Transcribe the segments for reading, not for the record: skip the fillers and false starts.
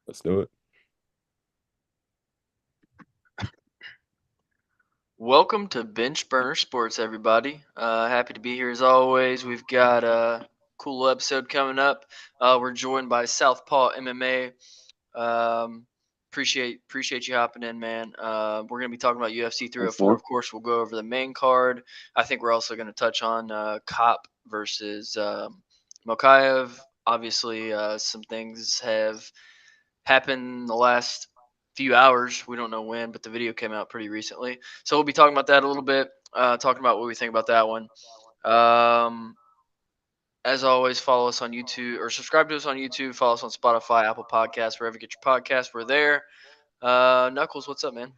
Let's do it. Welcome to Bench Burner Sports, everybody. Happy to be here as always. We've got a cool episode coming up. We're joined by South Paw MMA. Appreciate you hopping in, man. We're gonna be talking about UFC Thanks, 304. man. Of course, we'll go over the main card. I think we're also gonna touch on Cop versus Mokaev. Obviously, some things have happened the last few hours. We don't know when, but the video came out pretty recently. So we'll be talking about that a little bit, talking about what we think about that one. Um, as always, follow us on YouTube or subscribe to us on YouTube. Follow us on Spotify, Apple Podcasts, wherever you get your podcasts. We're there. Knuckles, what's up, man?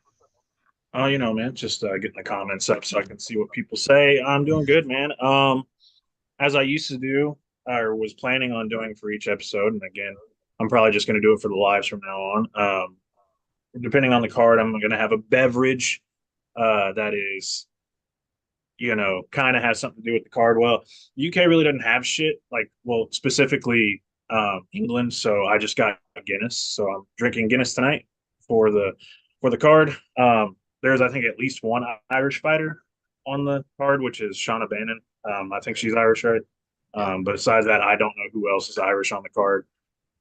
Oh, man, just getting the comments up so I can see what people say. I'm doing good, man. As I used to do, or was planning on doing for each episode, and again, I'm probably just going to do it for the lives from now on. Depending on the card, I'm going to have a beverage that is, kind of has something to do with the card. Well, UK really doesn't have shit like, well, specifically England, so I just got Guinness. So I'm drinking Guinness tonight for the card. There's I think at least one Irish fighter on the card, which is Shauna Bannon. I think she's Irish, right? Yep. But besides that, I don't know who else is Irish on the card.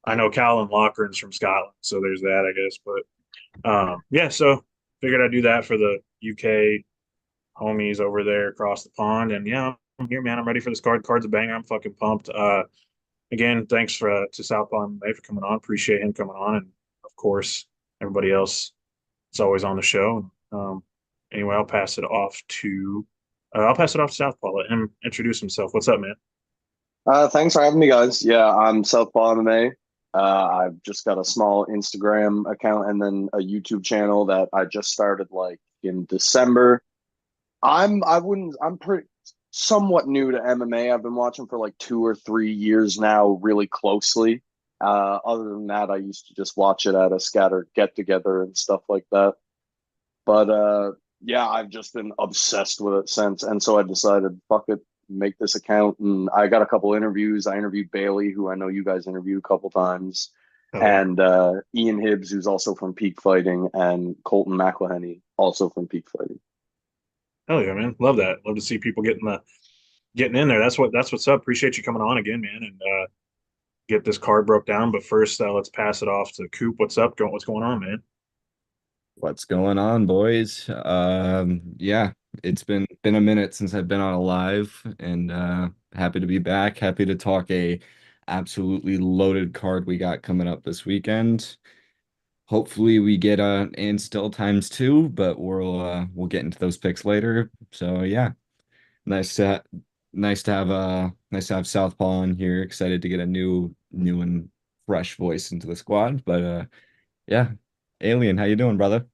I know Callan Loughran's from Scotland, so there's that, I guess. But yeah, so figured I'd do that for the UK homies over there across the pond. And yeah, I'm here, man. I'm ready for this card. Card's a banger. I'm fucking pumped. Again, thanks to South Paw MMA for coming on. Appreciate him coming on, and of course everybody else. It's always on the show. Anyway, I'll pass it off to Southpaw. Let him introduce himself. What's up, man? Thanks for having me, guys. Yeah, I'm South Paw MMA. I've just got a small Instagram account and then a YouTube channel that I just started like in December. I'm pretty somewhat new to MMA. I've been watching for like 2 or 3 years now, really closely. Other than that, I used to just watch it at a scattered get together and stuff like that. But yeah, I've just been obsessed with it since. And so I decided, fuck it, make this account. And I got a couple interviews. I interviewed Bailey, who I know you guys interviewed a couple times, Hell yeah. and Ian Hibbs, who's also from Peak Fighting, and Colton McElhenney, also from Peak Fighting. Hell yeah, man. Love that. Love to see people getting in there. That's what's up. Appreciate you coming on again, man, and get this card broke down. But first, let's pass it off to Coop. What's up? What's going on, man? What's going on, boys? Yeah, it's been a minute since I've been on a live, and happy to be back. Happy to talk a absolutely loaded card we got coming up this weekend. Hopefully we get and still times two, but we'll get into those picks later. So yeah, nice to nice to have Southpaw on here. Excited to get a new and fresh voice into the squad. But yeah, Alien, how you doing, brother?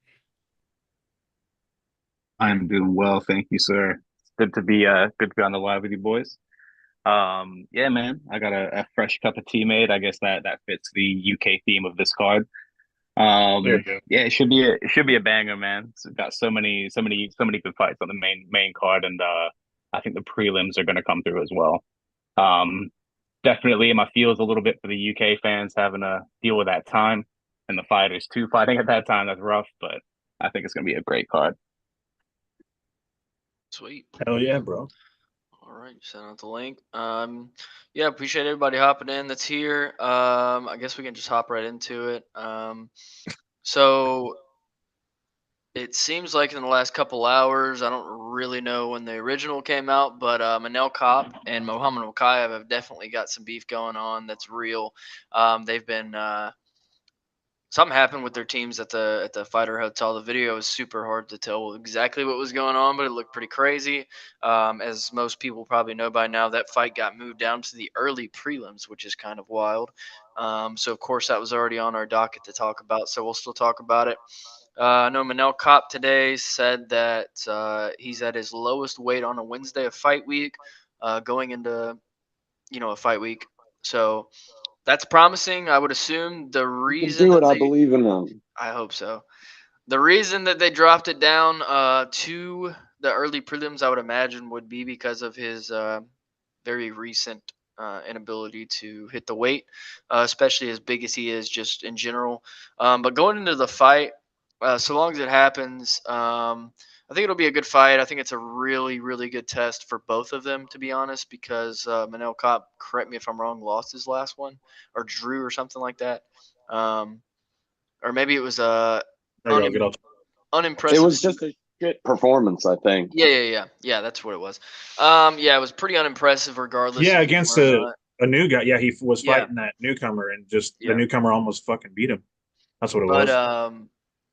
I'm doing well, thank you, sir. It's good to be on the live with you boys. Yeah, man, I got a fresh cup of tea made. I guess that fits the UK theme of this card. There you go. Yeah, it should be a banger, man. It's got so many good fights on the main card, and I think the prelims are going to come through as well. Um, Definitely in my feels a little bit for the UK fans having to deal with that time, and the fighters too fighting at that time. That's rough, but I think it's going to be a great card. Sweet. Hell yeah, bro. All right, send out the link. Yeah, appreciate everybody hopping in that's here. I guess we can just hop right into it. So it seems like in the last couple hours, I don't really know when the original came out, but Manel Kopp and Mohammed Mokaev have definitely got some beef going on that's real. They've been something happened with their teams at the fighter hotel. The video was super hard to tell exactly what was going on, but it looked pretty crazy. As most people probably know by now, that fight got moved down to the early prelims, which is kind of wild. So of course that was already on our docket to talk about. So we'll still talk about it. I know Manel Kopp today said that he's at his lowest weight on a Wednesday of fight week, going into a fight week. So that's promising. I would assume the You can reason do that it. I they, believe in them. I hope so. The reason that they dropped it down to the early prelims, I would imagine, would be because of his very recent inability to hit the weight, especially as big as he is just in general. But going into the fight, so long as it happens, I think it'll be a good fight. I think it's a really, really good test for both of them, to be honest, because Manel Kopp, correct me if I'm wrong, lost his last one or drew or something like that. Um, or maybe it was There you go. Get off. It unimpressive. was just a shit performance, I think. Yeah. That's what it was. Yeah, it was pretty unimpressive, regardless Yeah, if you against won or not. a new guy. Yeah, he was Yeah, fighting that newcomer, and just the yeah. newcomer almost fucking beat him. That's what it But was.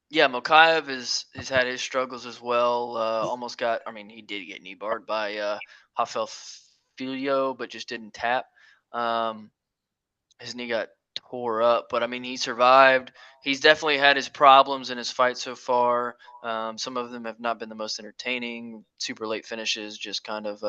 yeah, Mokaev has had his struggles as well. Almost got. I mean, he did get knee barred by Rafael Filio, but just didn't tap. Um, his knee got tore up, but I mean, he survived. He's definitely had his problems in his fight so far. Some of them have not been the most entertaining. Super late finishes, just kind of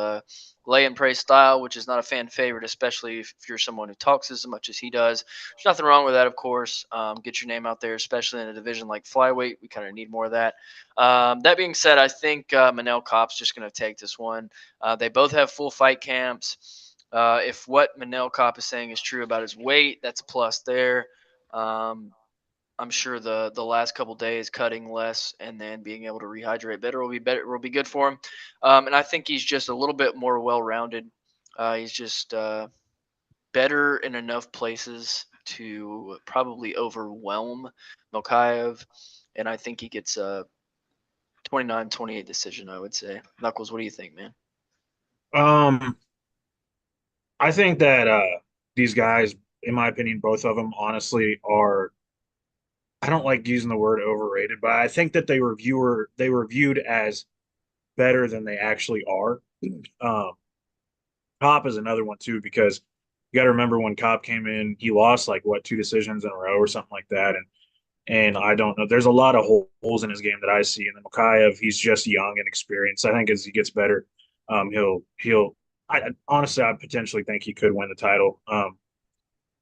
lay and pray style, which is not a fan favorite, especially if you're someone who talks as much as he does. There's nothing wrong with that, of course. Get your name out there, especially in a division like flyweight. We kind of need more of that. That being said, I think Manel Kopp's just going to take this one. They both have full fight camps. If what Manel Kopp is saying is true about his weight, that's a plus there. Um, I'm sure the last couple days cutting less and then being able to rehydrate better will be good for him. And I think he's just a little bit more well rounded. He's just better in enough places to probably overwhelm Mokaev, and I think he gets a 29-28 decision. I would say. Knuckles, what do you think, man? Um, I think that these guys, in my opinion, both of them, honestly, are. I don't like using the word overrated, but I think that they were viewed as better than they actually are. Um, Cobb is another one too because you got to remember when Cobb came in, he lost like what two decisions in a row or something like that, and I don't know. There's a lot of holes in his game that I see. And then Makayev, he's just young and experienced. I think as he gets better, he'll. Honestly, I potentially think he could win the title.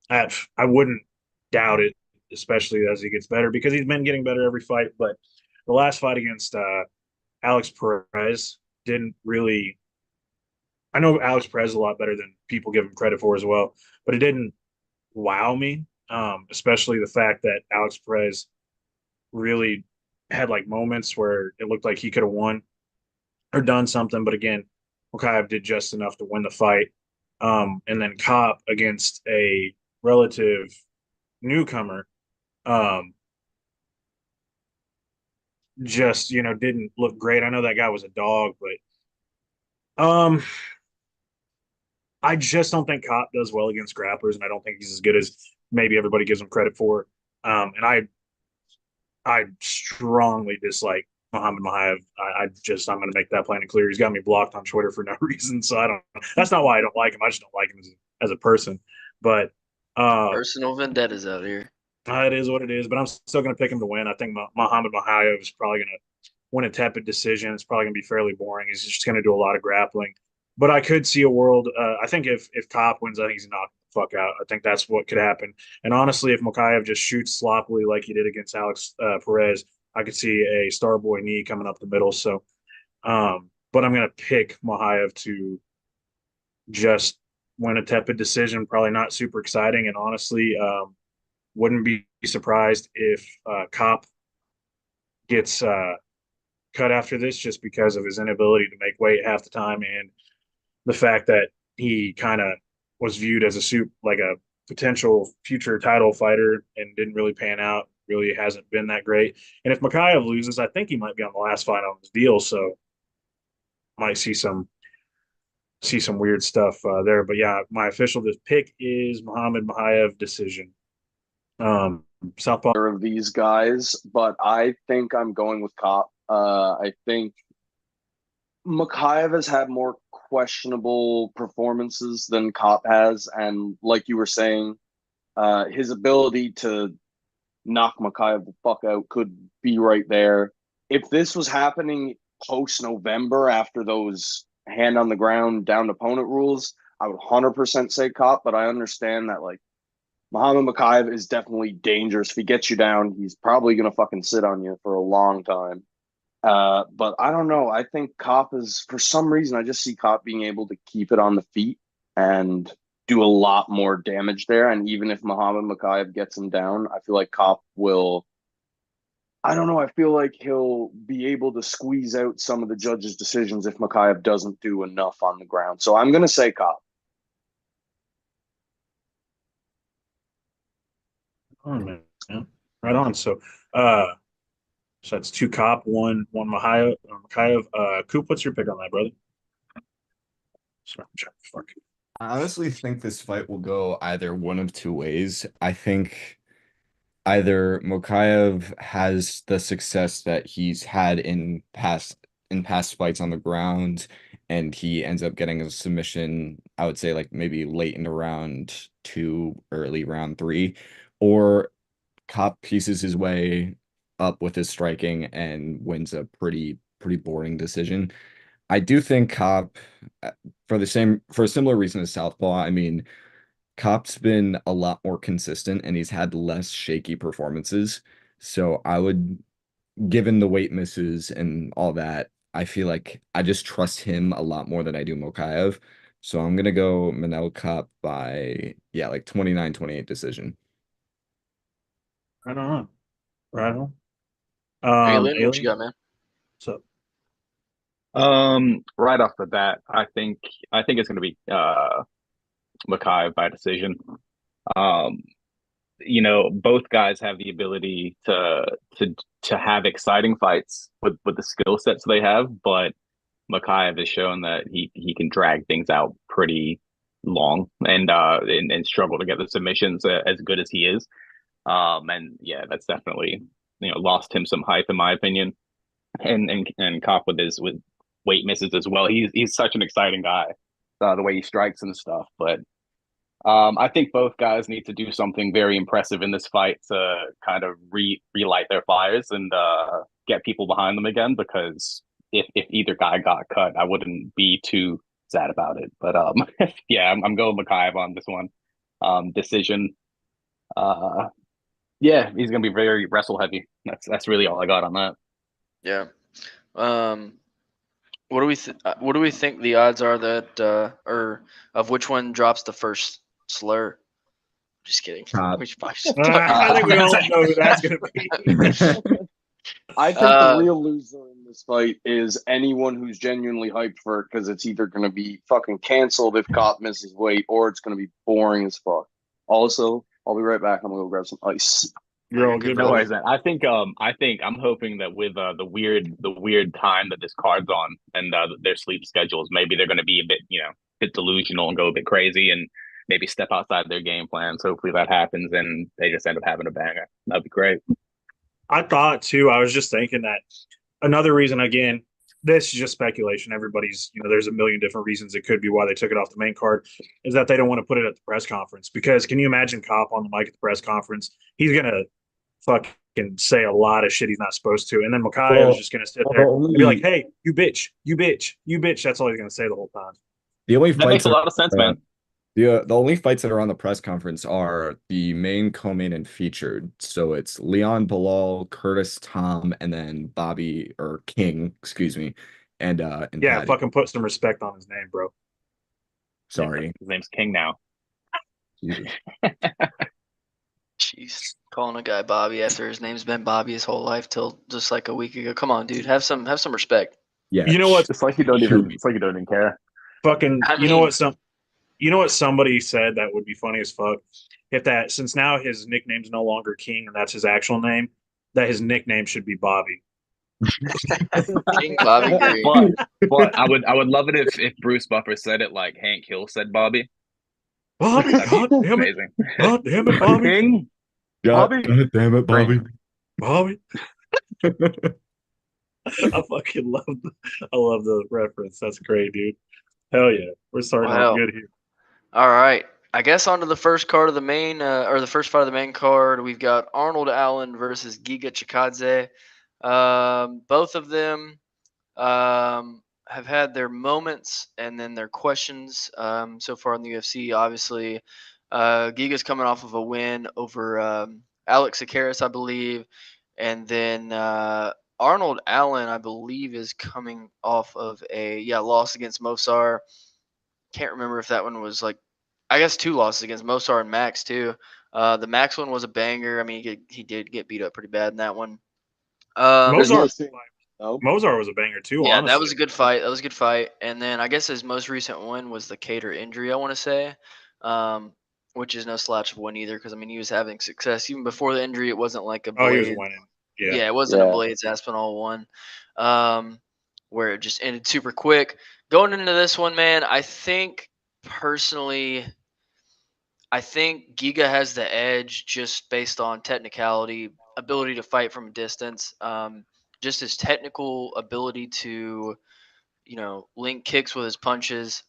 I wouldn't doubt it, especially as he gets better because he's been getting better every fight. But the last fight against Alex Perez didn't really. I know Alex Perez is a lot better than people give him credit for as well, but it didn't wow me. Especially the fact that Alex Perez really had like moments where it looked like he could have won or done something. But again, Mokaev did just enough to win the fight. And then Kopp against a relative newcomer, um, just didn't look great. I know that guy was a dog, but I just don't think Kopp does well against grapplers, and I don't think he's as good as maybe everybody gives him credit for. And I strongly dislike Muhammad Mahayev. I'm going to make that plain and clear. He's got me blocked on Twitter for no reason, so I don't. That's not why I don't like him. I just don't like him as a person. But Personal vendettas out here. it is what it is. But I'm still going to pick him to win. I think Muhammad Mahayev is probably going to win a tepid decision. It's probably going to be fairly boring. He's just going to do a lot of grappling. But I could see a world. I think if Kopp wins, I think he's knocked the fuck out. I think that's what could happen. And honestly, if Mokaev just shoots sloppily like he did against Alex Perez, I could see a Starboy knee coming up the middle. So, but I'm going to pick Mokaev to just win a tepid decision. Probably not super exciting. And honestly, wouldn't be surprised if Kopp gets cut after this just because of his inability to make weight half the time and the fact that he kind of was viewed as like a potential future title fighter and didn't really pan out. Really hasn't been that great. And if Makayev loses, I think he might be on the last fight on his deal, so might see some weird stuff there. But yeah, my official pick is Muhammad Mahayev decision. South Paw. Of these guys, but I think I'm going with Kopp. I think Makayev has had more questionable performances than Kopp has, and like you were saying, his ability to knock Makayev the fuck out could be right there. If this was happening post November after those hand on the ground down opponent rules, I would 100% say Kopp, but I understand that like Muhammad Makayev is definitely dangerous. If he gets you down, he's probably gonna fucking sit on you for a long time. But I don't know. I think Kopp is, for some reason, I just see Kopp being able to keep it on the feet and do a lot more damage there. And even if Muhammad Mokaev gets him down, I feel like Kopp will. I don't know. I feel like he'll be able to squeeze out some of the judges' decisions if Mokaev doesn't do enough on the ground. So I'm going to say Kopp. Oh man, right on. So, so that's two Cop, one Mikhaev. Coop, what's your pick on that, brother? Sorry, I'm trying to fucking. I honestly think this fight will go either one of two ways. I think either Mokaev has the success that he's had in past fights on the ground, and he ends up getting a submission, I would say like maybe late in the round two, early round three, or Cop pieces his way up with his striking and wins a pretty boring decision. I do think Cop, for a similar reason as Southpaw. I mean, Cop's been a lot more consistent and he's had less shaky performances. So I would, given the weight misses and all that, I feel like I just trust him a lot more than I do Mokaev. So I'm gonna go Manel Cop by, yeah, like 29-28 decision. Right on, right on. Alien, what you Alien, got, man? what's up? Right off the bat, I think it's going to be Makai by decision. Um, both guys have the ability to have exciting fights with the skill sets they have, but Makayev has shown that he can drag things out pretty long and struggle to get the submissions as good as he is. And yeah, that's definitely lost him some hype in my opinion. And Cop with weight misses as well. He's such an exciting guy, the way he strikes and stuff. But I think both guys need to do something very impressive in this fight to kind of relight their fires and get people behind them again. Because if either guy got cut, I wouldn't be too sad about it. But yeah, I'm going Makayev on this one. Decision. Uh, yeah, he's gonna be very wrestle heavy. That's really all I got on that. Yeah. Um, what do we think the odds are that or of which one drops the first slur? Just kidding. Cop. We should probably just I think we all know who that's gonna be. I think the real loser in this fight is anyone who's genuinely hyped for it because it's either going to be fucking canceled if Cop misses weight or it's going to be boring as fuck. Also, I'll be right back. I'm going to go grab some ice. You're all Good, good, No brother. brother. worries, man. I think I'm hoping that with the weird time that this card's on and their sleep schedules, maybe they're going to be a bit delusional and go a bit crazy and maybe step outside their game plans. Hopefully that happens and they just end up having a banger. That'd be great. I thought too. I was just thinking that another reason, again, this is just speculation. Everybody's, there's a million different reasons it could be why they took it off the main card, is that they don't want to put it at the press conference. Because can you imagine Cop on the mic at the press conference? He's gonna fucking say a lot of shit he's not supposed to, and then Makayo is Well, just gonna sit well, there and be like, "Hey, you bitch, you bitch, you bitch." That's all he's gonna say the whole time. the only That makes fights a are lot of sense, uh, man. the only fights that are on the press conference are the main co-main and featured. So it's Leon Bilal, Curtis Tom, and then Bobby or King, excuse me, and Yeah, Patty. fucking put some respect on his name, bro. Yeah, Sorry. his name's King now. Jesus. Jeez, calling a guy Bobby after his name's been Bobby his whole life till just like a week ago. Come on, dude, have some respect. Yeah. You know what? Shoot me. It's like you don't even care. Fucking, I mean, you know what somebody said that would be funny as fuck? If that, since now his nickname's no longer King and that's his actual name, that his nickname should be Bobby. King Bobby Green. But I would love it if Bruce Buffer said it like Hank Hill said Bobby. Bobby, That'd be God damn it, amazing. God damn it, Bobby, King, God, Bobby, God damn it, Bobby. Green. Bobby. I fucking I love the reference. That's great, dude. Hell yeah, we're starting off Well, good here. all right. I guess on to the first card of the main, or the first fight of the main card. We've got Arnold Allen versus Giga Chikadze. Both of them have had their moments and then their questions so far in the UFC. Obviously, Giga's coming off of a win over Alex Akaris, I believe. And then Arnold Allen, I believe, is coming off of a loss against Mosar. Can't remember if that one was like I guess 2 losses against Mosar and Max too. The Max one was a banger. I mean, he did get beat up pretty bad in that one. There's no Mozart, shame. No. Mozart was a banger too. Yeah, that Honestly, was a good fight. That was a good fight. And then I guess his most recent win was the Cater injury, I want to say, um, which is no slouch of one either. Because I mean, he was having success even before the injury. It wasn't like a oh, he was Blades. winning. Yeah. Yeah, it wasn't a Yeah. Blades Aspinall one, where it just ended super quick. Going into this one, man, I think personally, I think Giga has the edge just based on technicality, ability to fight from a distance, just his technical ability to link kicks with his punches.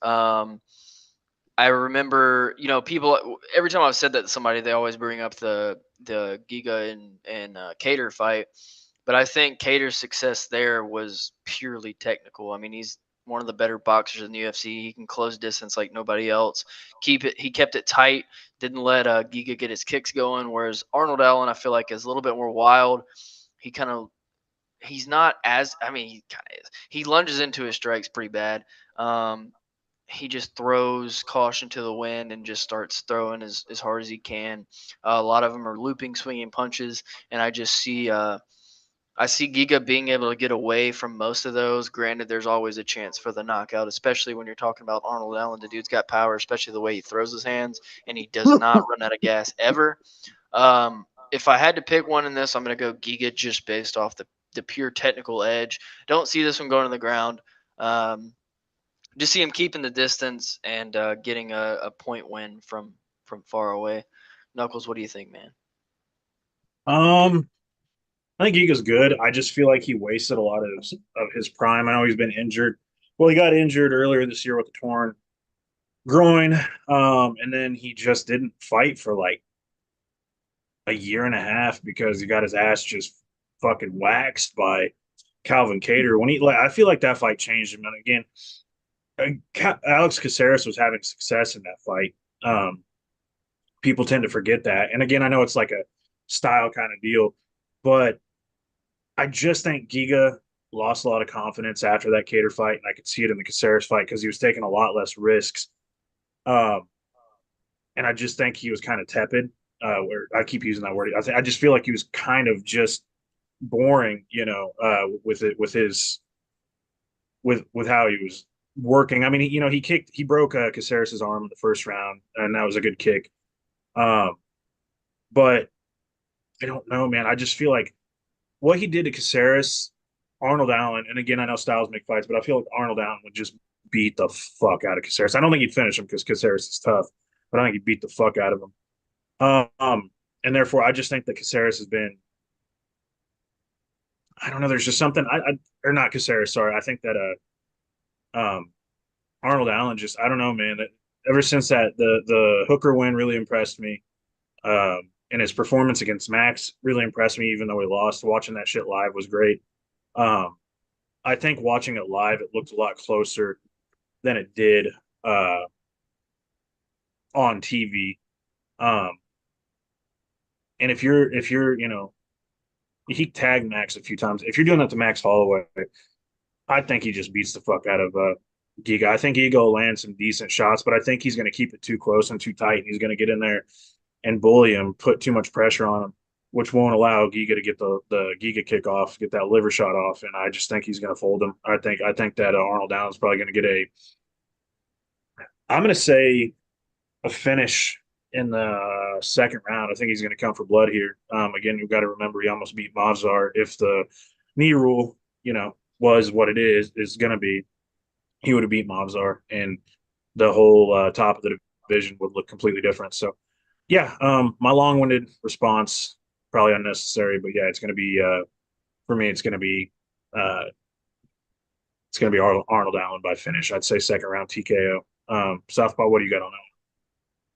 I remember, people every time I've said that to somebody, they always bring up the Giga and Cater fight, but I think Cater's success there was purely technical. I mean, he's one of the better boxers in the UFC. He can close distance like nobody else. He kept it tight, didn't let Giga get his kicks going. Whereas Arnold Allen, I feel like, is a little bit more wild. He kind of he's not as I mean, he kind of is. He lunges into his strikes pretty bad. Um, he just throws caution to the wind and just starts throwing as hard as he can. A lot of them are looping, swinging punches, and I see Giga being able to get away from most of those. Granted, there's always a chance for the knockout, especially when you're talking about Arnold Allen. The dude's got power, especially the way he throws his hands, and he does not run out of gas ever. If I had to pick one in this, I'm going to go Giga just based off the pure technical edge. Don't see this one going to the ground. Just see him keeping the distance and getting a point win from far away. Knuckles, what do you think, man? Um, I think Giga's good. I just feel like he wasted a lot of his prime. I know he's been injured. Well, he got injured earlier this year with a torn groin, and then he just didn't fight for like a year and a half because he got his ass just fucking waxed by Calvin Cater. When he, like, I feel like that fight changed him. And again, Alex Caceres was having success in that fight. Um, People tend to forget that. And again, I know it's like a style kind of deal, but I just think Giga lost a lot of confidence after that Cater fight, and I could see it in the Caceres fight because he was taking a lot less risks. Um, and I just think he was kind of tepid. Where I keep using that word, I just feel like he was kind of just boring, with it, with how he was working. I mean, he broke Caceres' arm in the first round, and that was a good kick. Um, but I don't know, man. I just feel like what he did to Caceres, Arnold Allen, and again, I know Styles make fights, but I feel like Arnold Allen would just beat the fuck out of Caceres. I don't think he'd finish him because Caceres is tough, but I think he'd beat the fuck out of him. And therefore, I just think that Caceres has been. I don't know. There's just something. Or not Caceres. Sorry. I think that Arnold Allen just. I don't know, man. That ever since that the Hooker win really impressed me. And his performance against Max really impressed me, even though he lost. Watching that shit live was great. Um, I think watching it live, it looked a lot closer than it did uh, on TV. Um, and if you're he tagged Max a few times. If you're doing that to Max Holloway, I think he just beats the fuck out of Giga. I think Giga will land some decent shots, but I think he's going to keep it too close and too tight, and he's going to get in there and bully him, put too much pressure on him, which won't allow Giga to get the Giga kick off, get that liver shot off, and I just think he's going to fold him. I think that Arnold Allen's probably going to get I'm going to say a finish in the second round. I think he's going to come for blood here. Again, we've got to remember he almost beat Mavzar. If the knee rule, was what it is going to be, he would have beat Mavzar, and the whole top of the division would look completely different. So, yeah, my long-winded response probably unnecessary, but yeah, it's going to be for me. Uh, it's going to be Arnold Allen by finish. I'd say second round TKO. Southpaw, what do you got on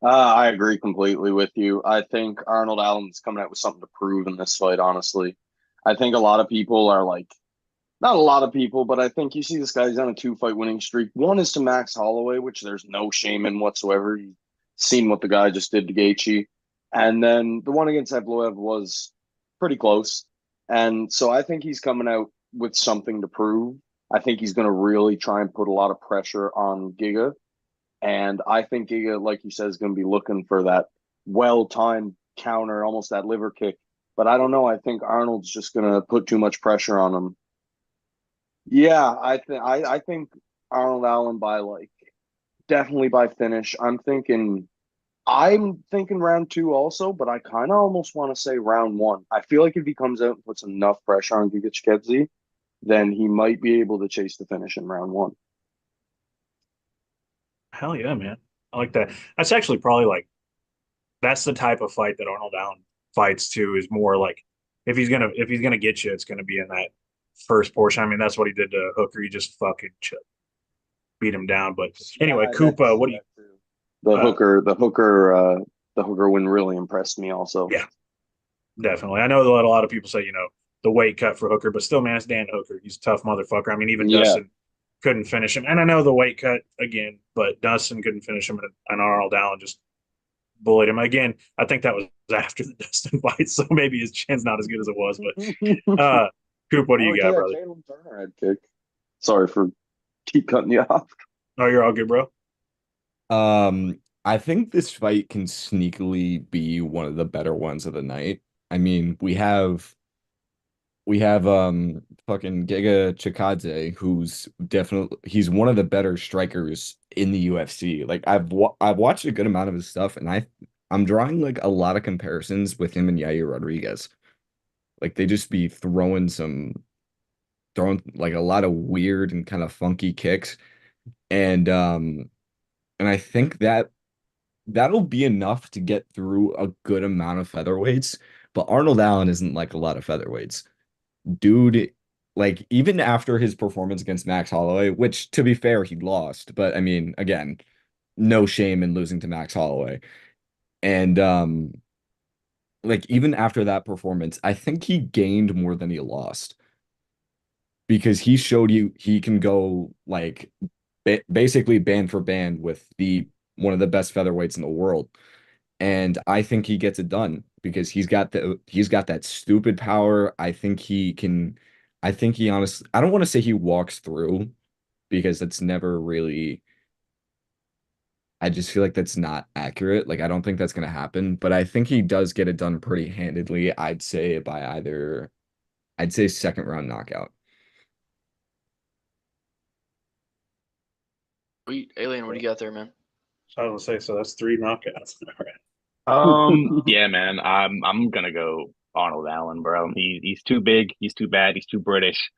I agree completely with you. I think Arnold Allen's coming out with something to prove in this fight, honestly. I think a lot of people are like, not a lot of people, but I think you see this guy's on a 2 fight winning streak. One is to Max Holloway, which there's no shame in whatsoever. You've seen what the guy just did to Gaethje. And then the one against Evloev was pretty close. And so I think he's coming out with something to prove. I think he's going to really try and put a lot of pressure on Giga. And I think Giga, like you said, is going to be looking for that well-timed counter, almost that liver kick. But I don't know. I think Arnold's just going to put too much pressure on him. Yeah, I think Arnold Allen by like definitely by finish. I'm thinking round two also, but I kind of almost want to say round one. I feel like if he comes out and puts enough pressure on Giga Chikadze, then he might be able to chase the finish in round one. Hell yeah, man. I like that. That's actually probably like that's the type of fight that Arnold Allen fights too, is more like if he's gonna get you, it's gonna be in that first portion. I mean, that's what he did to Hooker. He just fucking beat him down. But anyway, Yeah, Koopa, what do you the uh hooker, the hooker, the hooker win really impressed me also. yeah, definitely. I know that a lot of people say, the weight cut for Hooker, but still, man, it's Dan Hooker. He's a tough motherfucker. I mean, even Yeah, Dustin couldn't finish him. And I know the weight cut again, but Dustin couldn't finish him, and Arnold Allen just bullied him. Again, I think that was after the Dustin fight, so maybe his chin's not as good as it was. But Coop, what do oh you yeah, got, brother? Jalen Turner head kick. Sorry for keep cutting you off. Oh, you're all good, bro. I think this fight can sneakily be one of the better ones of the night. I mean, we have fucking Giga Chikadze, who's definitely he's one of the better strikers in the UFC. Like I've watched a good amount of his stuff, and I'm drawing like a lot of comparisons with him and Yair Rodriguez. Like they just be throwing like a lot of weird and kind of funky kicks, and and I think that that'll be enough to get through a good amount of featherweights. But Arnold Allen isn't like a lot of featherweights. Dude, like even after his performance against Max Holloway, which to be fair, he lost, but I mean, again, no shame in losing to Max Holloway. And like even after that performance, I think he gained more than he lost because he showed you he can go like basically band for band with the one of the best featherweights in the world. And I think he gets it done because he's got that stupid power. I think he honestly I don't want to say he walks through because that's never really I just feel like that's not accurate. Like I don't think that's gonna happen, but I think he does get it done pretty handedly. I'd say second round knockout. Alien, what do you got there, man? So I was gonna say, so that's three knockouts. All right. Yeah, man. I'm gonna go Arnold Allen, bro. He's too big, he's too bad, he's too British.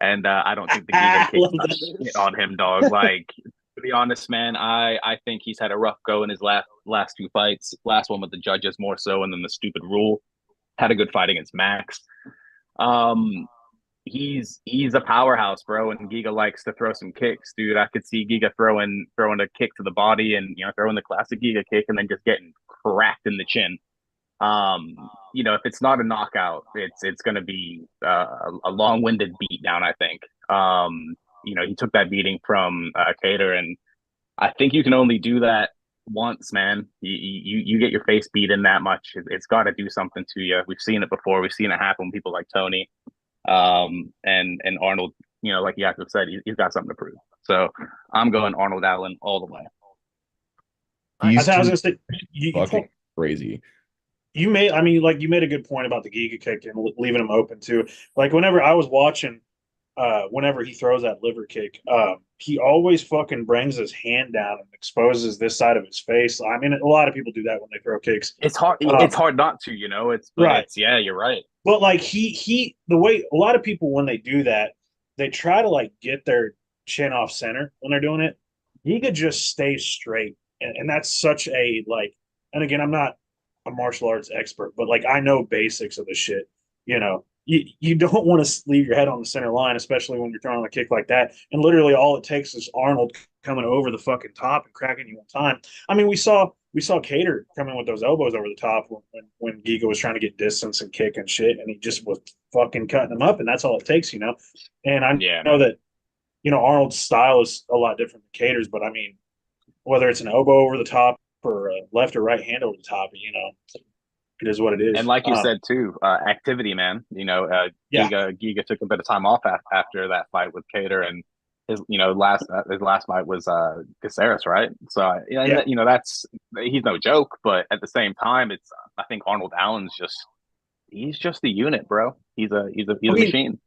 And I don't think the Giga I kick's love done shit that. on him, dog. Like, to be honest, man, I think he's had a rough go in his last two fights. Last one with the judges more so, and then the stupid rule. Had a good fight against Max. Um, he's a powerhouse, bro, and Giga likes to throw some kicks, dude. I could see Giga throwing a kick to the body and throwing the classic Giga kick and then just getting cracked in the chin. If it's not a knockout, it's going to be a long-winded beat down, I think. He took that beating from Cater, and I think you can only do that once, man. You get your face beat in that much. It's got to do something to you. We've seen it before. We've seen it happen with people like Tony, and Arnold. Like Jakob said, he's got something to prove. So I'm going Arnold Allen all the way. I, He's th- I was just gonna say you fucking crazy. I mean, like you made a good point about the Giga kick and leaving him open too. Like whenever I was watching, whenever he throws that liver kick, he always fucking brings his hand down and exposes this side of his face. I mean, a lot of people do that when they throw kicks. It's hard. It's Um, hard not to. But right. it's yeah, you're right. But like the way a lot of people when they do that, they try to like get their chin off center when they're doing it. He could just stay straight, and that's such a like. And again, I'm not a martial arts expert, but like I know basics of the shit. You don't want to leave your head on the center line, especially when you're throwing a kick like that. And literally, all it takes is Arnold coming over the fucking top and cracking you on time. I mean, we saw Cater coming with those elbows over the top when Giga was trying to get distance and kick and shit, and he just was fucking cutting them up, and that's all it takes. And I Yeah, know man. that Arnold's style is a lot different than Cater's, but I mean, whether it's an elbow over the top or a left or right hand over the top, it is what it And is. like you said too, activity, man. Yeah, Giga took a bit of time off after that fight with Cater, and his last fight was Caceres, right? So yeah, Yeah. he's no joke, but at the same time, it's I think Arnold Allen's he's just a unit, bro. He's I a mean, machine.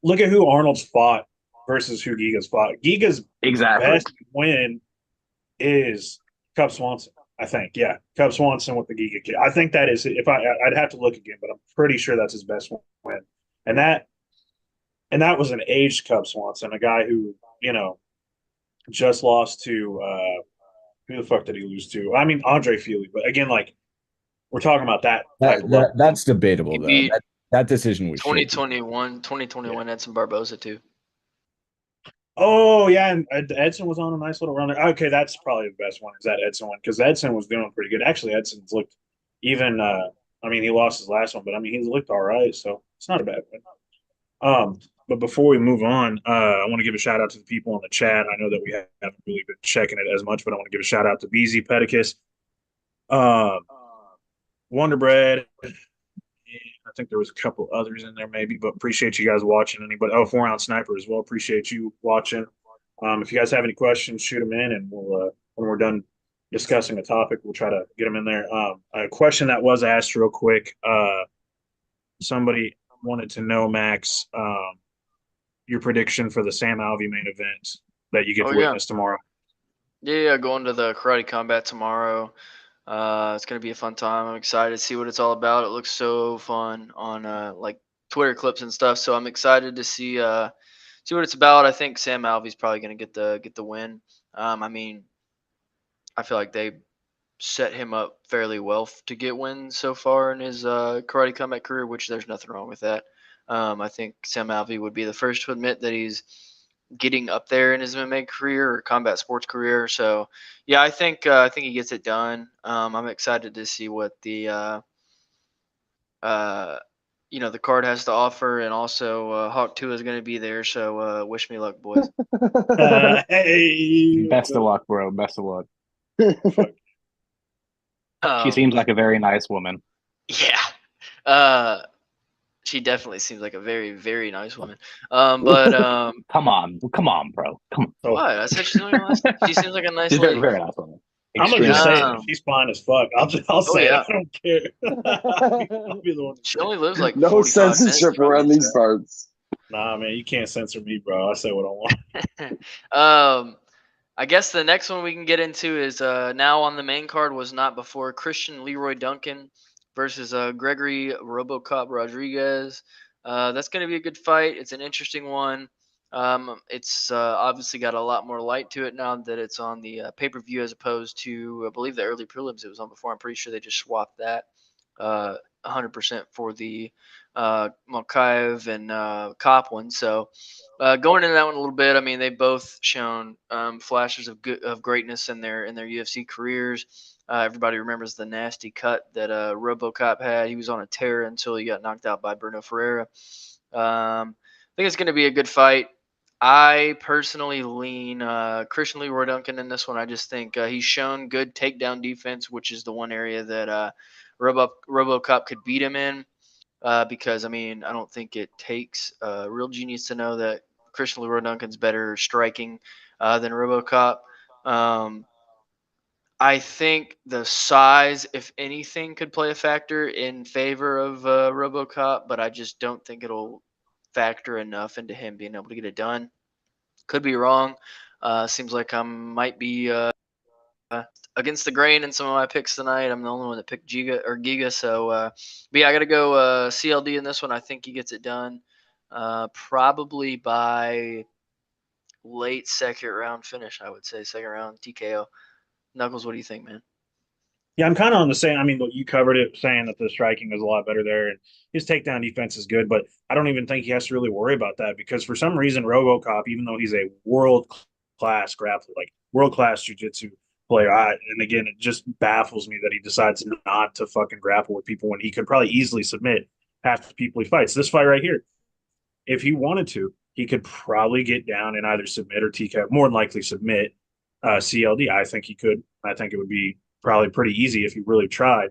look at who Arnold's fought versus who Giga's fought. Giga's Exactly. best win is Cub Swanson. I think, yeah, Cub Swanson with the Giga kid. I think that is if I'd have to look again, but I'm pretty sure that's his best win. And that was an aged Cub Swanson, a guy who just lost to who the fuck did he lose to? I mean Andre Feely, but again, like we're talking about that type of level. That's debatable He though. beat That decision was shaky. 2021 Edson Barboza too. Oh yeah, and Edson was on a nice little run there. Okay, that's probably the best one. Is that Edson one because Edson was doing pretty good. Actually, Edson's looked even. I mean, he lost his last one, but I mean, he's looked all right, so it's not a bad win. But before we move on, I want to give a shout out to the people in the chat. I know that we haven't really been checking it as much, but I want to give a shout out to BZ Pedicus, um, Wonder Bread. I think there was a couple others in there maybe, but appreciate you guys watching. Anybody? Oh, 4 ounce sniper as well. Appreciate you watching. If you guys have any questions, shoot them in, and we'll when we're done discussing a topic, we'll try to get them in there. A question that was asked real quick. Somebody wanted to know, Max, your prediction for the Sam Alvey main event that you get Oh to yeah, witness tomorrow. yeah. Going to the karate combat tomorrow. It's gonna be a fun time. I'm excited to see what it's all about. It looks so fun on like Twitter clips and stuff. So I'm excited to see what it's about. I think Sam Alvey's probably gonna get the win. I mean, I feel like they set him up fairly well to get wins so far in his karate combat career, which there's nothing wrong with that. I think Sam Alvey would be the first to admit that he's getting up there in his MMA career or combat sports career. So, yeah, I think he gets it done. I'm excited to see what the uh, the card has to offer, and also Hawk Two is going to be there. So, wish me luck, boys. Hey, Best of luck, bro. Best of luck. fuck. She Um, seems like a very nice woman. yeah. Uh, She definitely seems like a very, very nice woman. But Come on, bro. Come on. Oh, what? I said she seems like a nice. She seems like a nice She's very, lady. very nice woman. I'm gonna just Extremely say nice. it. Um, She's fine as fuck. I'll oh say it. yeah, I don't care. I'll be the one to she say only it. lives like No 45 minutes censorship from me. around these parts. Nah, man, you can't censor me, bro. I say what I want. I guess the next one we can get into is now on the main card was not before Christian Leroy Duncan versus Gregory RoboCop Rodriguez. That's going to be a good fight. It's an interesting one. It's obviously got a lot more light to it now that it's on the pay-per-view as opposed to I believe the early prelims it was on before. I'm pretty sure they just swapped that 100% for the Mokaev and Cop one. So going into that one a little bit, I mean, they've both shown flashes of greatness in their UFC careers. Everybody remembers the nasty cut that RoboCop had. He was on a tear until he got knocked out by Bruno Ferreira. I think it's going to be a good fight. I personally lean Christian Leroy Duncan in this one. I just think he's shown good takedown defense, which is the one area that RoboCop could beat him in. Because I mean, I don't think it takes a real genius to know that Christian Leroy Duncan's better striking than RoboCop. Um, I think the size, if anything, could play a factor in favor of RoboCop, but I just don't think it'll factor enough into him being able to get it done. Could be wrong. Seems like I might be against the grain in some of my picks tonight. I'm the only one that picked Giga. So, but yeah, I got to go CLD in this one. I think he gets it done probably by late second round finish. I would say second round TKO. Knuckles, what do you think, man? Yeah, I'm kind of on the same. I mean, you covered it, saying that the striking is a lot better there, and his takedown defense is good. But I don't even think he has to really worry about that because for some reason, RoboCop, even though he's a world class grappler, like world class jujitsu player, and again, it just baffles me that he decides not to fucking grapple with people when he could probably easily submit half the people he fights. This fight right here, if he wanted to, he could probably get down and either submit or TKO. More than likely submit CLD. I think he could. I think it would be probably pretty easy if he really tried,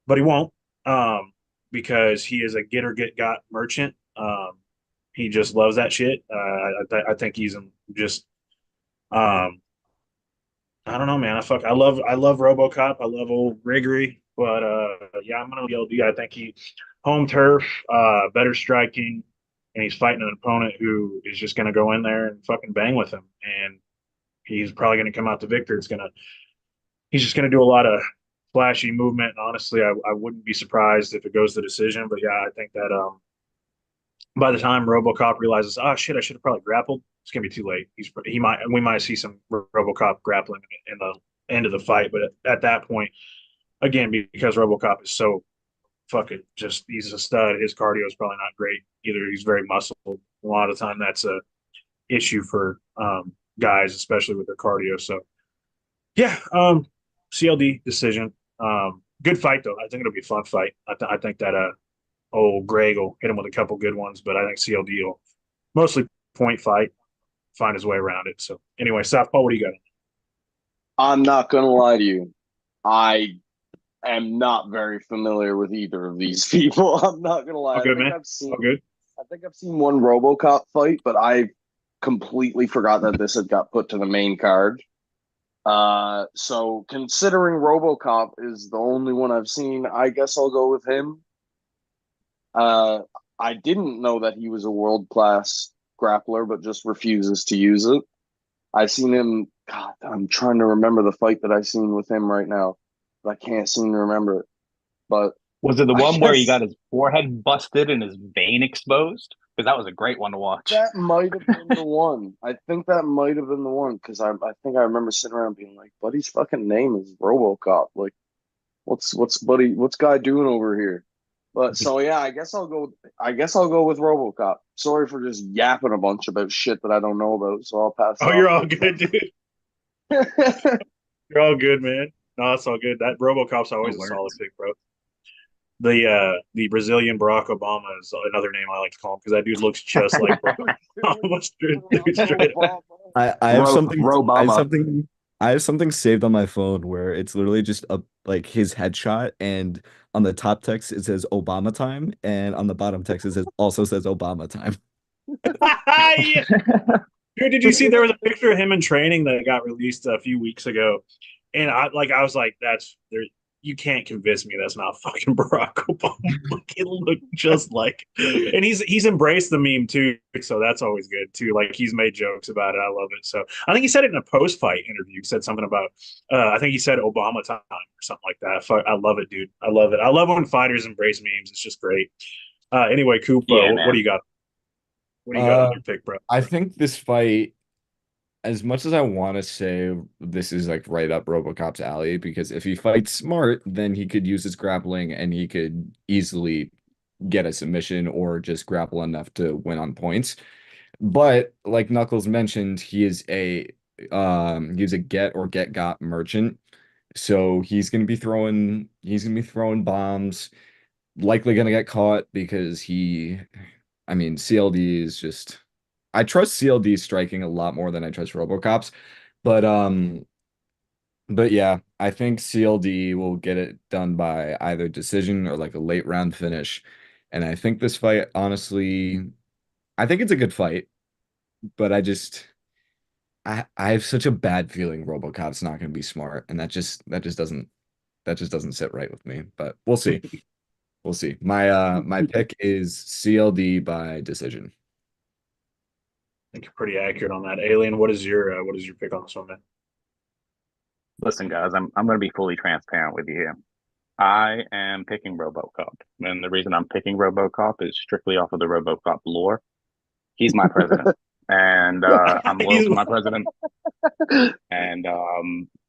but he won't because he is a get or get got merchant. he just loves that shit. I think he's just um I don't know, man. I love RoboCop. I love old Grigory, but yeah, I'm gonna LD. I think he home turf, better striking, and he's fighting an opponent who is just gonna go in there and fucking bang with him, and he's probably gonna come out the victor. He's just gonna do a lot of flashy movement. And honestly, I wouldn't be surprised if it goes to decision. But yeah, I think that by the time RoboCop realizes, oh shit, I should have probably grappled, it's gonna be too late. We might see some RoboCop grappling in the end of the fight, but at that point, again, because RoboCop is so fucking just he's a stud. His cardio is probably not great either. He's very muscled. A lot of the time, that's a issue for guys, especially with their cardio. So yeah, CLD decision. Good fight though. I think it'll be a fun fight. I think that old Greg will hit him with a couple good ones, but I think CLD will mostly point fight, find his way around it. So anyway, Southpaw, what do you got? I'm not gonna lie to you. I am not very familiar with either of these people. I'm not gonna lie. All good, man. All good. I think I've seen one RoboCop fight, but I completely forgot that this had got put to the main card. So considering RoboCop is the only one I've seen, I guess I'll go with him. Uh, I didn't know that he was a world class grappler, but just refuses to use it. I seen him. God, I'm trying to remember the fight that I seen with him right now, but I can't seem to remember it. But Was it the I one where he guess got his forehead busted and his vein exposed? Because that was a great one to watch. that might have been the one. I think that might have been the one because I think I remember sitting around being like, "Buddy's fucking name is RoboCop. Like, what's guy doing over here?" But so yeah, I guess I'll go. I guess I'll go with RoboCop. Sorry for just yapping a bunch about shit that I don't know about. So I'll pass it Oh, off. you're all good, dude. You're all good, man. No, it's all good. That RoboCop's always a solid pick, bro. The Brazilian Barack Obama is another name I like to call him because that dude looks just like Barack Obama. Straight up. I have Robama. I have something saved on my phone where it's literally just a like his headshot, and on the top text it says Obama time, and on the bottom text it also says Obama time. Yeah. Dude, did you see there was a picture of him in training that got released a few weeks ago? And I was like, that's there. You can't convince me that's not fucking Barack Obama. Like, it looked just like, and he's embraced the meme too, so that's always good too. Like he's made jokes about it. I love it. So I think he said it in a post-fight interview. He said something about, I think he said Obama time or something like that. I love it, dude. I love it. I love when fighters embrace memes. It's just great. Anyway, Coop, Yeah, what do man. you got? What do you got on Uh, your pick, bro? I think this fight, as much as I want to say this is like right up RoboCop's alley, because if he fights smart, then he could use his grappling and he could easily get a submission or just grapple enough to win on points. But like Knuckles mentioned, he's a get or get got merchant. So he's gonna be throwing bombs, likely gonna get caught because I mean, CLD is just I trust CLD striking a lot more than I trust RoboCop's. But yeah, I think CLD will get it done by either decision or like a late round finish. And I think this fight, honestly, I think it's a good fight, but I have such a bad feeling RoboCop's not going to be smart, and that just doesn't sit right with me. But we'll see. We'll see. My pick is CLD by decision. I think you're pretty accurate on that. Alien, what is your pick on this one, man? Listen, guys, I'm going to be fully transparent with you here. I am picking RoboCop, and the reason I'm picking RoboCop is strictly off of the RoboCop lore. He's my president, and I'm loyal to my president. And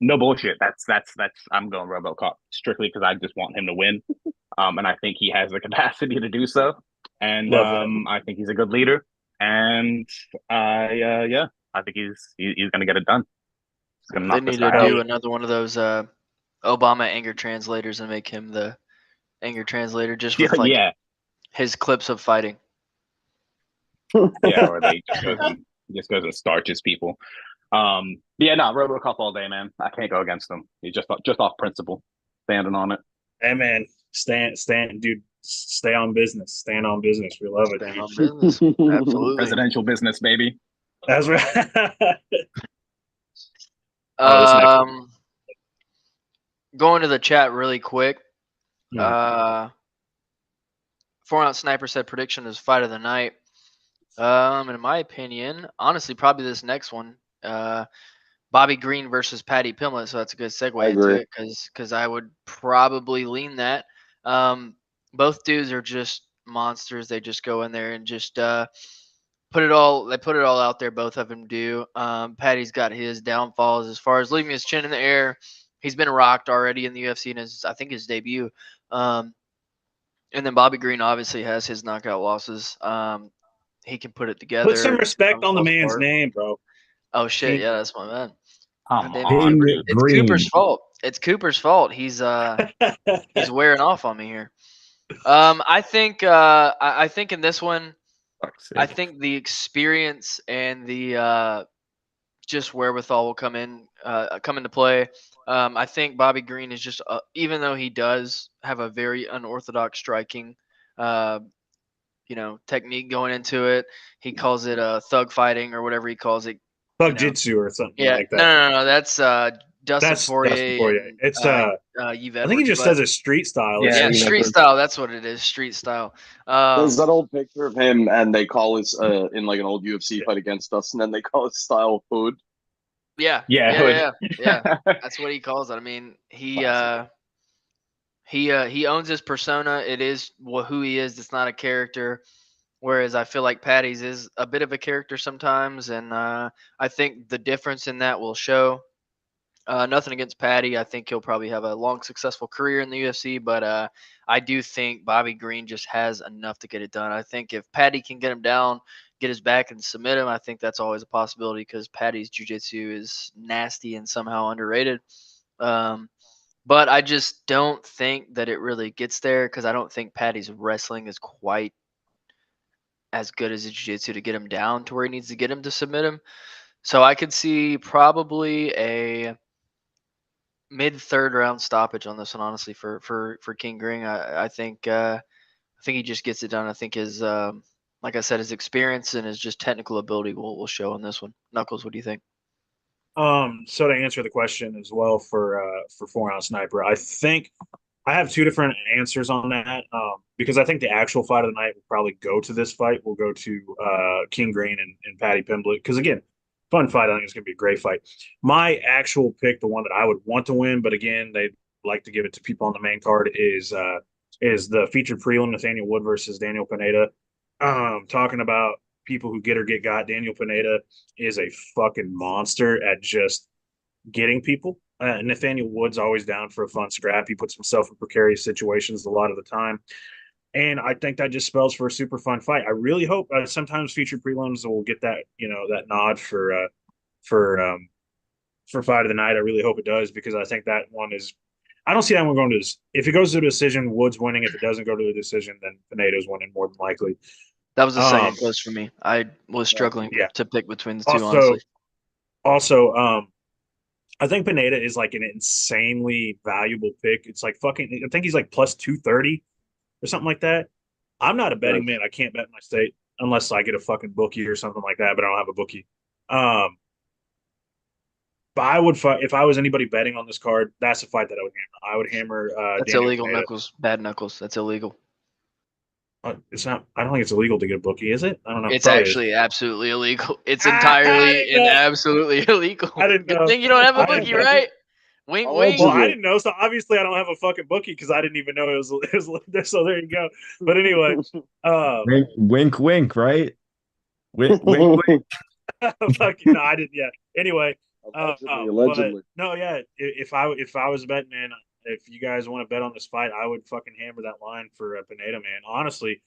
no bullshit. That's I'm going RoboCop strictly because I just want him to win. And I think he has the capacity to do so. And Love that. I think he's a good leader. And yeah, I think he's gonna get it done. He's gonna They knock this need to guy out. do another one of those Obama anger translators and make him the anger translator just with like Yeah, his clips of fighting. yeah, or they just goes and starches people. Yeah, no, RoboCop all day, man. I can't go against him. He's just off principle, standing on it. Hey man, stand, dude. Stay on business. Staying on business. We love it. Staying on business. Absolutely. Presidential business, baby. That's right. This next one. Um, Going to the chat really quick. Hmm. 4-ounce sniper said prediction is fight of the night. And in my opinion, honestly, probably this next one, Bobby Green versus Patty Pimblett. So that's a good I segue into agree. it because I would probably lean that. Both dudes are just monsters. They just go in there and just put it all. They put it all out there. Both of them do. Patty's got his downfalls as far as leaving his chin in the air. He's been rocked already in the UFC in his, I think, his debut. And then Bobby Green obviously has his knockout losses. He can put it Put some together. respect on the Falls man's apart. name, bro. Oh shit! King Yeah, that's my man. God Come damn it, on. Cooper. King It's Cooper's Green. fault. It's Cooper's fault. He's wearing off on me here. I think in this one, Fuck's I sake. think the experience and the just wherewithal will come into play. I think Bobby Green is just even though he does have a very unorthodox striking, uh, technique going into it. He calls it thug fighting or whatever he calls it. Bug jitsu or something Yeah, like no, that. no, no. That's Dustin That's Dustin Poirier Poirier. and It's Yves I think he Edwards. just But says it's street style or Yeah, yeah, something you like street know, style. That's what it is. Street style. There's Um, that old picture of him, and they call his in like an old UFC that. fight against us, and then they call his style hood. yeah, yeah, yeah, hood. yeah, yeah. That's what he calls it. I mean, Classic. he owns his persona. It is who he is. It's not a character. Whereas I feel like Patty's is a bit of a character sometimes, and I think the difference in that will show. Nothing against Patty. I think he'll probably have a long, successful career in the UFC, but I do think Bobby Green just has enough to get it done. I think if Patty can get him down, get his back, and submit him, I think that's always a possibility because Patty's jiu-jitsu is nasty and somehow underrated. Um, but I just don't think that it really gets there because I don't think Patty's wrestling is quite as good as his jiu-jitsu to get him down to where he needs to get him to submit him. So I could see probably a mid third round stoppage on this one, honestly, for King Green. I think he just gets it done. I think his like I said, his experience and his just technical ability will show on this one. Knuckles, what do you think? So to answer the question as well for 4-ounce sniper, I think I have two different answers on that. Because I think the actual fight of the night will probably go to this fight. Will go to King Green and Patty Pimblett. Because again, fun fight. I think it's going to be a great fight. My actual pick, the one that I would want to win, but again, they like to give it to people on the main card, is the featured prelim Nathaniel Wood versus Daniel Pineda. Talking about people who get or get got. Daniel Pineda is a fucking monster at just getting people. Nathaniel Wood's always down for a fun scrap. He puts himself in precarious situations a lot of the time. And I think that just spells for a super fun fight. I really hope sometimes featured prelims will get that, that nod for for fight of the night. I really hope it does because I think that one is. I don't see that one going to. If it goes to a decision, Wood's winning. If it doesn't go to a decision, then Pineda's winning more than likely. That was the second Um, close for me. I was struggling yeah. to pick between the two, Also, honestly. also, I think Pineda is like an insanely valuable pick. It's like fucking. I think he's like plus 230 or something like that. I'm not a betting man. I can't bet in my state unless I get a fucking bookie or something like that. But I don't have a bookie. Um, but I would fight if I was anybody betting on this card. That's a fight that I would hammer. I would hammer That's Daniel illegal, Pineda. Knuckles. Bad Knuckles. That's illegal. It's not. I don't think it's illegal to get a bookie, is it? I don't know. It's Probably is. actually absolutely illegal. It's I entirely didn't and know. absolutely illegal. I didn't Good know. thing you don't have a I didn't bookie, know. right? Wink, wink. Well, I Allegedly. didn't know, so obviously I don't have a fucking bookie because I didn't even know it was. So there you go. But anyway, uh, Wink, wink, wink, right? Wink, wink, wink. fucking no, I didn't yet. Anyway, Allegedly, but allegedly. no, yeah. If I was betting, man, if you guys want to bet on this fight, I would fucking hammer that line for Pineda, man. Honestly,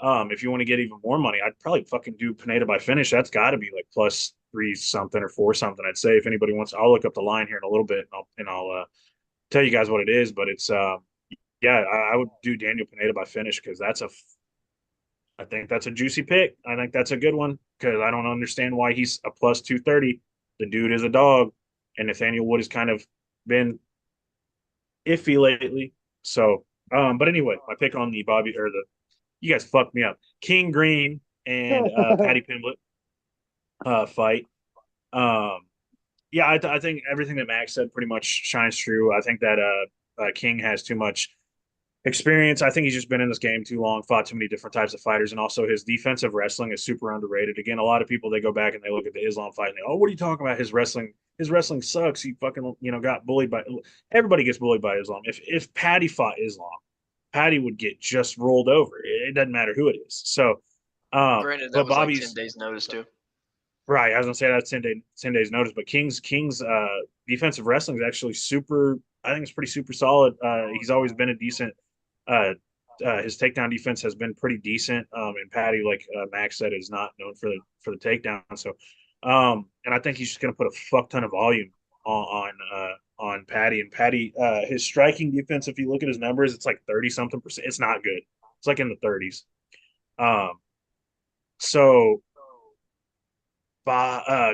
if you want to get even more money, I'd probably fucking do Pineda by finish. That's got to be like plus three something or four something. I'd say if anybody wants, I'll look up the line here in a little bit and I'll tell you guys what it is. But it's yeah, I would do Daniel Pineda by finish because I think that's a juicy pick. I think that's a good one because I don't understand why he's a plus 230. The dude is a dog, and Nathaniel Wood has kind of been iffy lately. So But anyway, my pick on the Bobby or the you guys fucked me up. King Green and Patty Pimblett fight. Um, yeah, I think everything that Max said pretty much shines true. I think that King has too much experience. I think he's just been in this game too long, fought too many different types of fighters, and also his defensive wrestling is super underrated. Again, a lot of people they go back and they look at the Islam fight and they, oh, what are you talking about? His wrestling sucks. He fucking got bullied by everybody gets bullied by Islam. If Patty fought Islam, Patty would get just rolled over. It doesn't matter who it is. So, Granted, that but was like 10 Bobby's days notice too. right. I was gonna say that's 10 days notice, but King's defensive wrestling is actually super. I think it's pretty super solid. He's always been a decent. Uh, his takedown defense has been pretty decent. And Patty, like Max said, is not known for the takedown. So, and I think he's just gonna put a fuck ton of volume on Patty. And Patty, his striking defense, if you look at his numbers, it's like 30 something percent. It's not good. It's like in the 30s. Um, so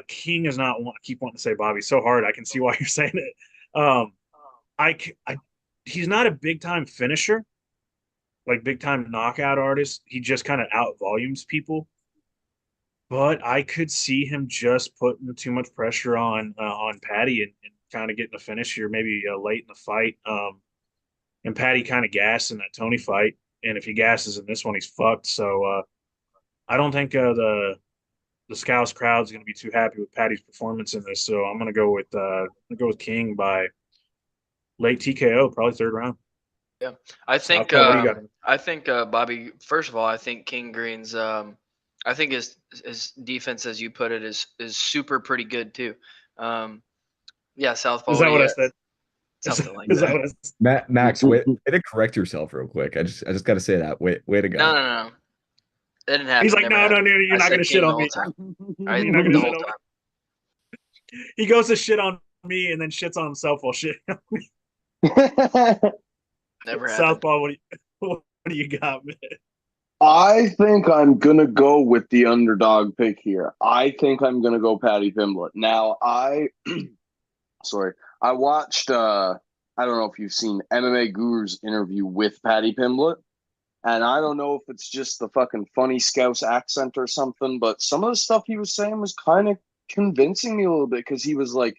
King is not. I keep wanting to say Bobby so hard. I can see why you're saying it. Um, I he's not a big time finisher, like big time knockout artist. He just kind of out volumes people. But I could see him just putting too much pressure on Patty and kind of getting a finish here, maybe late in the fight. And Patty kind of gassed in that Tony fight, and if he gasses in this one, he's fucked. So I don't think the Scouse crowd's going to be too happy with Patty's performance in this. So I'm going to go with King by late TKO, probably third round. Yeah, I think Southpaw, what do you got? Bobby. First of all, I think King Green's. I think his defense, as you put it, is super pretty good too. Um, yeah, Southpaw. Is What that do what you I got? said? Something like Is that that. what I said? Max, way to correct yourself real quick. I just got to say that. Way to No, go. no, no. That didn't He's happen. like, Never no, happened. you're I not going said to shit King the on whole me. time. You're not going to The shit whole on me. time. He goes to shit on me and then shits on himself while shit. Never happened. Southpaw, what do you got, man? I think I'm gonna go with the underdog pick here. I think I'm gonna go Patty Pimblett. Now sorry, I watched I don't know if you've seen MMA Guru's interview with Patty Pimblett, and I don't know if it's just the fucking funny Scouse accent or something, but some of the stuff he was saying was kind of convincing me a little bit because he was like,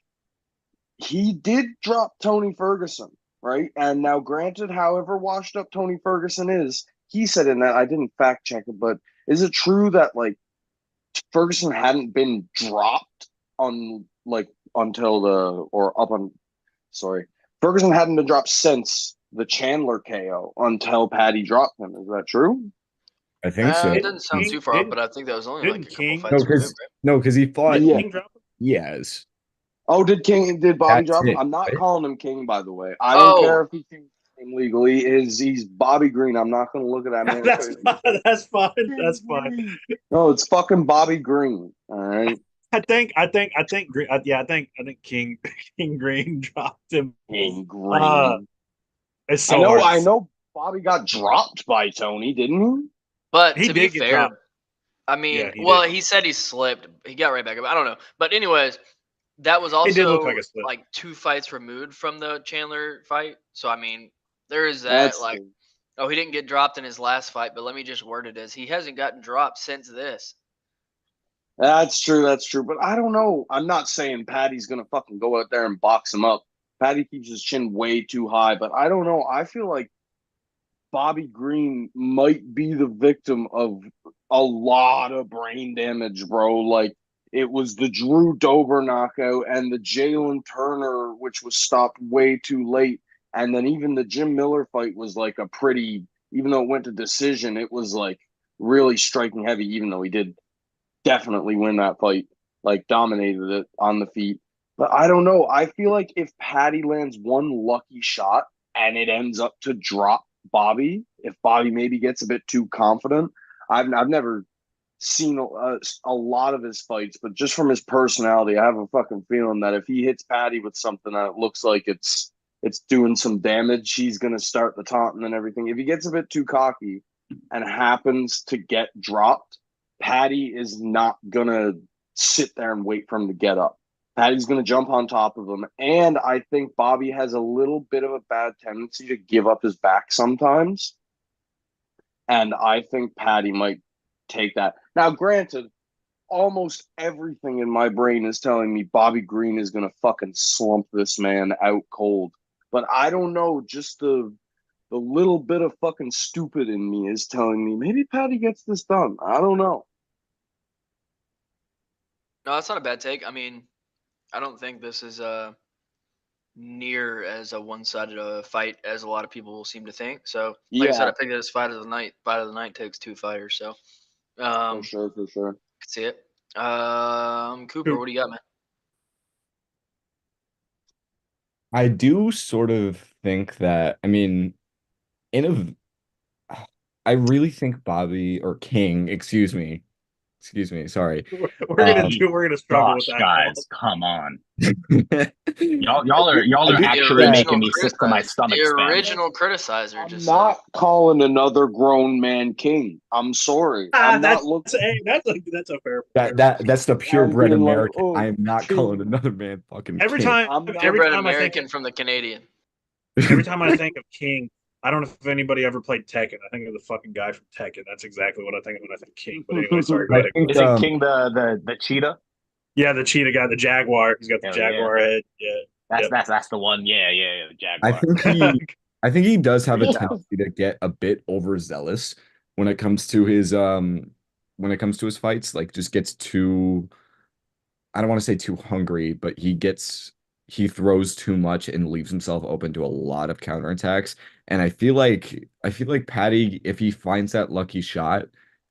he did drop Tony Ferguson, right? And now, granted, however washed up Tony Ferguson is, he said in that, I didn't fact check it, but is it true that like Ferguson hadn't been dropped on like until the or up on sorry, Ferguson hadn't been dropped since the Chandler KO until Patty dropped him. Is that true? I think so. It doesn't sound too far off, but I think that was only like Didn't a couple King? fights removed, right? No, because he Didn't fought. Yeah. King drop him? Yes, Oh, did Bobby that's drop him? it. I'm not Right? calling him King, by the way. I don't care Oh, if he can legally. He's Bobby Green. I'm not going to look at that man's That's face. fine. That's fine. That's fine. No, it's fucking Bobby Green. All right, I think King Green dropped him. King Uh, Green. it's so hard. I know. Bobby got dropped by Tony, didn't but He to be did get fair, dropped. I Yeah, mean, he well, did. he said he slipped. He got right back up. I don't know. But anyways, that was It did look also like a slip. like 2 fights removed from the Chandler fight. So I mean, there is he? that. Like, oh, he didn't get dropped in his last fight, but let me just word it as he hasn't gotten dropped since this. That's true. That's true. But I don't know. I'm not saying Patty's gonna fucking go out there and box him up. Patty keeps his chin way too high, but I don't know. I feel like Bobby Green might be the victim of a lot of brain damage, bro. Like it was the Drew Dober knockout and the Jalen Turner, which was stopped way too late. And then even the Jim Miller fight was like a pretty, even though it went to decision, it was like really striking heavy, even though he did definitely win that fight, like dominated it on the feet. But I don't know. I feel like if Patty lands one lucky shot and it ends up to drop Bobby, if Bobby maybe gets a bit too confident, I've never seen a lot of his fights, but just from his personality, I have a fucking feeling that if he hits Patty with something that looks like it's doing some damage, he's gonna start the taunting and everything. If he gets a bit too cocky and happens to get dropped, Patty is not gonna sit there and wait for him to get up. Patty's going to jump on top of him. And I think Bobby has a little bit of a bad tendency to give up his back sometimes. And I think Patty might take that. Now, granted, almost everything in my brain is telling me Bobby Green is going to fucking slump this man out cold. But I don't know, just the little bit of fucking stupid in me is telling me maybe Patty gets this done. I don't know. No, that's not a bad take. I mean, I don't think this is near as a one-sided fight as a lot of people seem to think. So, like I said, I Yeah, picked it as fight of the night. Fight of the night takes two fighters. So, for sure, for sure. could see it. Cooper, what do you got, man? I do sort of think that, I mean, in a, I really think Bobby or King, excuse me, sorry. Um, We're gonna struggle with Gosh, that call. guys, come on. I Y'all are do The think actually that making original me sick to my criticizer. The stomach, Spam. original criticizer I'm just said it. not calling another grown man king. I'm sorry. I'm not looking That's a fair that's the and purebred being like, American. I oh, am not calling king. another man fucking every king. time I'm not. every Purebred time I think American from the Canadian. every time I think of King, I don't know if anybody ever played Tekken. I think of the fucking guy from Tekken. That's exactly what I think of when I think King. But anyway, sorry, go I ahead. think Isn't King the cheetah? Yeah, the cheetah guy, the jaguar. He's got the Hell yeah. jaguar head. Yeah. That's the one. Yeah, the I Jaguar. think he I think he does have a Yeah. tendency to get a bit overzealous when it comes to his fights, like just gets too, I don't want to say too hungry, but he throws too much and leaves himself open to a lot of counterattacks. And I feel like Patty, if he finds that lucky shot,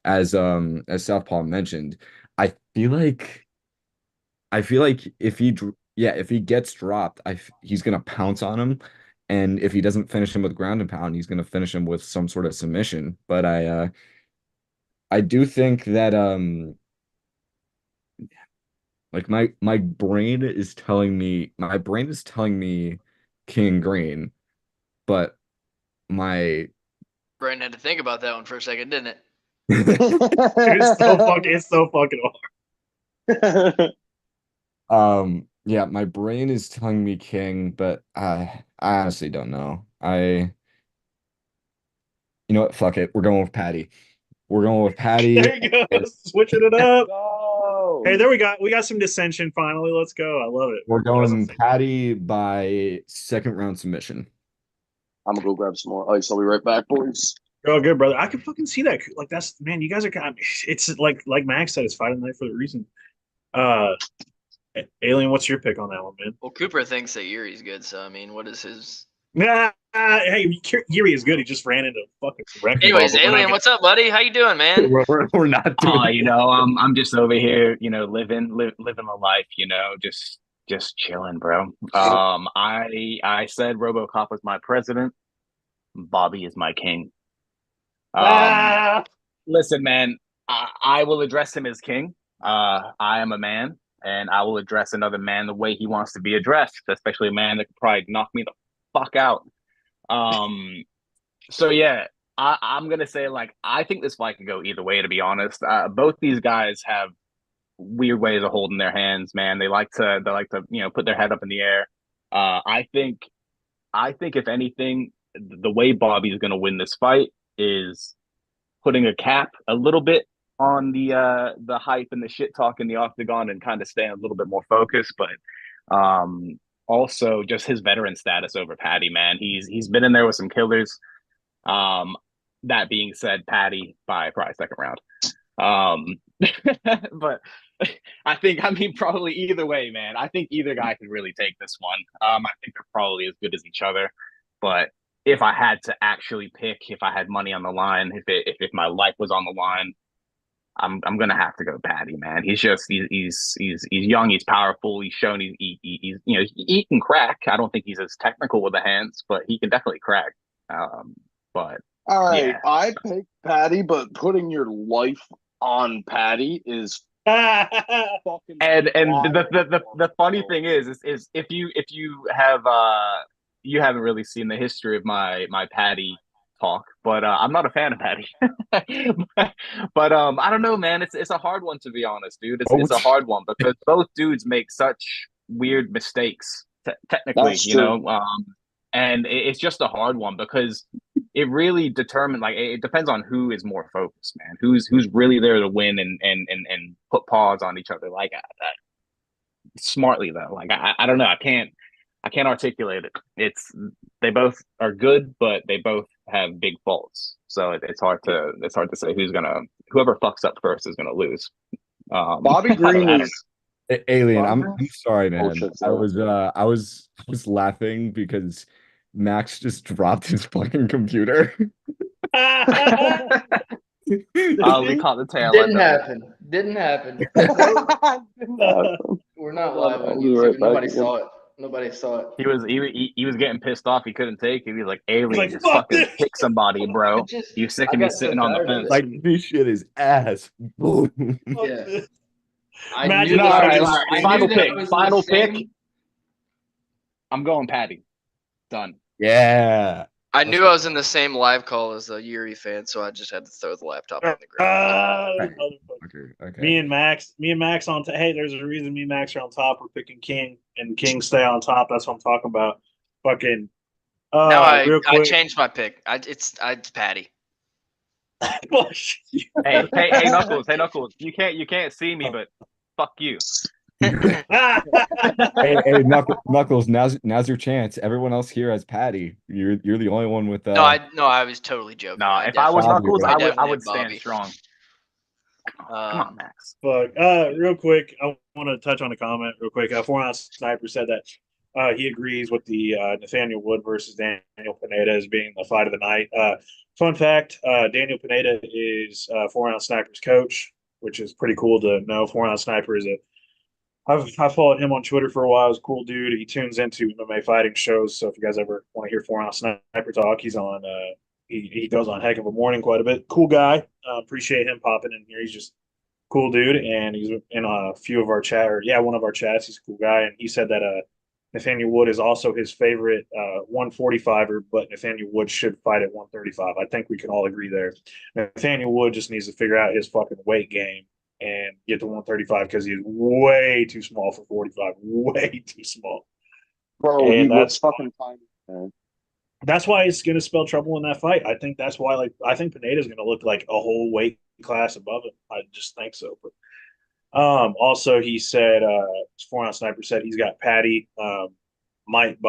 as South Paw mentioned, I feel like if if he gets dropped, he's gonna pounce on him. And if he doesn't finish him with ground and pound, he's gonna finish him with some sort of submission. But I do think that like my brain is telling me King Green, but my Brandon had to think about that one for a second, didn't it? It's so fucking yeah, my brain is telling me King, but I honestly don't know. You know what? Fuck it. We're going with Patty. We're going with Patty. There you go. And Switching it up. Hey, Go. there we got some dissension finally. Let's go. I love it. we're We're on the going same. Patty by second round submission. I'm gonna go grab some more ice. I'll be right back, boys. Oh, good, brother. I can fucking see that. Like that's man, you guys are kind of, it's like Max said, it's fight of the night for the reason. Uh Alien, what's your pick on that one, man? Well, Cooper thinks that Yuri's good, so I mean, what is his? Nah, hey, Yuri is good. He just ran into a fucking wrecking ball, Anyways, but we're not Alien, what's up, buddy? How you doing, man? We're not doing I'm just over here, living the life, just chilling, bro. I said RoboCop was my president. Bobby is my king. Um, ah, Listen, man, I will address him as king. I am a man, and I will address another man the way he wants to be addressed, especially a man that could probably knock me the fuck out. Um, so yeah, I'm gonna say like I think this fight could go either way. To be honest, both these guys have weird ways of holding their hands. Man, they like to put their head up in the air. I think if anything, the way Bobby's gonna win this fight is putting a cap a little bit on the hype and the shit talk in the octagon and kind of staying a little bit more focused. But also just his veteran status over Patty, man. He's been in there with some killers. Um, that being said, Patty by probably second round. Um, but I mean, probably either way, man. I think either guy could really take this one. I think they're probably as good as each other. But if I had to actually pick, if I had money on the line, if my life was on the line, I'm gonna have to go Patty, man. He's young, he's powerful, he's shown he can crack. I don't think he's as technical with the hands, but he can definitely crack. But All right, yeah, I picked Patty, but putting your life on Patty is fucking and wild. the funny thing is if you have you haven't really seen the history of my Patty talk, but I'm not a fan of Patty. but I don't know, man. It's a hard one to be honest, dude. It's a both. hard one because both dudes make such weird mistakes, technically, That's you true. know. And it's just a hard one because it really determines, like, it depends on who is more focused, man. Who's really there to win and put paws on each other, like smartly though. Like I don't know. I can't articulate it. They both are good, but they both have big faults. So it's hard to say whoever fucks up first is gonna lose. Bobby Green I don't is Alien, Bobby I'm Green's sorry, man. bullshit. So I was laughing because Max just dropped his fucking computer. We caught the tail Didn't end of it. happen. Didn't happen. We're We're not live on I'll be YouTube. right back Nobody again. saw it. Nobody saw it. He was getting pissed off. He couldn't take it. He was like, "Alien, like, just fuck fucking this. pick somebody, bro. You sick I of me got so sitting on the tired of fence?" it. Like this shit is ass. Boom. Fuck Yeah. this. I Imagine knew the that I fucking was, screen. I Final knew that pick. I was in Final the same, pick. I'm going Patty. Done. Yeah. I knew I was in the same live call as a Yuri fan, so I just had to throw the laptop on the ground. Right. Motherfucker. Okay. Me and Max on hey, there's a reason me and Max are on top. We're picking King, and King stay on top. That's what I'm talking about. Fucking Now real I quick. changed my pick. It's Patty. Hey, Knuckles. You can't see me, but fuck you. Hey, Knuckles, now's your chance. Everyone else here has Patty. You're the only one with No, I was totally joking. Nah, if I was Bobby, Knuckles, right? I definitely would have stand Bobby. strong. Come on, Max. Fuck. Real quick, I want to touch on a comment real quick. 4-ounce Sniper said that he agrees with the Nathaniel Wood versus Daniel Pineda as being the fight of the night. Fun fact: Daniel Pineda is 4-ounce Sniper's coach, which is pretty cool to know. 4-ounce Sniper is I've followed him on Twitter for a while. He's a cool dude. He tunes into MMA fighting shows. So if you guys ever want to hear 4-ounce Sniper talk, he's on. He goes on Heck of a Morning quite a bit. Cool guy. Appreciate him popping in here. He's just cool dude, and he's in a few of our chat, or one of our chats. He's a cool guy, and he said that Nathaniel Wood is also his favorite 145er, but Nathaniel Wood should fight at 135. I think we can all agree there. Nathaniel Wood just needs to figure out his fucking weight game and get to 135 because he's way too small for 45. Way too small. Bro, And he looks fucking tiny, man. That's why it's going to spell trouble in that fight. I think that's why, I think Pineda's going to look like a whole weight class above him. I just think so. But also, he said, 4-ounce Sniper said he's got Patty. Might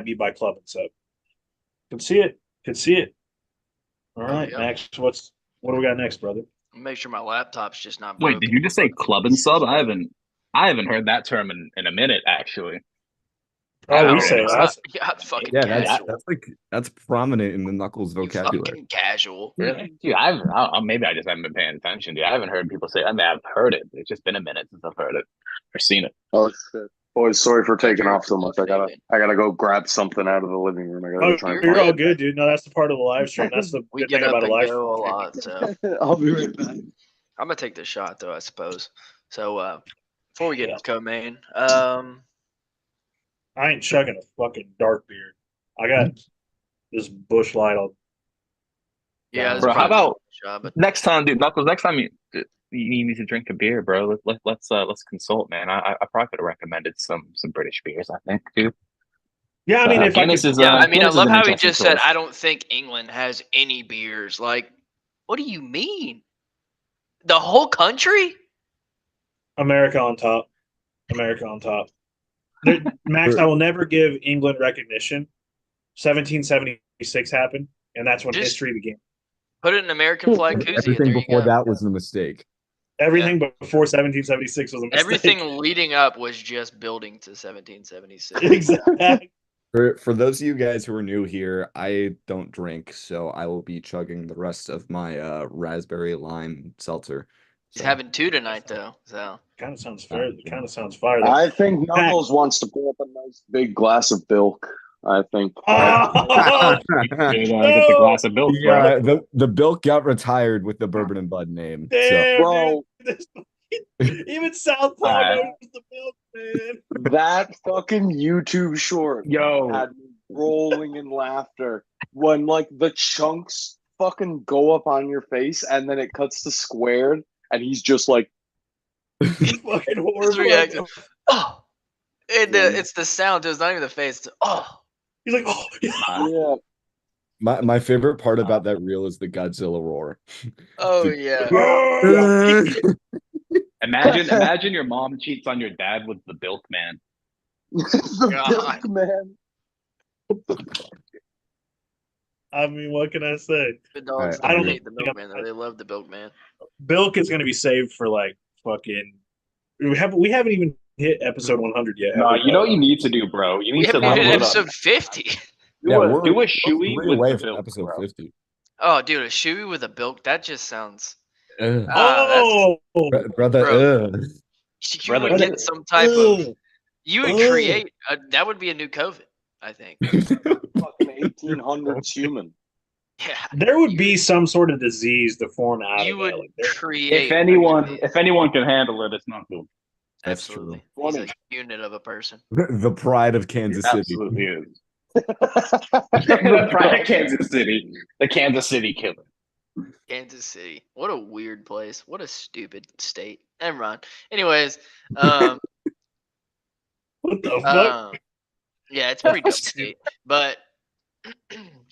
be by club and sub. Could see it. All right, yeah. Max. What do we got next, brother? Make sure my laptop's just not Wait, broken. did you just say club and sub? I haven't heard that term in a minute, actually. Oh, we say that. Yeah, it's fucking Yeah, casual. that's prominent in the Knuckles vocabulary. Fucking casual. Really? Dude, maybe I just haven't been paying attention. Dude, I haven't heard people say. I mean, I've heard it. It's just been a minute since I've heard it or seen it. Oh shit. Boys, sorry for taking off so much. I David. gotta go grab something out of the living room. I gotta go try and You're find all good, dude. No, that's the part of the live stream. That's the We good get thing up about a and live go a stream. lot, so it. I'll be right back. I'm gonna take this shot though, I suppose. So before we get into co-main, I ain't chugging a fucking dark beer. I got this Bush Light. yeah, Bro, how about shot, but next time, dude? Knuckles, next time you need to drink a beer, bro. Let's consult, man. I probably could have recommended some British beers. I think, dude. Yeah, I mean, if Guinness you is, yeah, I Guinness is love an how he interesting just said, choice. "I don't think England has any beers." Like, what do you mean? The whole country? America on top. Max, I will never give England recognition. 1776 happened, and that's when Just- history began. Put it in American flag koozie. Everything There you before go. that was a mistake. Everything before 1776 was a mistake. Everything leading up was just building to 1776. Exactly. For those of you guys who are new here, I don't drink, so I will be chugging the rest of my raspberry lime seltzer. He's So, having two tonight, though. So Kind of sounds fair. Kind of sounds fire. I think Knuckles wants to pull up a nice big glass of milk. I think. Oh, Get the glass of milk, bro. yeah, the Bilk got retired with the Bourbon and Bud name. So damn, Bro, dude. Even South Paw Alright. knows the milk, man. that fucking YouTube short Yo, had me rolling in laughter when the chunks fucking go up on your face and then it cuts to squared and he's just like, Fucking his horrible. reaction. Oh, It's the sound too. It's not even the face. It's, oh, He's like, oh, yeah. Yeah. My favorite part about that reel is the Godzilla roar. oh It's yeah. Oh! Imagine your mom cheats on your dad with the bilk man. The God. Bilk Man. I mean, what can I say? The dogs I don't don't hate the milkman though. They love the milkman. Bilk is going to be saved for like fucking. We haven't even hit episode 100 yet. No, have we? you know what you need to do, bro. You We need to haven't even hit put a episode 50. Yeah, do we're a shoey three with away the from bilk, episode bro. 50. Oh, dude, a shoey with a bilk. That just sounds. Ugh. That's Brother, bro. ugh. You Brother, would get some type of. You would Ugh. create. That would be a new COVID. I think. Fucking 1800s human. Yeah. There would be some sort of disease to form out You of would that. Like, there- create. if anyone can handle it, it's not cool. That's Absolutely. true. He's a unit of a person. The pride of Kansas City. Absolutely is. The pride of Kansas City, the Kansas City killer. Kansas City. What a weird place. What a stupid state. Never mind. Anyways, what the fuck? yeah, it's a pretty dope state. But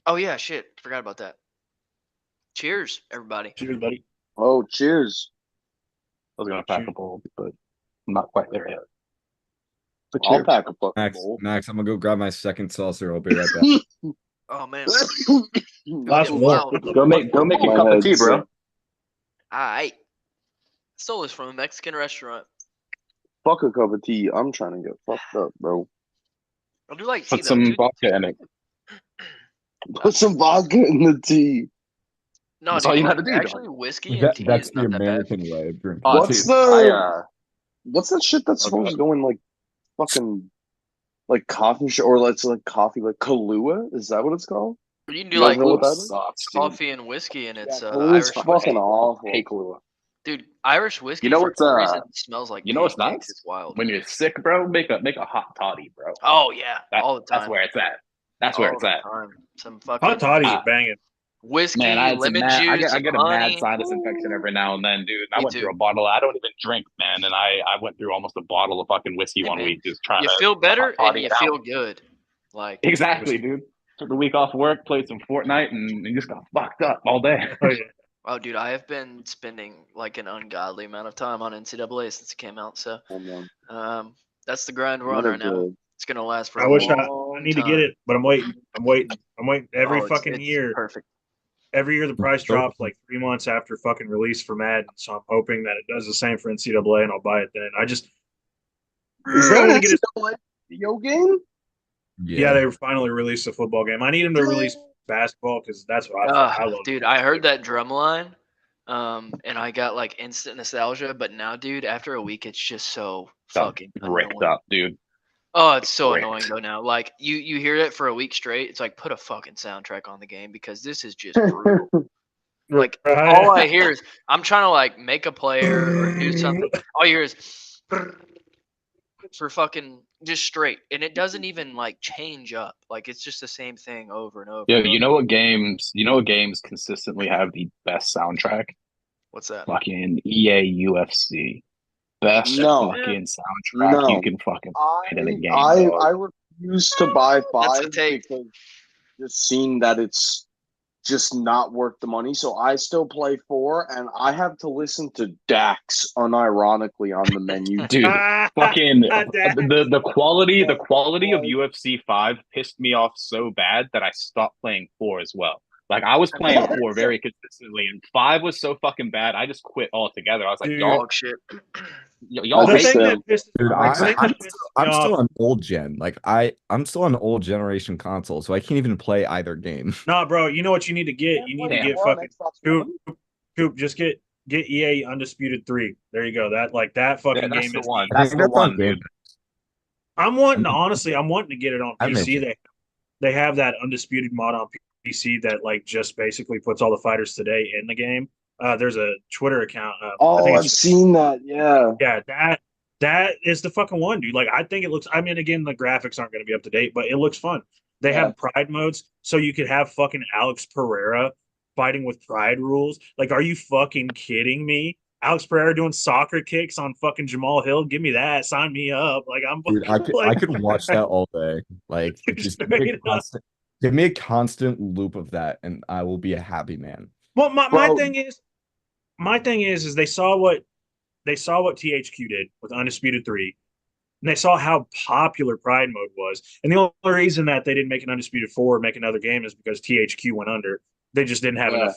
oh yeah, shit. Forgot about that. Cheers, everybody. Cheers, buddy. Oh, cheers. I was gonna pack a bowl, but I'm not quite there yet. But I'll cheers. pack a fucking Max, bowl. Max, I'm gonna go grab my second saucer. I'll be right back. Oh man. Last Getting one. wild. Go make a My cup of tea, head's bro. sick. I stole this from a Mexican restaurant. Fuck a cup of tea. I'm trying to get fucked up, bro. I do like tea Put though. some Dude. vodka in it. Put some vodka in the tea. No, That's dude, all you like, gotta do, actually, dog. whiskey and tea That's is the not that bad. American way of drinking. Oh, What's dude, the what's that shit that's Oh, supposed God. to go in like fucking like coffee or like coffee like Kahlua? Is that what it's called? You can You do guys like know what that Kahlua is? sucks, dude. coffee and whiskey, and it's Kahlua is Irish fucking whiskey. awful. Hey, Kahlua. Dude, Irish whiskey You know for what's some reason smells like you know what's pancakes. nice? It's wild. When you're sick, bro, make a hot toddy, bro. Oh yeah, all the time. That's where it's at. That's where all it's the at. time. Some fucking Hot toddies are banging. whiskey, Man, I lemon juice, get a honey. mad sinus infection every now and then, dude. I Me went too. through a bottle. I don't even drink, man, and I went through almost a bottle of fucking whiskey Hey, one man, week just trying You to feel better hot toddy and you it out. feel good. Like Exactly, dude. Took the week off work, played some Fortnite, and just got fucked up all day. Oh, yeah. oh, dude, I have been spending like an ungodly amount of time on NCAA since it came out. So, that's the grind we're on right now. It's gonna last for I a wish long I need time. to get it, but I'm waiting. Every Oh, fucking it's year. Perfect. Every year the price drops like 3 months after fucking release for Madden. So I'm hoping that it does the same for NCAA and I'll buy it then. Is that I wanna an get it. NCAA video game? Yeah, they finally released a football game. I need them to release basketball because that's what I love. Dude, I heard that drum line, and I got like instant nostalgia. But now, dude, after a week, it's just so fucking ripped annoying. up, dude. Oh, it's so Ripped. annoying though now. Like you hear it for a week straight. It's like put a fucking soundtrack on the game because this is just brutal. Like all I hear is I'm trying to like make a player or do something. All you hear is for fucking just straight, and it doesn't even like change up. Like it's just the same thing over and over. Yo, and you over. know what games consistently have the best soundtrack? What's that? Fucking EA UFC. Best No. fucking soundtrack No. you can fucking find in a game. I refuse to buy That's a 5 take. because just seeing that it's just not worth the money. So I still play 4, and I have to listen to Dax unironically on the menu. Dude, fucking the quality of UFC 5 pissed me off so bad that I stopped playing 4 as well. Like I was playing 4 very consistently, and 5 was so fucking bad, I just quit altogether. I was like, Dude. y'all Dog shit. y'all The hate thing me. that Dude, I'm I'm still on old gen. Like I'm still on old generation console, so I can't even play either game. Nah, bro. You know what you need to get? You need to get fucking Coop. Just get EA Undisputed 3. There you go. That fucking That's game the is one. I That's think the that's on one, Game dude. I'm wanting to get it on I PC. mentioned- They have that Undisputed mod on PC that like just basically puts all the fighters today in the game. There's a Twitter account. I think I've seen that. Yeah. Yeah, that is the fucking one, dude. Like I think it looks. I mean, again, the graphics aren't going to be up to date, but it looks fun. They have Pride modes, so you could have fucking Alex Pereira fighting with Pride rules. Like, are you fucking kidding me? Alex Pereira doing soccer kicks on fucking Jamal Hill. Give me that. Sign me up. Like I'm Dude, I like could watch that all day. Like just straight up. give me a constant loop of that and I will be a happy man. Well, my Bro, thing is they saw what THQ did with Undisputed 3, and they saw how popular Pride Mode was. And the only reason that they didn't make an Undisputed 4 or make another game is because THQ went under. They just didn't have yeah.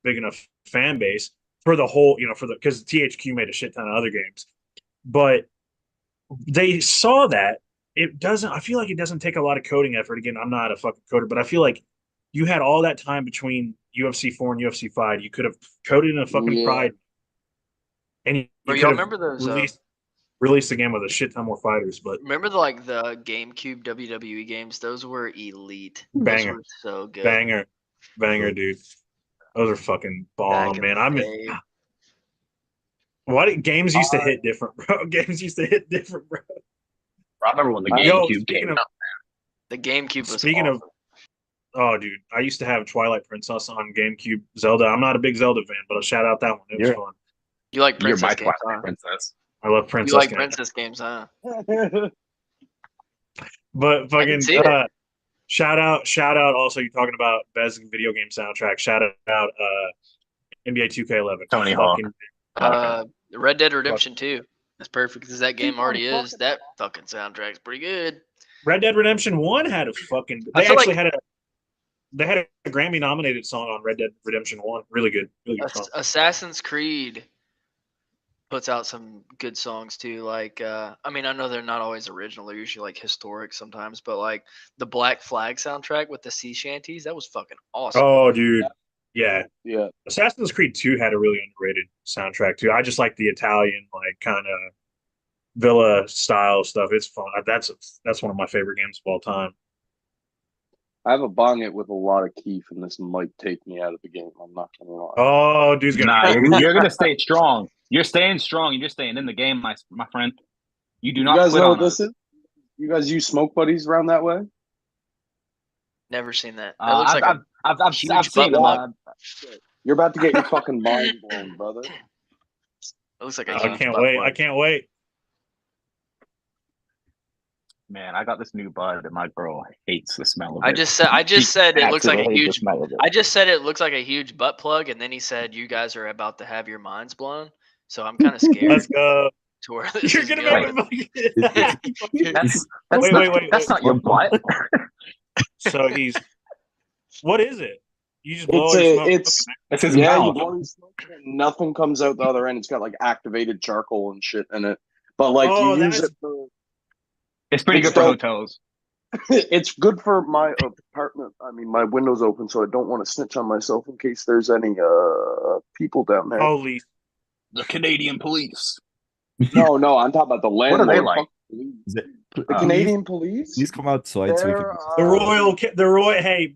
big enough fan base for the whole, because THQ made a shit ton of other games. But they saw that I feel like it doesn't take a lot of coding effort. Again, I'm not a fucking coder, but I feel like you had all that time between UFC 4 and UFC 5. You could have coded in a fucking Yeah. Pride, and you Bro, could y'all have remember those? released the game with a shit ton more fighters. But Remember the GameCube WWE games? Those were elite. Those banger, were so good. banger, dude. Those are fucking bomb, Back in man. the I mean, day. games used to hit different, bro. Games used to hit different, bro. I remember when the Yo, GameCube came out. The GameCube was Speaking awesome. oh, dude, I used to have Twilight Princess on GameCube. Zelda. I'm not a big Zelda fan, but I'll shout out that one. It was fun. You like You're my princess games, Twilight huh? princess. I love You Princess like games. princess games, huh? But I can fucking see it. shout out also you talking about best video game soundtrack. Shout out NBA 2K11. Tony Hawk. Red Dead Redemption 2. As perfect as that game already is, that fucking soundtrack's pretty good. Red Dead Redemption 1 had a fucking I feel like they had a Grammy nominated song on Red Dead Redemption 1. Really good song. Assassin's Creed puts out some good songs too. Like, I mean, I know they're not always original; they're usually like historic sometimes. But like the Black Flag soundtrack with the sea shanties, that was fucking awesome. Oh, dude. Yeah. Yeah. Assassin's Creed 2 had a really underrated soundtrack too. I just like the Italian, like kind of villa style stuff. It's fun. That's one of my favorite games of all time. I have a bong it with a lot of keef, and this might take me out of the game. I'm not gonna lie. Oh, dude's gonna. Nah, you're gonna stay strong. You're staying strong. You're just staying in the game, my friend. You do You not guys quit know on what us. this is? You guys use smoke buddies around that way? Never seen that. That looks like I've huge seen them. butt You're about to get your fucking mind blown, brother. It looks like a I huge can't butt wait. plug. I can't wait. Man, I got this new bud, and my girl hates the smell of it. I just said it looks like a Absolutely hates the huge. smell of it. I just said it looks like a huge butt plug, and then he said you guys are about to have your minds blown. So I'm kind of scared Let's go. to where this You're is gonna going. make me. That's Wait. That's not your butt. So what is it? You just blow your smoke. It's That's his yeah, you mouth. blow your smoke and nothing comes out the other end. It's got like activated charcoal and shit in it. But like Oh, you use that's- it for It's pretty It's good for dope. hotels. it's good for my apartment. I mean my window's open, so I don't want to snitch on myself in case there's any people down there. Holy. The Canadian police. No, I'm talking about the What landlord. are they like? Fuck the police. Is it, The please, Canadian police? please come outside so we They're, can The royal. Hey,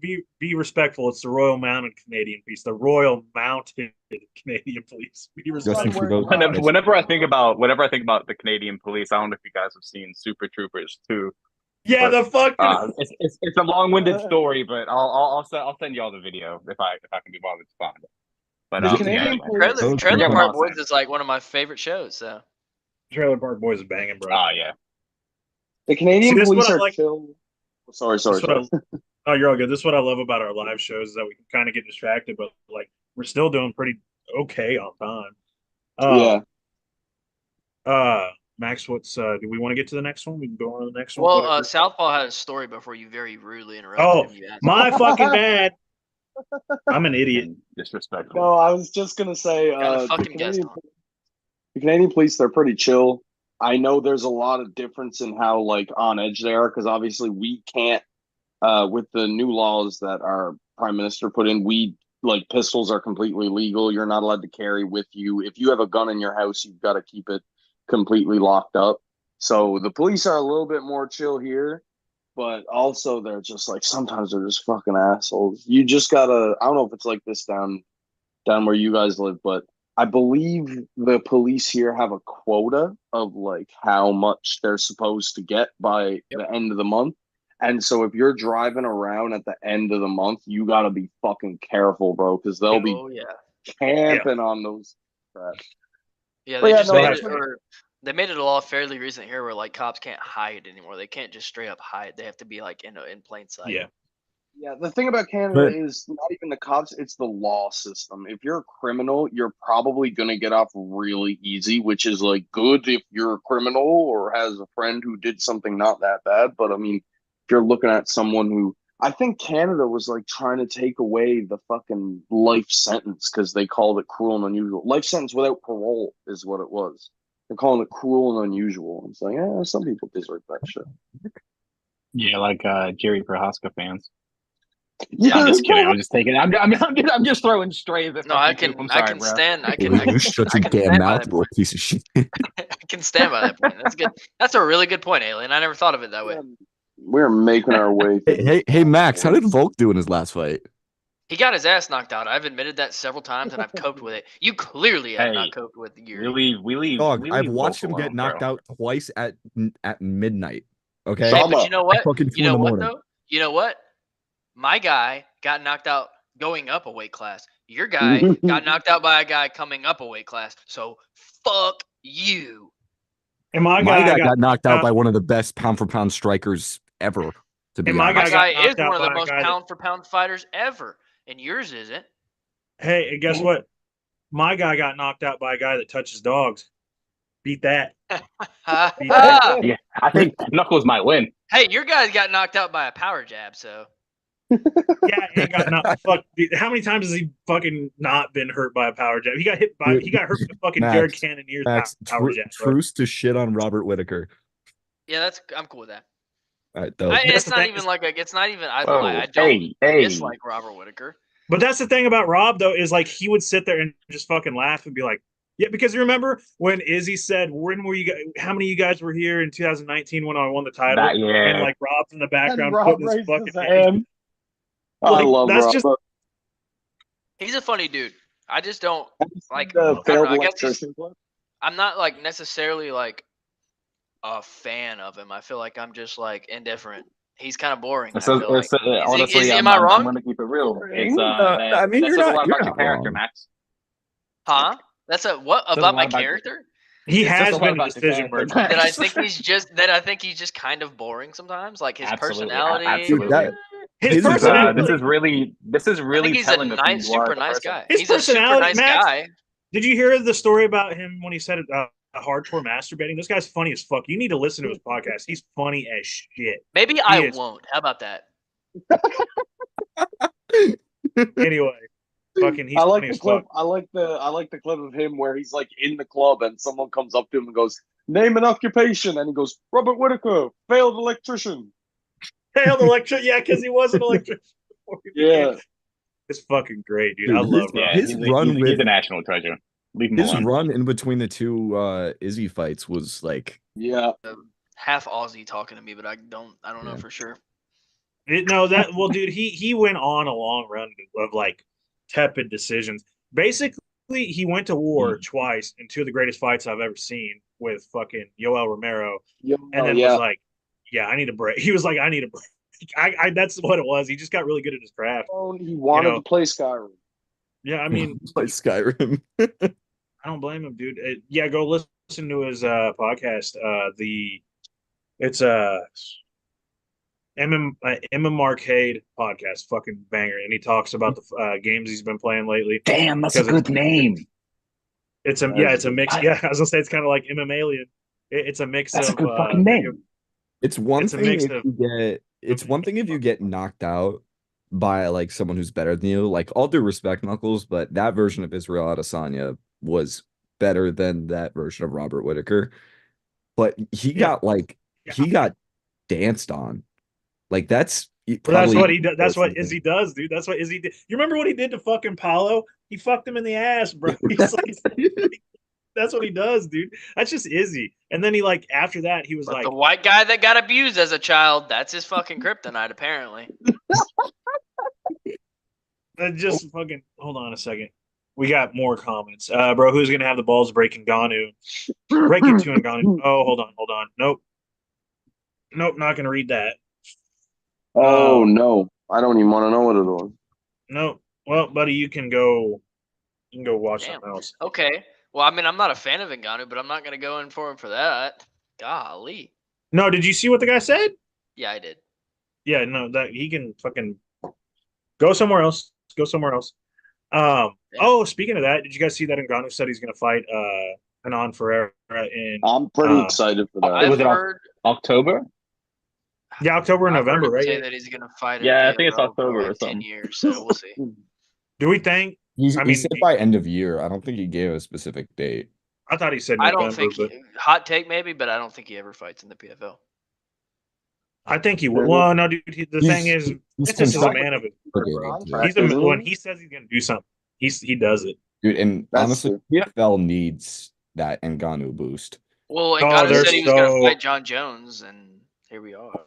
be respectful. It's the Royal Mounted Canadian Police. The Royal Mounted Canadian Police. Be Justin respectful. Trudeau. Whenever I think about the Canadian police, I don't know if you guys have seen Super Troopers too. Yeah, But, the fucking. It's a long-winded story, but I'll send y'all the video if I can be bothered to find it. But The yeah, Canadian anyway. police- Oh, Trailer yeah, Park come on, Boys is like one of my favorite shows. So Trailer Park Boys is banging, bro. Oh yeah. The Canadian See, this is police what I are like- chill. Sorry. This is what oh, you're all good. This is what I love about our live shows is that we can kind of get distracted, but like we're still doing pretty okay on time. Yeah. Max, what's do we want to get to the next one? We can go on to the next one. well, Southpaw had a story before you very rudely interrupted Oh, him. You asked my fucking bad. I'm an idiot. Disrespectful. No, I was just gonna say Got a the fucking guest on. Canadian police, they're pretty chill. I know there's a lot of difference in how like on edge they are because obviously we can't with the new laws that our prime minister put in, we like pistols are completely legal. You're not allowed to carry with you. If you have a gun in your house, you've got to keep it completely locked up. So the police are a little bit more chill here, but also they're just like sometimes they're just fucking assholes. You just gotta. I don't know if it's like this down where you guys live, but I believe the police here have a quota of like how much they're supposed to get by the end of the month. And so if you're driving around at the end of the month, you gotta be fucking careful, bro, because they'll be Oh yeah. camping on those traps. Yeah, But they yeah, just no, made that's it, or they made it a law fairly recent here where like cops can't hide anymore. They can't just straight up hide. They have to be like in plain sight. Yeah. Yeah, the thing about Canada But is not even the cops, it's the law system. If you're a criminal, you're probably going to get off really easy, which is like good if you're a criminal or has a friend who did something not that bad. But I mean, if you're looking at someone who, I think Canada was like trying to take away the fucking life sentence because they called it cruel and unusual. Life sentence without parole is what it was. They're calling it cruel and unusual. It's like, yeah, some people deserve that shit. Yeah, like Jerry Prohaska fans. Yeah, I'm just kidding. I'm just taking. I'm just throwing strays at No, I fucking poop. can I'm I sorry, can bro. stand I can I you can shut I your can damn stand by mouth, that little point. piece of shit. I can stand by that point. That's good. That's a really good point, Alien. I never thought of it that way. we're making our way through Hey, Max, how did Volk do in his last fight? He got his ass knocked out. I've admitted that several times, and I've coped with it. You clearly have not Hey, coped with we Yuri. leave. We leave. Dog, We I've leave watched Volk him get alone, knocked bro. out twice at midnight. Hey, Okay, but Shama. you know what? fucking You 2 in know the what morning. though? You know what? My guy got knocked out going up a weight class. Your guy got knocked out by a guy coming up a weight class. So fuck you. And my My guy guy got knocked out out, by one of the best pound for pound strikers ever. To be And my My honest, got guy is knocked one out of the by a most guy that, pound for pound fighters ever, and yours isn't. hey, and guess what? My guy got knocked out by a guy that touches dogs. Beat that. Beat that. Yeah, I think Knuckles might win. Hey, your guy got knocked out by a power jab, so Yeah, and got knocked. Fuck. How many times has he fucking not been hurt by a power jab? He got hit by. He got hurt with fucking Jared Max, Cannonier's power Max, jab, bro. truce to shit on Robert Whitaker. yeah, I'm cool with that. All right, dope. That's It's the not thing. even like it's not even. I Whoa, don't hey. dislike Robert Whitaker. But that's the thing about Rob, though, is like he would sit there and just fucking laugh and be like, "Yeah," because you remember when Izzy said, "When were you guys? How many of you guys were here in 2019 when I won the title?" That yeah. And like Rob's in the And background Rob putting his raised fucking his hand. I Like, love that's Rob. just He's a funny dude. I just don't Have you seen like. the I don't failed know. I guess electrician clip? I'm not like necessarily like a fan of him. I feel like I'm just like indifferent. He's kind of boring. I feel like. Honestly, Am I I'm wrong? gonna keep it real. It's I mean, that says a lot you're about your not character, wrong. Max. Huh? That's a what It says a about my lot about character? he it says has a lot been a about your decision character, merchant. That I Max. think he's just kind of boring sometimes. Like his Absolutely, personality. Dude, that His his personality, this is I think really he's a telling of who nice, you are super as a nice person. guy. his He's a super personality, nice Max. guy. Did you hear the story about him when he said hardcore masturbating? This guy's funny as fuck. You need to listen to his podcast. He's funny as shit. Maybe I won't. How about that? Anyway, fucking he's I like funny the as clip. fuck. I like the clip of him where he's like in the club and someone comes up to him and goes, "Name an occupation," and he goes, "Robert Whitaker, failed electrician." Failed electrician, yeah, because he was an electrician. Yeah, It's fucking great, dude. I Dude, love Yeah, Rob. he's a national treasure. Leave him his alone. run in between the two Izzy fights was like yeah. Half Aussie talking to me, but I don't know Yeah. for sure. Dude, he went on a long run of like tepid decisions. Basically, he went to war twice in two of the greatest fights I've ever seen with fucking Yoel Romero, and then was like, "Yeah, I need a break." He was like, "I need a break." I that's what it was. He just got really good at his craft. He wanted to play Skyrim. Yeah, I mean, like Skyrim. I don't blame him, dude. Yeah, go listen to his podcast. It's MM Arcade podcast, fucking banger, and he talks about the games he's been playing lately. Damn, that's a good name. It's a mix. Yeah, I was gonna say it's kind of like MM Alien. It's a mix That's of a good fucking name. It's one It's a thing mix if of- you get it's one thing if you get knocked out by like someone who's better than you. Like all due respect, Knuckles, but that version of Israel Adesanya was better than that version of Robert Whitaker. But he got he got danced on. Like that's That's probably what he does. That's what Izzy does, dude. That's what Izzy did. You remember what he did to fucking Paulo? He fucked him in the ass, bro. He's like, that's what he does, dude. That's just Izzy. And then he like after that, he was like the white guy that got abused as a child, that's his fucking kryptonite, apparently. just fucking hold on a second. We got more comments. Bro, who's gonna have the balls breaking Ngannou? Break it to Ngannou. Oh, hold on. Nope, not gonna read that. Oh no, I don't even want to know what it was. Nope. Well, buddy, you can go watch something else. Okay. Well, I mean, I'm not a fan of Ngannou, but I'm not going to go in for him for that. Golly. No, did you see what the guy said? Yeah, I did. Yeah, no, that he can fucking go somewhere else. Go somewhere else. Yeah. Oh, speaking of that, did you guys see that Ngannou said he's going to fight Anon Ferreira in? I'm pretty excited for that. I've heard October? Yeah, October and I've heard November, him right? say that he's going to fight Yeah, in I think it's October in or 10 something. years, so we'll see. Do we think? He I mean, said by end of year. I don't think he gave a specific date. I thought he said I November, don't think but hot take maybe, but I don't think he ever fights in the PFL. I think he would. Well, no, dude. The thing is, he's Francis is a constructed man of his for word, bro. contract, He's isn't he? when he says he's going to do something, he does it. dude. And That's honestly, true. PFL needs that Ngannou boost. Well, Oh, Ngannou they're said he was going so- to fight John Jones, and here we are.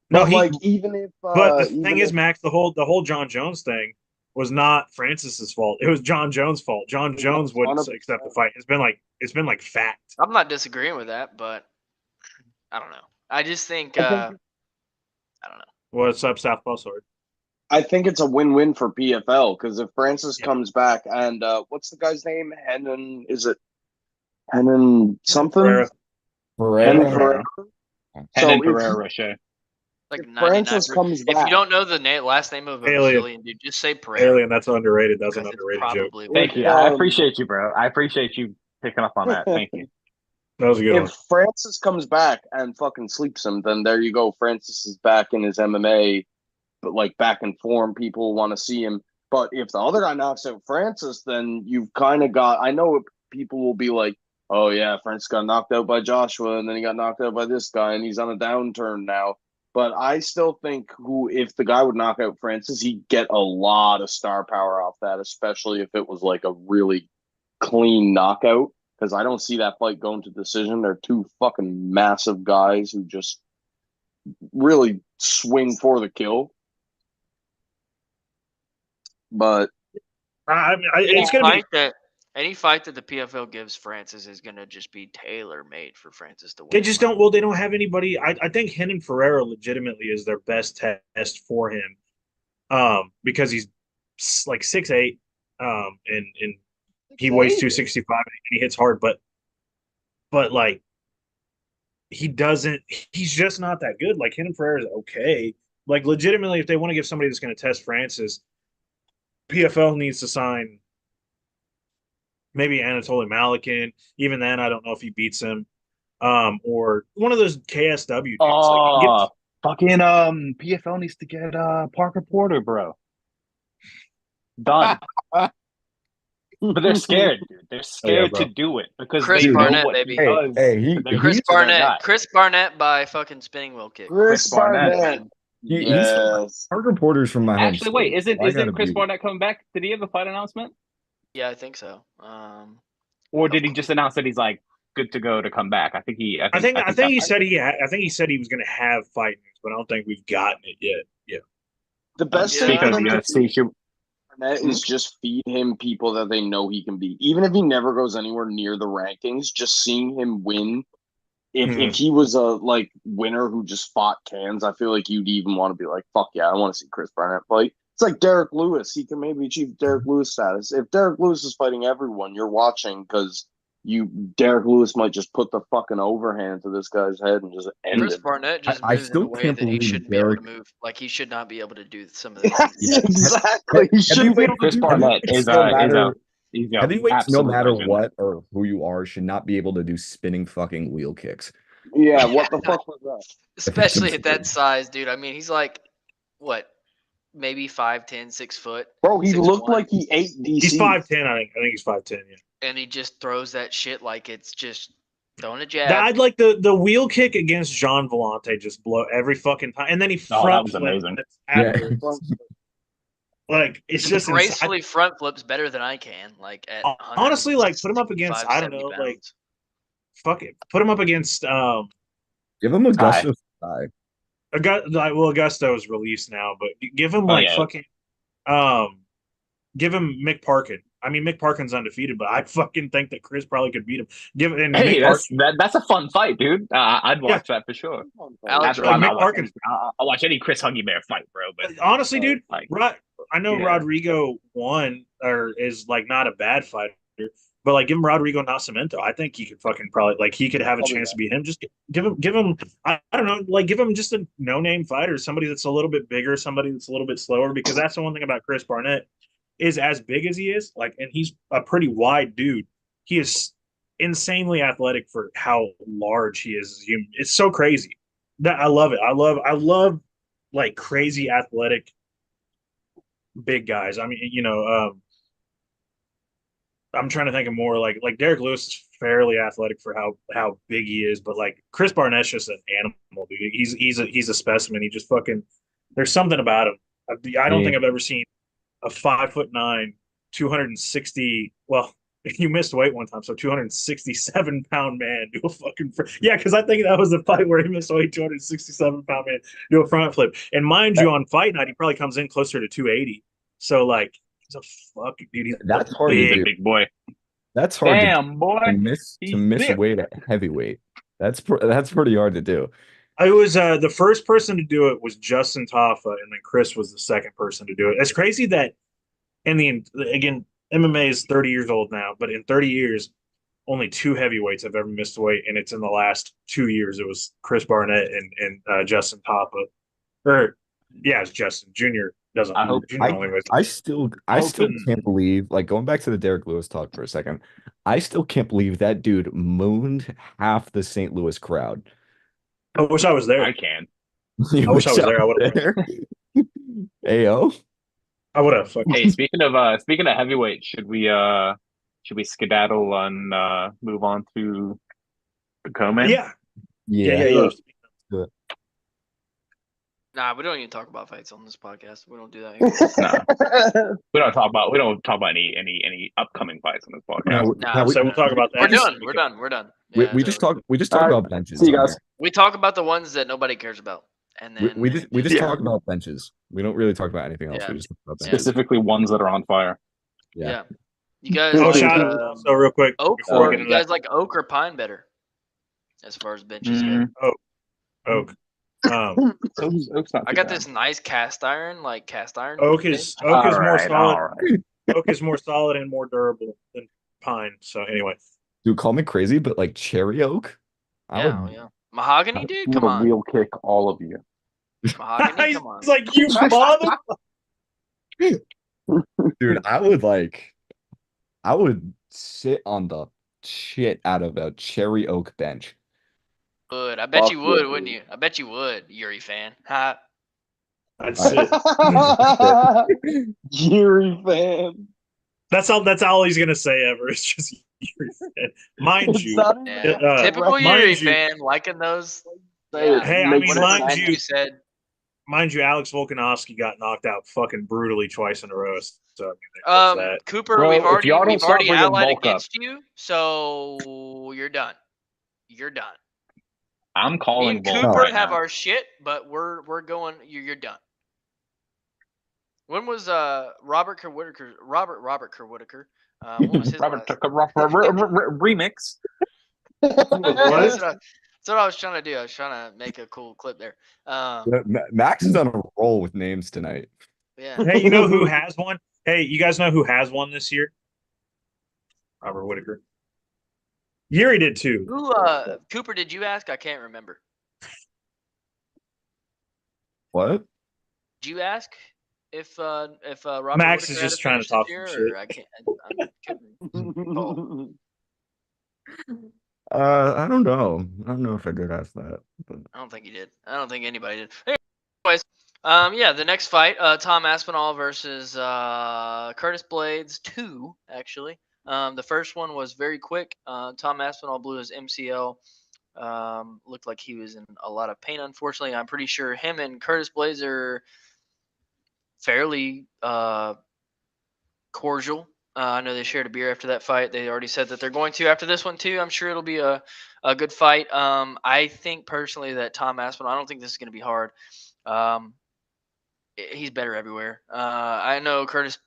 No, But he. like even if But the even thing is, if- Max, the whole John Jones thing was not Francis's fault. It was John Jones' fault. John Jones wouldn't 100%. accept the fight. It's been like fact. I'm not disagreeing with that, but I don't know. I just think I think I don't know. What's up, South Paw Sword? I think it's a win-win for PFL because if Francis Yeah. comes back and what's the guy's name? Henan, is it Henan something? Ferreira. Henan Ferreira. Ferreira. Henan if- Pereira, sure. Like If 99. Francis comes If back, you don't know the last name of a Alien. Brazilian dude, just say Pereira. Alien, that's underrated. That's an because it's underrated joke. probably Thank you. I appreciate you, bro. I appreciate you picking up on that. Thank you. That was a good one. if Francis comes back and fucking sleeps him, then there you go. Francis is back in his MMA, but like back in form. People want to see him. But if the other guy knocks out Francis, then you've kind of got. I know people will be like, "Oh yeah, Francis got knocked out by Joshua, and then he got knocked out by this guy, and he's on a downturn now." But I still think if the guy would knock out Francis, he'd get a lot of star power off that, especially if it was like a really clean knockout. Because I don't see that fight going to decision. They're two fucking massive guys who just really swing for the kill. But I mean, it's gonna be. Any fight that the PFL gives Francis is gonna just be tailor made for Francis to win. They just don't. Well, they don't have anybody. I think Henan Ferreira legitimately is their best test for him, because he's like 6'8", and he weighs 265 and he hits hard, but like he doesn't. He's just not that good. Like Henan Ferreira is okay. Like legitimately, if they want to give somebody that's going to test Francis, PFL needs to sign maybe Anatoly Malikin. Even then, I don't know if he beats him. Or one of those KSW dudes. Oh, fucking PFL needs to get Parker Porter, bro. Done. But they're scared, dude. They're scared to do it because Chris they know Barnett, what baby. he does. Chris He's their guy. Barnett. Chris Barnett by fucking spinning wheel kick. Chris Barnett. Yes. Parker Porter's from my home Actually, wait, state, so I isn't gotta Chris be- Barnett coming back? Did he have a fight announcement? Yeah, I think so. Or did he just announce that he's like good to go to come back? I think he he said he was going to have fight news, but I don't think we've gotten it yet. Yeah. The best thing Speaking for of them the to UFC, should Barnett is just feed him people that they know he can beat. Even if he never goes anywhere near the rankings, just seeing him win. If he was a winner who just fought cans, I feel like you'd even want to be like, fuck yeah, I want to see Chris Barnett fight. It's like Derek Lewis. He can maybe achieve Derek Lewis status. If Derek Lewis is fighting everyone, you're watching because Derek Lewis might just put the fucking overhand to this guy's head and just end Chris it. Barnett just I moves in still a way can't that he believe shouldn't be able to Derek- move. Like he should not be able to do some of the things. Yeah, exactly. He shouldn't be able to Chris do Barnett is Heavyweights, no matter legend. what or who you are, should not be able to do spinning fucking wheel kicks. Yeah, what the fuck was that? Especially at that size, dude. I mean, he's like, what, maybe 5'10", 6 foot. Bro, he 6'1", looked like he ate DC. He's 5'10", I think. I think he's 5'10", yeah. and he just throws that shit like it's just throwing a jab. I'd like the wheel kick against Jean Vellante just blow every fucking time, and then he front that was amazing. flips after. Like it's just gracefully front flips better than I can. Like at honestly, like put him up against 165, I don't know, 70 like pounds. fuck it, put him up against Give him Augusto's tie. Augusto is released now, but give him fucking give him Mick Parkin. I mean, Mick Parkin's undefeated, but I fucking think that Chris probably could beat him. Hey, that's a fun fight, dude. I'd watch that for sure. Alex, I'll watch any Chris Huggy Bear fight, bro. But honestly, dude, I know Rodrigo won or is like not a bad fighter, But like, give him Rodrigo Nascimento. I think he could fucking probably like he could have a Probably chance not. to beat him. Just give him. I don't know, like give him just a no-name fighter, somebody that's a little bit bigger, somebody that's a little bit slower. Because that's the one thing about Chris Barnett is as big as he is, like, and he's a pretty wide dude. He is insanely athletic for how large he is as a human. It's so crazy. That I love it. I love like crazy athletic big guys. I mean, I'm trying to think of more like Derek Lewis is fairly athletic for how big he is, but like Chris Barnett's just an animal, dude. He's a specimen. He just fucking there's something about him. I don't Yeah. think I've ever seen a 5'9", 260. Well, you missed weight one time, so 267-pound man do a fucking yeah. Because I think that was the fight where he missed weight, 267-pound man do a front flip. And mind you, on fight night he probably comes in closer to 280. So like he's a fucking dude. He's a That's hard to He's a do. big. big boy. That's hard to do. Damn, boy. To He's miss thick. weight at heavyweight. That's pretty hard to do. I was the first person to do it was Justin Taffa, and then Chris was the second person to do it. It's crazy that in the again MMA is 30 years old now, but in 30 years, only two heavyweights have ever missed weight, and it's in the last 2 years. It was Chris Barnett and Justin Taffa, or yeah, it's Justin Junior. Doesn't I hope Junior I only weighs. I still hoping can't believe, like, going back to the Derek Lewis talk for a second, I still can't believe that dude mooned half the St. Louis crowd. I wish I was there. I can. You I wish I was there. I would have. there? Ayo. I would have. Fucking. Hey, speaking of heavyweight, should we skedaddle and move on to the co-man? Yeah, Yeah. yeah. Nah, we don't even talk about fights on this podcast. We don't do that here. No, we don't talk about any upcoming fights on this podcast. No, Nah, no, So we'll talk about that. we're done. We're done. We're done. we, Yeah, we so just talk All right. about benches See you on guys. here. we talk about the ones that nobody cares about, and then We just Yeah. talk about benches. We don't really talk about anything else. Yeah. We just talk about Yeah. benches. Specifically, ones that are on fire. Yeah. yeah. You guys Oh, like shout out also real quick oak, before we or get you into guys that. like oak or pine better, as far as benches go? Oak. Oak's not I too got bad. this nice cast iron Oak is bench. oak is more All solid. right. Oak is more solid and more durable than pine. So anyway, Dude, call me crazy, but like cherry oak, I Yeah, would. yeah. Mahogany, I'm dude, come gonna on. wheel kick all of you. Mahogany, he's come on. like you father. Dude, I would sit on the shit out of a cherry oak bench. Would I bet Fuck you would, yeah, wouldn't dude. you? I bet you would, Yuri fan. Ha. I'd sit. Yuri fan. That's all he's gonna say ever. It's just mind It's you. not even Yeah. Typical Yuri mind you. fan, liking those. Say Yeah. it. Hey, I Makes mean, Whatever mind sense. you, you said. mind you, Alex Volkanovski got knocked out fucking brutally twice in a row. So I mean, there's that. Cooper, Bro, if y'all don't we've stop already bringing allied Volk up. against you, so you're done. You're done. I'm Me calling and Volk Cooper right have now. our shit, but we're going. You're done. When was Robert Kerr-Whitaker? Robert Kerr-Whitaker. What was his Robert last? took a remix. That's what I was trying to do. I was trying to make a cool clip there. Max is on a roll with names tonight. Yeah. Hey, you know who has one? Hey, you guys know who has one this year? Robert Whitaker. Yuri did too. Who? Cooper, did you ask? I can't remember. What? Did you ask if Robert Max Whitaker is had just a trying to finish talk this some year, shit. or I can't. I couldn't recall. I don't know. I don't know if I did ask that. But... I don't think he did. I don't think anybody did. Anyways, yeah, the next fight, Tom Aspinall versus Curtis Blades 2, actually. The first one was very quick. Tom Aspinall blew his MCL. Looked like he was in a lot of pain, unfortunately. I'm pretty sure him and Curtis Blades are fairly cordial. I know they shared a beer after that fight. They already said that they're going to after this one too. I'm sure it'll be a good fight. I think personally that Tom Aspinall, I don't think this is going to be hard. He's better everywhere. I know Curtis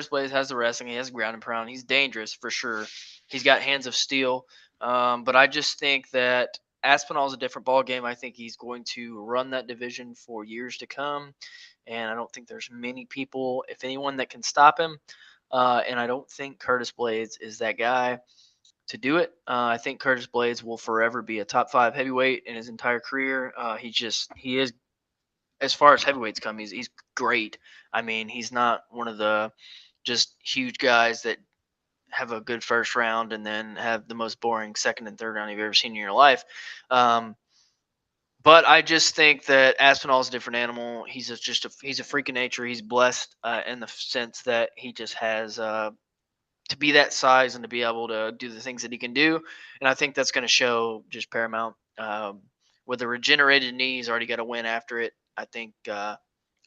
Blades has the wrestling. He has the ground and pound. He's dangerous for sure. He's got hands of steel. But I just think that Aspinall is a different ball game. I think he's going to run that division for years to come. And I don't think there's many people, if anyone, that can stop him. And I don't think Curtis Blades is that guy to do it. I think Curtis Blades will forever be a top 5 heavyweight in his entire career. He is, as far as heavyweights come, he's great. I mean, he's not one of the just huge guys that have a good first round and then have the most boring second and third round you've ever seen in your life. But I just think that Aspinall's a different animal. He's a freak of nature. He's blessed in the sense that he just has to be that size and to be able to do the things that he can do. And I think that's going to show just paramount. With a regenerated knee, he's already got a win after it. I think,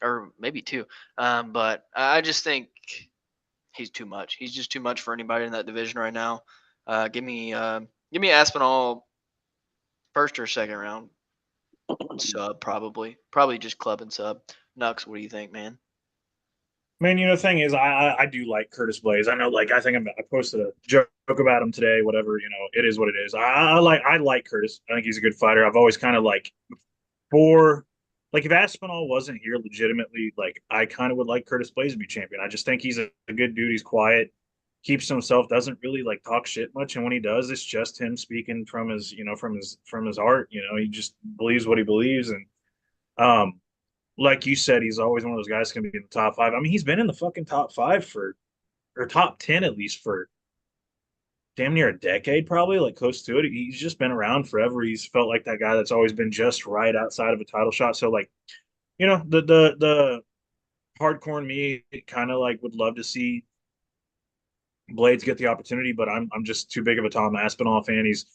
or maybe two. But I just think he's too much. He's just too much for anybody in that division right now. Give me Aspinall first or second round sub, probably just club and sub. Nux, what do you think, man? Man, the thing is, I do like Curtis Blaze. I know, like, I think I posted a joke about him today. Whatever, it is what it is. I like Curtis. I think he's a good fighter. I've always kind of for if Aspinall wasn't here legitimately, like, I kind of would like Curtis Blaze to be champion. I just think he's a good dude. He's quiet, keeps to himself, doesn't really talk shit much, and when he does, it's just him speaking from his from his heart. He just believes what he believes, and like you said, he's always one of those guys going to be in the top 5. I mean, he's been in the fucking top 5 or top 10 at least for damn near a decade, probably, like close to it. He's just been around forever. He's felt like that guy that's always been just right outside of a title shot. So, the hardcore in me kind of would love to see Blades get the opportunity, but I'm just too big of a Tom Aspinall fan. He's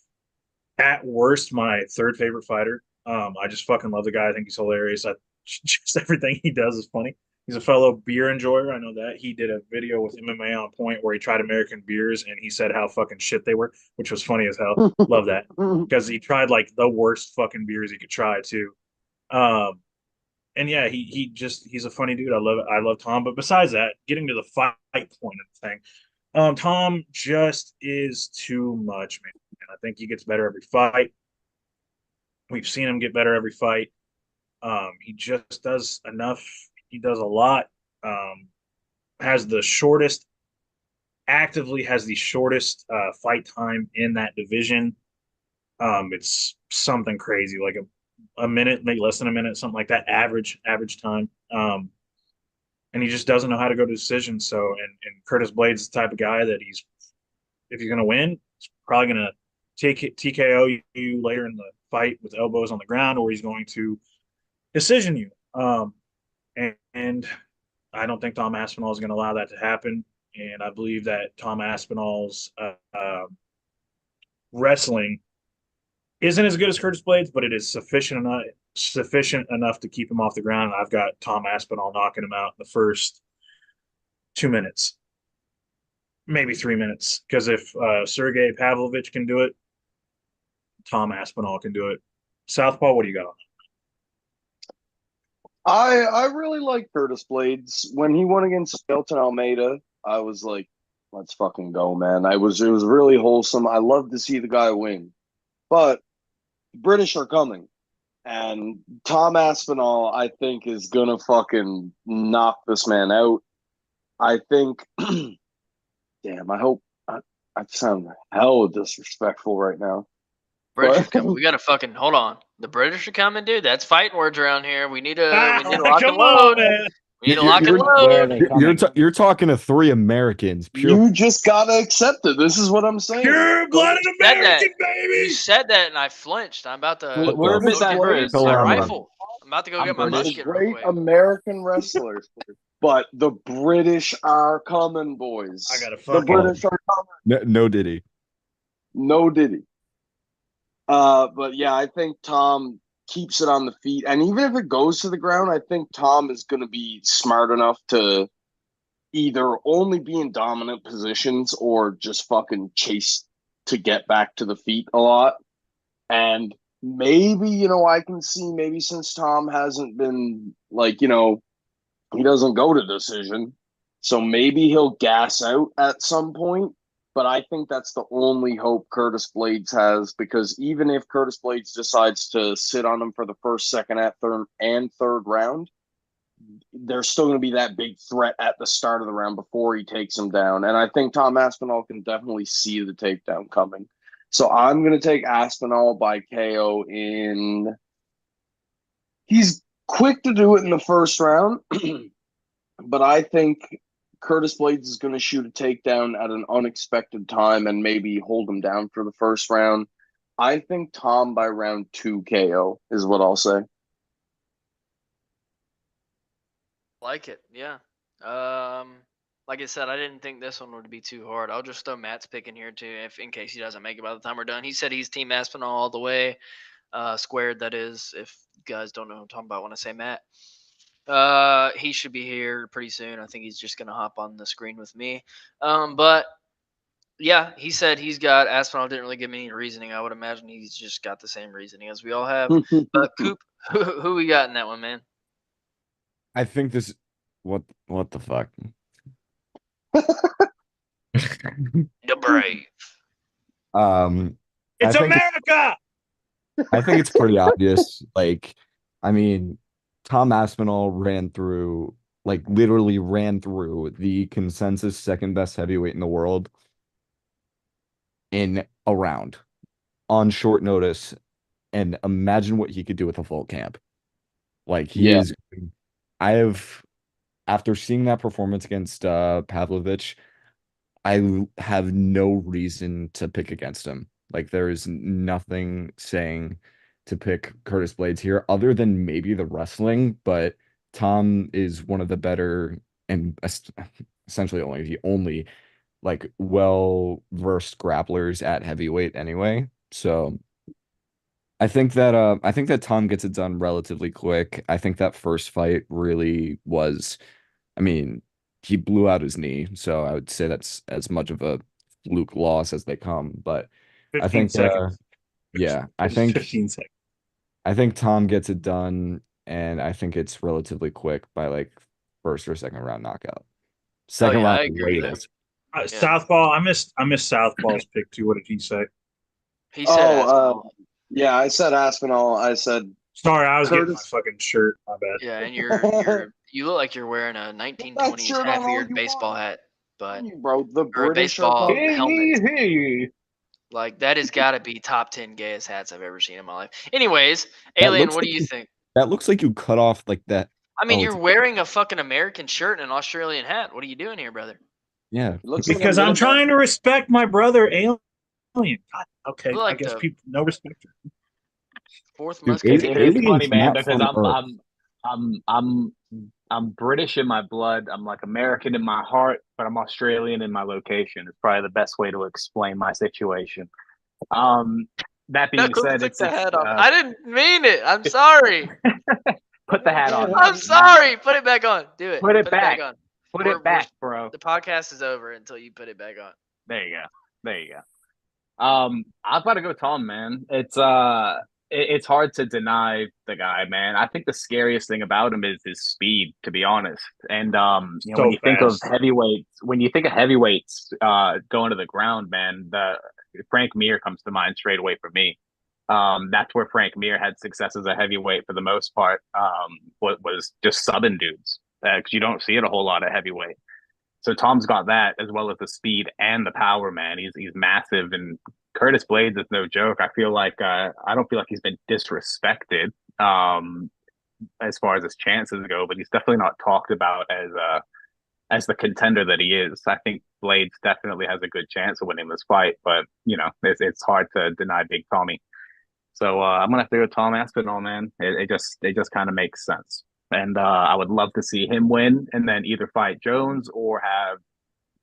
at worst my third favorite fighter. I just fucking love the guy. I think he's hilarious. Just everything he does is funny. He's a fellow beer enjoyer. I know that. He did a video with MMA on Point where he tried American beers and he said how fucking shit they were, which was funny as hell. Love that. Because he tried the worst fucking beers he could try too. And yeah, he's a funny dude. I love it. I love Tom. But besides that, getting to the fight point of the thing, Tom just is too much, man. And I think he gets better every fight. We've seen him get better every fight. He just does enough. He does a lot. Has the shortest, actively has the shortest fight time in that division. It's something crazy, like a minute, maybe less than a minute, something like that, average time. And he just doesn't know how to go to decisions. So, and Curtis Blades is the type of guy that if he's going to win, he's probably going to TKO you later in the fight with elbows on the ground, or he's going to decision you. And I don't think Tom Aspinall is going to allow that to happen. And I believe that Tom Aspinall's wrestling isn't as good as Curtis Blades, but it is sufficient enough to keep him off the ground. And I've got Tom Aspinall knocking him out in the first 2 minutes, maybe 3 minutes. Because if Sergey Pavlovich can do it, Tom Aspinall can do it. Southpaw, what do you got on that? I really like Curtis Blades. When he won against Elton Almeida, I was like, let's fucking go, man. It was really wholesome. I love to see the guy win. But the British are coming. And Tom Aspinall, I think, is gonna fucking knock this man out. I think damn, I hope I sound hell disrespectful right now. British are coming. We gotta fucking hold on. The British are coming, dude. That's fighting words around here. We need to lock and load. Man. We need to lock and load. You're talking to 3 Americans. You just gotta accept it. This is what I'm saying. Pure-blooded American, baby. You said that, and I flinched. I'm about to. We're a bit diverse. My rifle. I'm about to go get my There's musket real great quick. American wrestlers, but the British are coming, boys. I gotta The fucking British are coming. No Diddy. No Diddy. But yeah, I think Tom keeps it on the feet, and even if it goes to the ground, I think Tom is going to be smart enough to either only be in dominant positions or just fucking chase to get back to the feet a lot. And maybe, I can see maybe since Tom hasn't been he doesn't go to decision, so maybe he'll gas out at some point. But I think that's the only hope Curtis Blades has, because even if Curtis Blades decides to sit on him for the first, second, and third round, there's still going to be that big threat at the start of the round before he takes him down. And I think Tom Aspinall can definitely see the takedown coming. So I'm going to take Aspinall by KO in. He's quick to do it in the first round, but I think Curtis Blades is going to shoot a takedown at an unexpected time and maybe hold him down for the first round. I think Tom by round 2 KO is what I'll say. Like it, yeah. Like I said, I didn't think this one would be too hard. I'll just throw Matt's pick in here too, if in case he doesn't make it by the time we're done. He said he's Team Aspinall all the way, squared. That is, if you guys don't know what I'm talking about when I say Matt. He should be here pretty soon. I think he's just gonna hop on the screen with me. But yeah, he said he's got Aspinall. Didn't really give me any reasoning. I would imagine he's just got the same reasoning as we all have. But Coop, who we got in that one, man? I think this. What the fuck? The Brave. It's I think America. I think it's pretty obvious. Like, I mean, Tom Aspinall literally ran through the consensus second best heavyweight in the world in a round on short notice. And imagine what he could do with a full camp. Like, he Yeah. is. After seeing that performance against Pavlovich, I have no reason to pick against him. Like, there is nothing saying to pick Curtis Blades here other than maybe the wrestling, but Tom is one of the better and essentially the only like well-versed grapplers at heavyweight anyway. So I think that Tom gets it done relatively quick. I think that first fight really was, I mean, he blew out his knee, so I would say that's as much of a fluke loss as they come. But I 15 think, seconds. yeah, It was 15 seconds. I think Tom gets it done, and I think it's relatively quick by like first or second round knockout. Oh Second yeah, round I agree there. latest. Yeah. Southpaw. I missed Southpaw's pick too. What did he say? He said Aspinall. Yeah, I said Aspinall. I said Sorry, I was getting my Curtis. fucking shirt. My bad. Yeah, and you look like you're wearing a That 1920s shirt on all half-eared you baseball want. hat, but Bro, the or a British are baseball fucking. helmet. Hey. Like that has got to be top 10 gayest hats I've ever seen in my life. Anyways, That Alien, looks what do like you think? that looks like you cut off like that. I mean, Oh, you're wearing a fucking American shirt and an Australian hat. What are you doing here, brother? yeah. Looks like a Because I'm Midwest. trying to respect my brother, Alien. God, okay, Look like I guess the- people no respect. Fourth Dude, Musketeer. It is Alien's funny, man, not because from Earth. I'm British in my blood. I'm like American in my heart, but I'm Australian in my location. It's probably the best way to explain my situation. That being Knuckles said, took it's the hat off. I didn't mean it. I'm sorry. put the hat on. I'm sorry. Put it back on. Do it. Put it back. on. Put it back, bro. The podcast is over until you put it back on. There you go. There you go. I've got to go Tom, man. It's hard to deny the guy, man. I think the scariest thing about him is his speed, to be honest. And So when you think of fast. heavyweights going to the ground, man, the Frank Mir comes to mind straight away for me. That's where Frank Mir had success as a heavyweight for the most part. Was just subbing dudes because you don't see it a whole lot at heavyweight. So Tom's got that as well as the speed and the power, man. He's massive, and Curtis Blades is no joke. I don't feel like he's been disrespected as far as his chances go, but he's definitely not talked about as the contender that he is. I think Blades definitely has a good chance of winning this fight, but it's hard to deny Big Tommy. So I'm gonna have to go Tom Aspinall, man. It just kind of makes sense. And I would love to see him win and then either fight Jones or have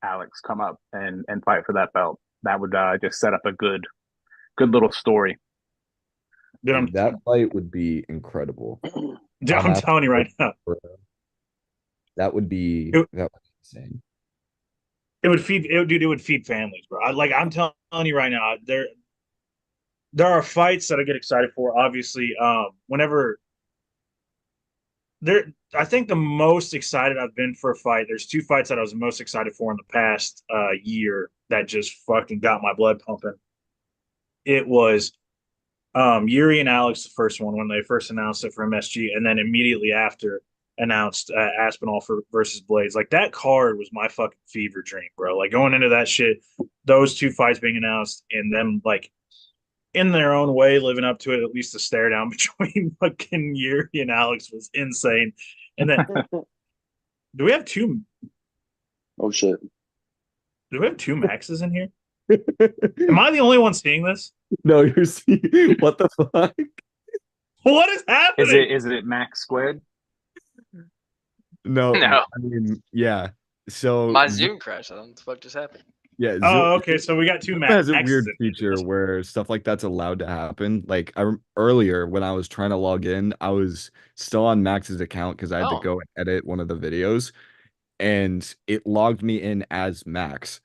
Alex come up and fight for that belt. That would just set up a good little story. Dude, that fight would be incredible. I'm telling you right now. That would be insane. It would feed families, bro. I'm telling you right now, there are fights that I get excited for. Obviously, whenever I think the most excited I've been for a fight. There's two fights that I was most excited for in the past year that just fucking got my blood pumping. It was Yuri and Alex, the first one when they first announced it for MSG, and then immediately after announced Aspinall versus Blades. Like that card was my fucking fever dream, bro. Like going into that shit, those two fights being announced and them like in their own way living up to it. At least the stare down between fucking Yuri and Alex was insane. And then do we have two? Oh shit! Do we have two Maxes in here? Am I the only one seeing this? No, you're seeing what the fuck? What is happening? Is it Max squared? No, No. I mean, yeah. So My Zoom crashed. I don't know what the fuck just happened. yeah, Zoom, Oh, okay. So we got two Zoom Maxes. has a weird In feature here. where stuff like that's allowed to happen. Like earlier when I was trying to log in, I was still on Max's account because I had to Oh. go and edit one of the videos, and it logged me in as Max.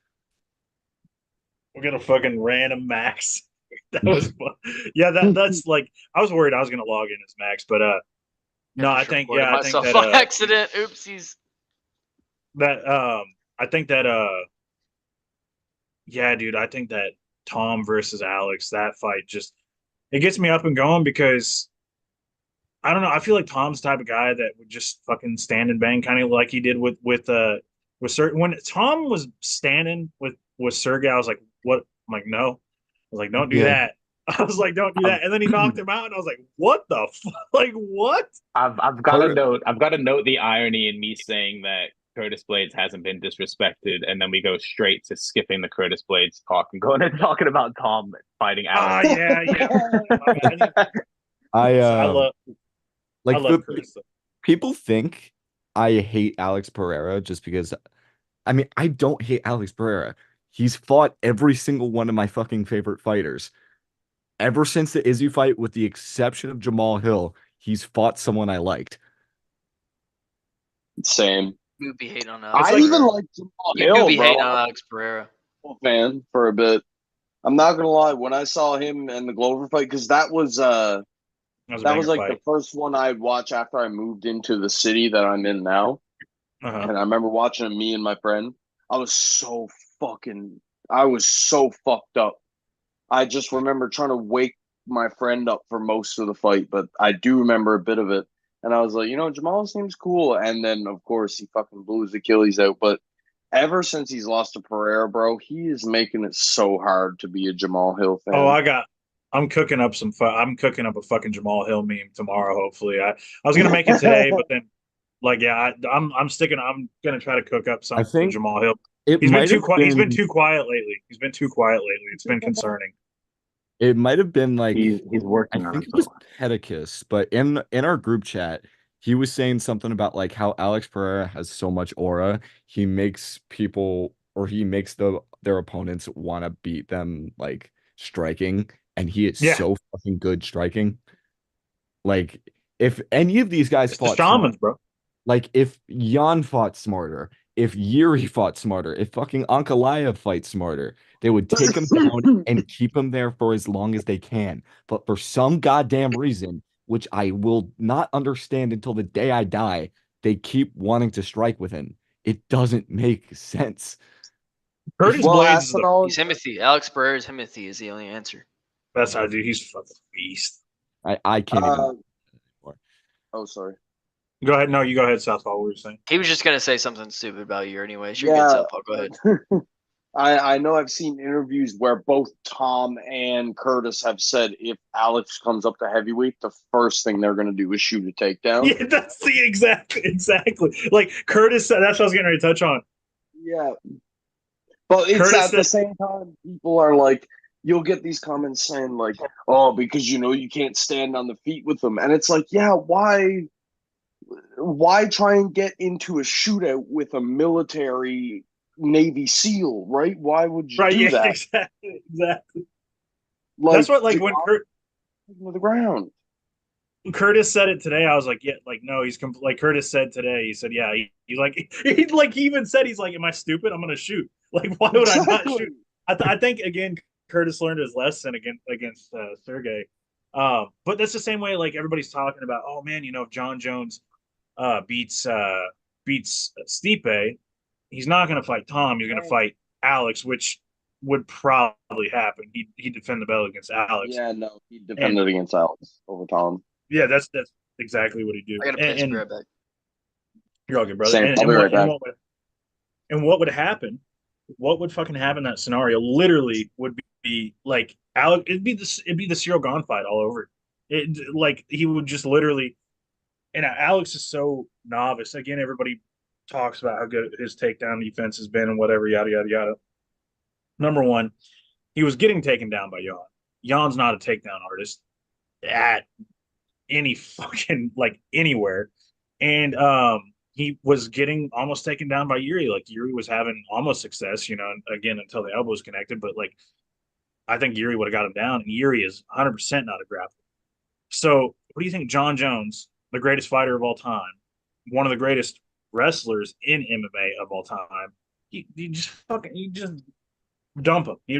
We're gonna fucking random Max. That was fun. Yeah, that's like I was worried I was gonna log in as Max, but no, I think Recorded I think myself that on accident. Oopsies. I think that yeah, dude, I think that Tom versus Alex, that fight just it gets me up and going because I don't know, I feel like Tom's the type of guy that would just fucking stand and bang kind of like he did with certain when Tom was standing with Sergey, I was like, what? I'm like, no. I was like, don't do Yeah. that. I was like, don't do that. And then he knocked him out, and I was like, what the fuck? Like, what? I've got to note the irony in me saying that Curtis Blades hasn't been disrespected, and then we go straight to skipping the Curtis Blades talk and going and talking about Tom fighting Alex. Yeah. I I love like Curtis. people think I hate Alex Pereira just because I mean I don't hate Alex Pereira. He's fought every single one of my fucking favorite fighters. Ever since the Izzy fight, with the exception of Jamal Hill, he's fought someone I liked. Same. You would be hating on Alex. I Pereira. even like Jamal You do Hill, be bro. hating on Alex Pereira. I'm a fan for a bit. I'm not gonna lie. When I saw him and the Glover fight, because that was That was a like fight. the first one I'd watch after I moved into the city that I'm in now. Uh-huh. And I remember watching it, me and my friend. I was so fucked up. I just remember trying to wake my friend up for most of the fight, but I do remember a bit of it. And I was like, Jamal seems cool. And then, of course, he fucking blew his Achilles out. But ever since he's lost to Pereira, bro, he is making it so hard to be a Jamal Hill fan. Oh, I'm cooking up I'm cooking up a fucking Jamal Hill meme tomorrow. Hopefully, I was gonna make it today, but then, like, yeah, I'm gonna try to cook up I something for think Jamal Hill. it He's been might too have quiet. He's been been too quiet lately. It's been concerning. it might have been like He's I working on think it it was though. Pedicus, but in our group chat, he was saying something about like how Alex Pereira has so much aura. He makes people or he makes their opponents want to beat them like striking, and he is Yeah, so fucking good striking. Like if any of these guys it's the fought smart, shamans, bro. like if Jan fought smarter, if Yuri fought smarter, if fucking Ankalaev fights smarter, they would take him down and keep him there for as long as they can. But for some goddamn reason, which I will not understand until the day I die, they keep wanting to strike with him. It doesn't make sense. Curtis Well, Blades is the Aspinall, He's Himothy. Alex Pereira's Himothy is the only answer. best I do. He's a fucking beast. I can't even anymore. oh, sorry. Go ahead. No, you go ahead, Southpaw. What were you saying? He was just gonna say something stupid about you, anyways. You're good, Yeah, Southpaw. Go ahead. I know I've seen interviews where both Tom and Curtis have said if Alex comes up to heavyweight, the first thing they're going to do is shoot a takedown. Yeah, that's the exactly. Like Curtis said, that's what I was getting ready to touch on. Yeah. But it's Curtis at the said, same time, people are like, you'll get these comments saying like, oh, because you can't stand on the feet with them. And it's like, yeah, why try and get into a shootout with a military Navy SEAL, right? Why would you right? do Yeah, that? exactly. Like, That's what like when to the ground. Curtis said it today, I was like, yeah, like no, like Curtis said today. He said, yeah, he like he even said he's like, am I stupid? I'm gonna shoot. Like, why would I not shoot? I think again, Curtis learned his lesson against Sergey. But that's the same way. Like everybody's talking about, oh man, if John Jones beats Stipe, he's not gonna fight Tom. He's gonna fight Alex, which would probably happen. He'd defend the belt against Alex. Yeah, no, he defended against Alex over Tom. Yeah, that's exactly what he do. I gotta piss. Be right back. You're all good, brother. Same. And, I'll be and right what and back. what would and what would happen? What would fucking happen in that scenario? Literally would be like Alex. It'd be the Cyril Gone fight all over. It like he would just literally. And Alex is so novice. Again, everybody talks about how good his takedown defense has been and whatever, yada yada yada. Number one, he was getting taken down by Jan. Jan's not a takedown artist at any fucking like anywhere. And he was getting almost taken down by Yuri. Like Yuri was having almost success, again until the elbows connected. But like I think Yuri would have got him down, and Yuri is 100% not a grappler. So what do you think, John Jones, the greatest fighter of all time, one of the greatest wrestlers in MMA of all time, you just dump him. You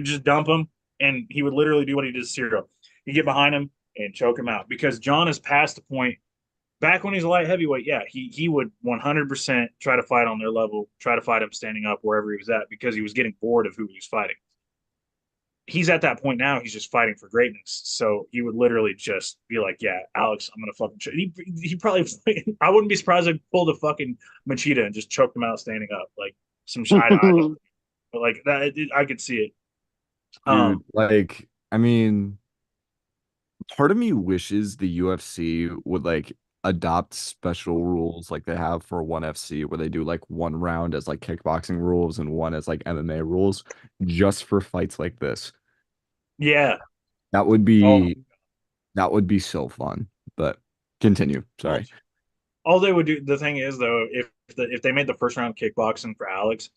just dump him, and he would literally do what he did to Cyril. You get behind him and choke him out because John is past the point. Back when he's a light heavyweight, yeah, he would 100% try to fight on their level, try to fight him standing up wherever he was at because he was getting bored of who he was fighting. He's at that point now. He's just fighting for greatness. So he would literally just be like, "Yeah, Alex, I'm gonna fucking." He probably. I wouldn't be surprised if he pulled a fucking Machida and just choked him out standing up, like some shit. But like that, I could see it. Dude, like, I mean, part of me wishes the UFC would like adopt special rules like they have for ONE FC, where they do like one round as like kickboxing rules and one as like MMA rules, just for fights like this. Yeah. That would Oh, be that would be so fun. But continue. Sorry. all they would do. The thing is, though, if they made the first round kickboxing for Alex,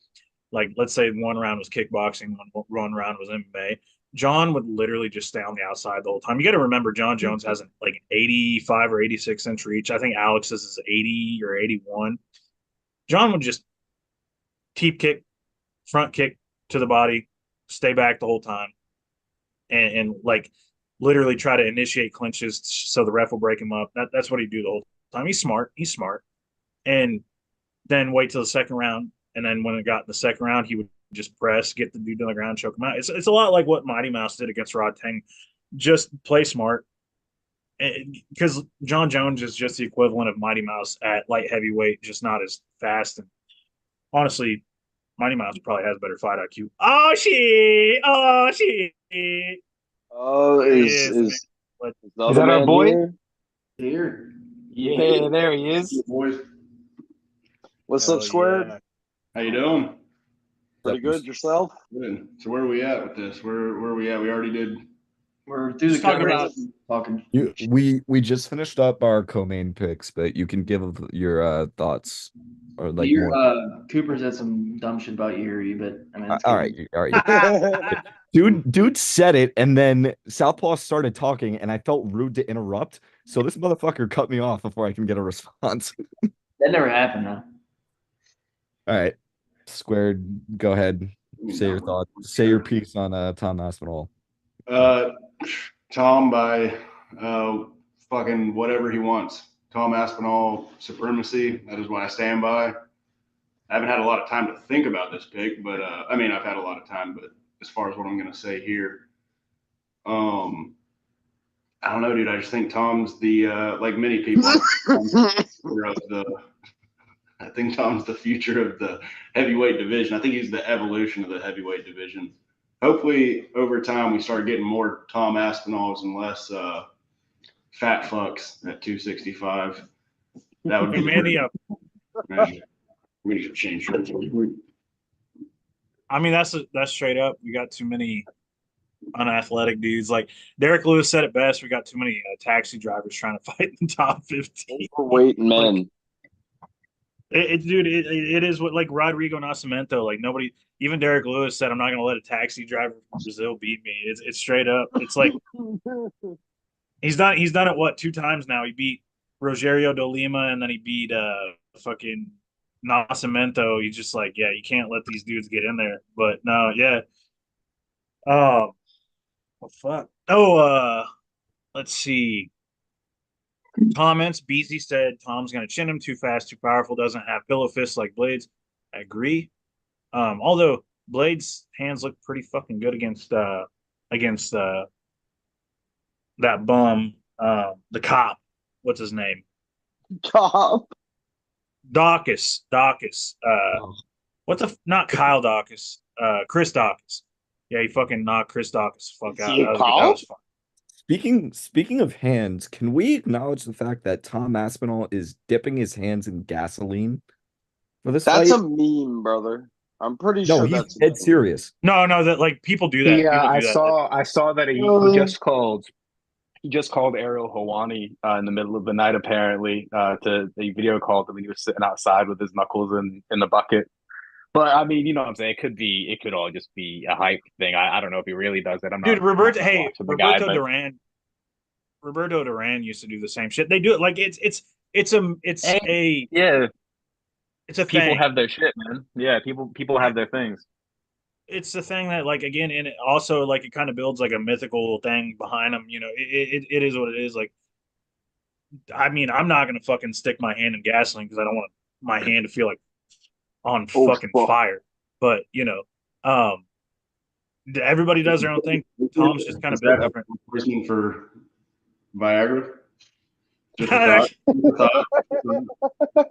like let's say one round was kickboxing, one round was MMA, John would literally just stay on the outside the whole time. You got to remember, John Jones has like 85 or 86 inch reach. I think Alex's is 80 or 81. John would just teep kick, front kick to the body, stay back the whole time, and like literally try to initiate clinches so the ref will break him up. That's what he'd do the whole time. He's smart. He's smart. And then wait till the second round. And then when it got in the second round, he would just press, get the dude on the ground, choke him out. It's a lot like what Mighty Mouse did against Rod Tang. Just play smart. Because John Jones is just the equivalent of Mighty Mouse at light heavyweight, just not as fast. And honestly, Mighty Mouse probably has better fight IQ. Oh shit! Oh shit! Oh, There he is But the Is other that our man boy? here? Here. Yeah, there he is. Boys, What's hell up, Squared? yeah. how you doing? Pretty good yourself? Good. So where are we at with this? Where are we at? We already did. We're through Just the talking coverage. about Talking. We just finished up our co-main picks, but you can give your thoughts or like Your, more. Cooper said some dumb shit about Yuri, but I mean, it's All good. right, all right. Dude said it, and then South Paw started talking, and I felt rude to interrupt. So this motherfucker cut me off before I can get a response. That never happened, though. All right, Squared, go ahead. Say your thoughts. Say your piece on Tom Aspinall. Tom by fucking whatever he wants. Tom Aspinall supremacy. That is what I stand by. I haven't had a lot of time to think about this pick, but I mean I've had a lot of time, but as far as what I'm gonna say here, I don't know, dude. I just think Tom's the like many people. I think Tom's the future of the heavyweight division. I think he's the evolution of the heavyweight division. Hopefully, over time, we start getting more Tom Aspinalls and less fat fucks at 265. That would be Mandy up. Man, we need to change. I mean, that's straight up. We got too many unathletic dudes. Like Derek Lewis said it best. We got too many taxi drivers trying to fight in the top 15. Overweight men. Dude, it is what like Rodrigo Nascimento. Like nobody, even Derek Lewis said, "I'm not going to let a taxi driver from Brazil beat me." It's straight up. It's like he's done it what 2 times now. He beat Rogerio de Lima and then he beat fucking Nascimento. He's just like, yeah, you can't let these dudes get in there. But no, yeah. Oh, well, fuck. Oh, let's see. Comments. Beasy said Tom's gonna chin him too fast, too powerful, doesn't have pillow fists like Blades. I agree. Although Blades' hands look pretty fucking good against that bum, the cop. What's his name? Top. Dawkins. Oh. What the not Kyle Dawkins? Chris Dawkins. Yeah, he fucking knocked Chris Dawkins the fuck Is out. he a That cop? was fun. Speaking of hands, can we acknowledge the fact that Tom Aspinall is dipping his hands in gasoline for this That's fight? a meme, brother. I'm pretty No, sure he's that's a dead meme. serious. No, that like people do that. Yeah, People I do that. saw that he Really? just called Ariel Hawani in the middle of the night apparently to he video called him when he was sitting outside with his knuckles in the bucket. But I mean, you know what I'm saying? It could all just be a hype thing. I don't know if he really does it. Dude, I'm not watching the guy, but Roberto Duran used to do the same shit. They do it like it's hey, a yeah, it's a people thing. have their shit, man. Yeah, people Yeah, have their things. it's the thing that like again, and it also like it kind of builds like a mythical thing behind them. You know, it is what it is. Like, I mean, I'm not gonna fucking stick my hand in gasoline because I don't want my hand to feel like on Oh, fucking fuck. fire. But everybody does their own thing. Tom's just kind Is of built that a different. replacement for Viagra? Just a thought. Just a thought.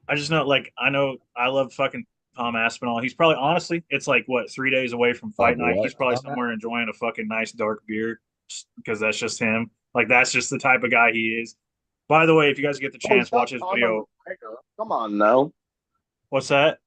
I just know, like, I love fucking Tom Aspinall. He's probably, honestly, it's like, what, 3 days away from fight night. What? He's probably somewhere enjoying a fucking nice dark beer because that's just him. Like, that's just the type of guy he is. By the way, if you guys get the Oh, he's chance, not watch his Conor video. McGregor. Come on now. What's that?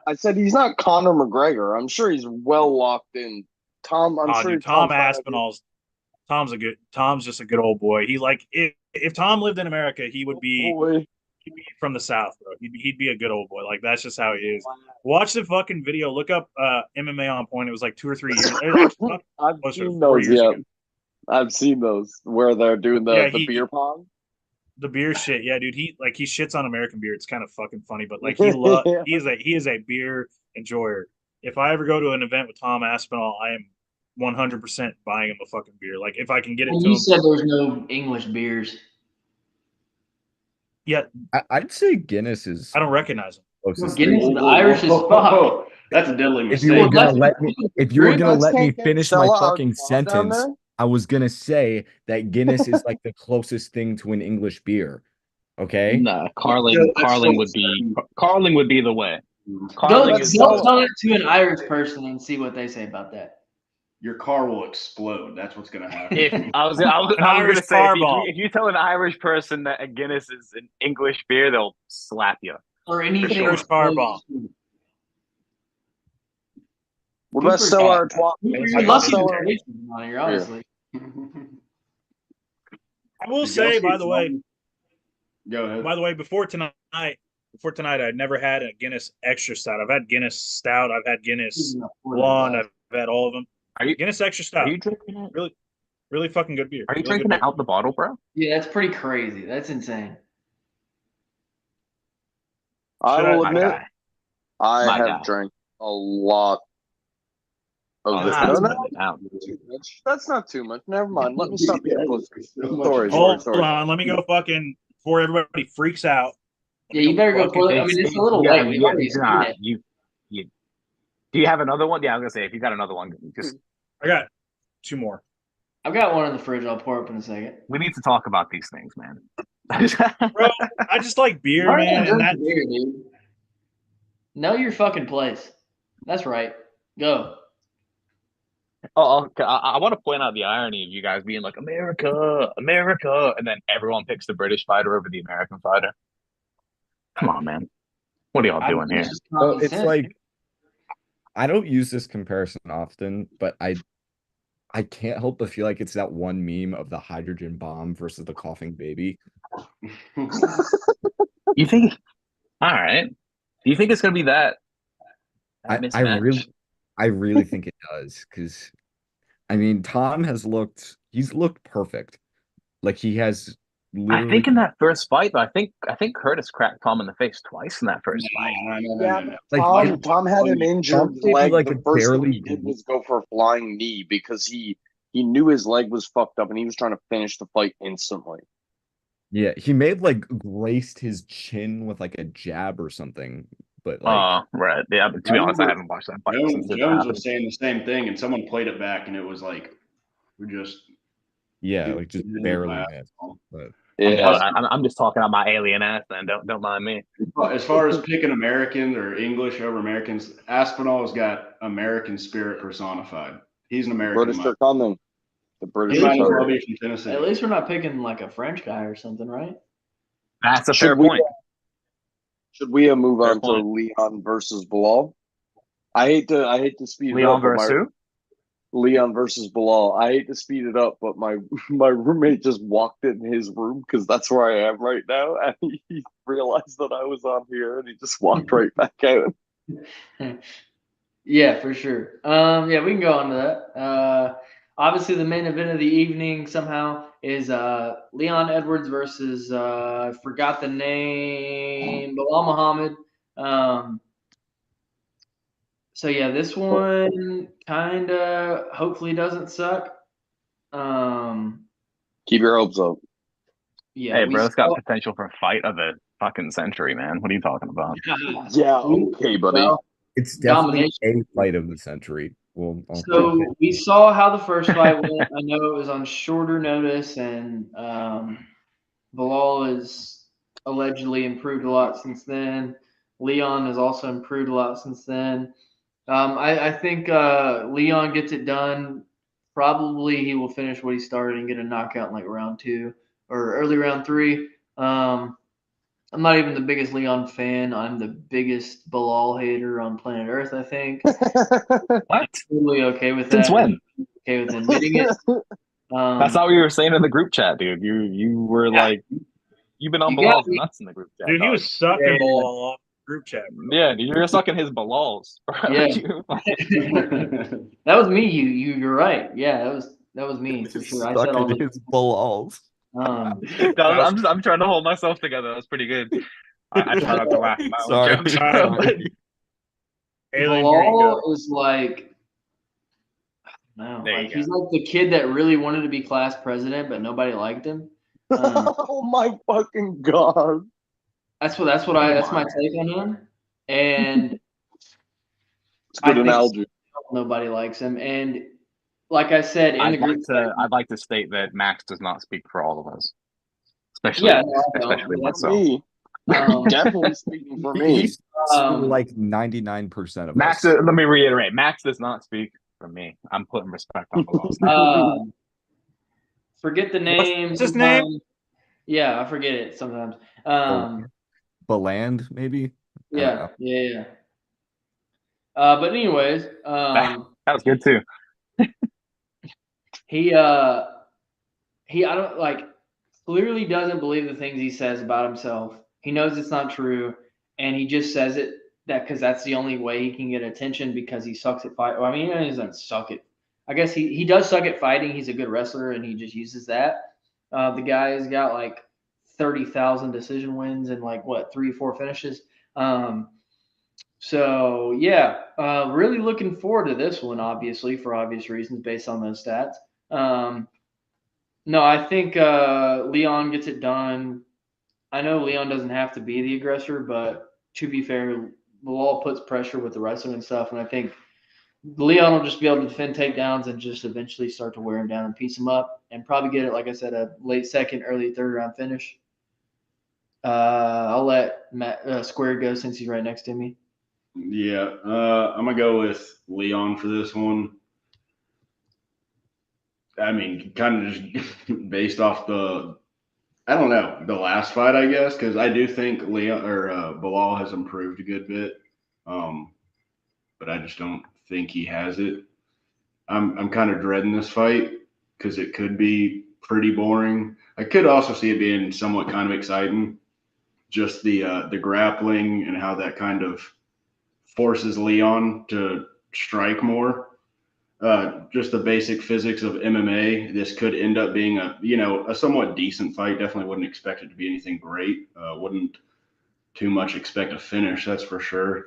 I said he's not Conor McGregor. I'm sure he's well locked in. Tom, I'm Oh, sure dude, Tom's trying to do. Tom's just a good old boy. He like, if Tom lived in America, Boy. he'd be from the South, bro. He'd be a good old boy. Like, that's just how he is. Watch the fucking video. Look up MMA on point. It was like 2 or 3 years. Actually, I've closer, seen 4 those, years yeah. ago. I've seen those where they're doing Yeah, the beer pong. the beer shit. Yeah, dude. He shits on American beer. It's kind of fucking funny, but like Yeah. he is a beer enjoyer. If I ever go to an event with Tom Aspinall, I am 100% buying him a fucking beer. Like if I can get it Well, to you him. said there's no English beers. Yeah, I'd say Guinness is I don't recognize him. closest Guinness thing. is Irish as fuck. That's a deadly If you were mistake. gonna Well, let me, if you were drink. gonna Guys let me can't get finish my Stella fucking Artois down sentence, there. I was gonna say that Guinness is like the closest thing to an English beer. Okay? Nah, That's still Carling would be the way. Go Carling Let's is the go sell way. tell it to an Irish person and see what they say about that. your car will explode. That's what's going to happen. If An I was Irish gonna say car bomb. if you tell an Irish person that a Guinness is an English beer, they'll slap you. Or anything. Irish car bomb. What about Stella Artois? You're I thought lucky Stella to on here, honestly. I will Did y'all say, see by the way, Go ahead. before tonight, I'd never had a Guinness extra stout. I've had Guinness stout. I've had Guinness blonde. I've had all of them. Guinness extra stout. Are you drinking it? Really, really fucking good beer. Are you Really drinking it out the bottle, bro? Yeah, that's pretty crazy. That's insane. I will My admit, guy. I My have guy. drank a lot of Oh, this. that's No, not out. that's not too much. Never mind. Let me stop being closer. Hold on, let me go fucking before everybody freaks out. Yeah, you better go close. I mean, it's a little yeah, late. We've yeah, already seen nah, it. you do you have another one? Yeah, I was gonna say if you got another one, just I got 2 more. I've got one in the fridge. I'll pour up in a second. we need to talk about these things, man. Bro, I just like beer, Learn to man, and drink that beer, dude. Know your fucking place. That's right. Go. I want to point out the irony of you guys being like America, America, and then everyone picks the British fighter over the American fighter. Come on, man. What are y'all doing here? It's just So common it's sense. like I don't use this comparison often, but I can't help but feel like it's that one meme of the hydrogen bomb versus the coughing baby. You think? All right. Do you think it's gonna be that I mismatch? really think it does because I mean Tom he's looked perfect. Like he has I literally think in that first fight, though, I think Curtis cracked Tom in the face twice in that first fight. No. like Tom had an injured maybe leg. like The a first thing barely he did was go for a flying knee because he knew his leg was fucked up and he was trying to finish the fight instantly. yeah, he made like graced his chin with like a jab or something, but like Right. Yeah, but to be honest, I haven't watched that fight since it Jones happened. was saying the same thing, and someone played it back, and it was like we just yeah, like just barely missed. But Yeah. I'm just talking on my alien ass, man. Don't mind me. As far as picking American or English over Americans, Aspinall's got American spirit personified. He's an American. British are coming. The British He are might as well coming. be from Tennessee. At least we're not picking like a French guy or something, right? That's a Should fair we, point. Should we move Fair on to point. Leon versus Bilal? I hate to speed it Leon up, but versus who? Leon versus Bilal. I hate to speed it up, but my roommate just walked in his room because that's where I am right now, and he realized that I was on here, and he just walked right back out. Yeah, for sure. Yeah, we can go on to that. Obviously, the main event of the evening somehow is Leon Edwards versus I forgot the name, Bilal Muhammad. So yeah, this one kind of hopefully doesn't suck. Keep your hopes up. Yeah, Hey, we bro, it's got saw, potential for fight of the fucking century, man. What are you talking about? Yeah, okay, buddy. well, It's definitely domination. a fight of the century. Well, So we saw how the first fight went. I know it was on shorter notice, and Bilal has allegedly improved a lot since then. Leon has also improved a lot since then. I think Leon gets it done. Probably he will finish what he started and get a knockout in like round 2 or early round 3. I'm not even the biggest Leon fan. I'm the biggest Bilal hater on planet Earth, I think. What? Totally okay with Since that. when? Okay with admitting it. That's not what you were saying in the group chat, dude. You were Yeah. like, you've been on You got Bilal's me. nuts in the group chat. Dude, he dog. was sucking Yeah. Bilal off the group chat, bro. Yeah, dude, you're sucking his Bilal's. Yeah. You- That was me. You're right. Yeah, that was me for sure. I said all in the his balls. I'm trying to hold myself together. That's pretty good. I try not to laugh at my own Sorry. jokes. Sorry. Alien, here you go. Bilal is like no, There you like go. he's like the kid that really wanted to be class president, but nobody liked him. Oh my fucking god! That's my take on him. And It's good I think analogy. nobody likes him. And like I said in the group chat, I'd like to state that Max does not speak for all of us, especially yeah, no, I don't. especially That's myself. Me, Um, definitely speaking for me. He's like 99% of Max, us. let me reiterate: Max does not speak for me. I'm putting respect on Bilal's name. forget the name. What's his name? sometimes. Yeah, I forget it sometimes. Beland, maybe? I don't know. Yeah. But anyways, That was good too. he I don't like clearly doesn't believe the things he says about himself. He knows it's not true, and he just says it because that's the only way he can get attention because he sucks at fight. Well, I mean, he doesn't suck at. I guess he does suck at fighting. He's a good wrestler, and he just uses that. The guy's got like 30,000 decision wins and like what 3-4 finishes. So yeah, really looking forward to this one. Obviously, for obvious reasons, based on those stats. No, I think Leon gets it done. I know Leon doesn't have to be the aggressor, but to be fair, Bilal puts pressure with the wrestling and stuff, and I think Leon will just be able to defend takedowns and just eventually start to wear him down and piece him up, and probably get it, like I said, a late second, early third round finish. I'll let Matt Square go since he's right next to me. Yeah, I'm gonna go with Leon for this one. I mean, kind of just based off I don't know, the last fight, I guess, because I do think Leon or Bilal has improved a good bit, but I just don't think he has it. I'm kind of dreading this fight because it could be pretty boring. I could also see it being somewhat kind of exciting, just the grappling and how that kind of forces Leon to strike more. Just the basic physics of MMA. This could end up being a somewhat decent fight. Definitely wouldn't expect it to be anything great. Wouldn't too much expect a finish. That's for sure.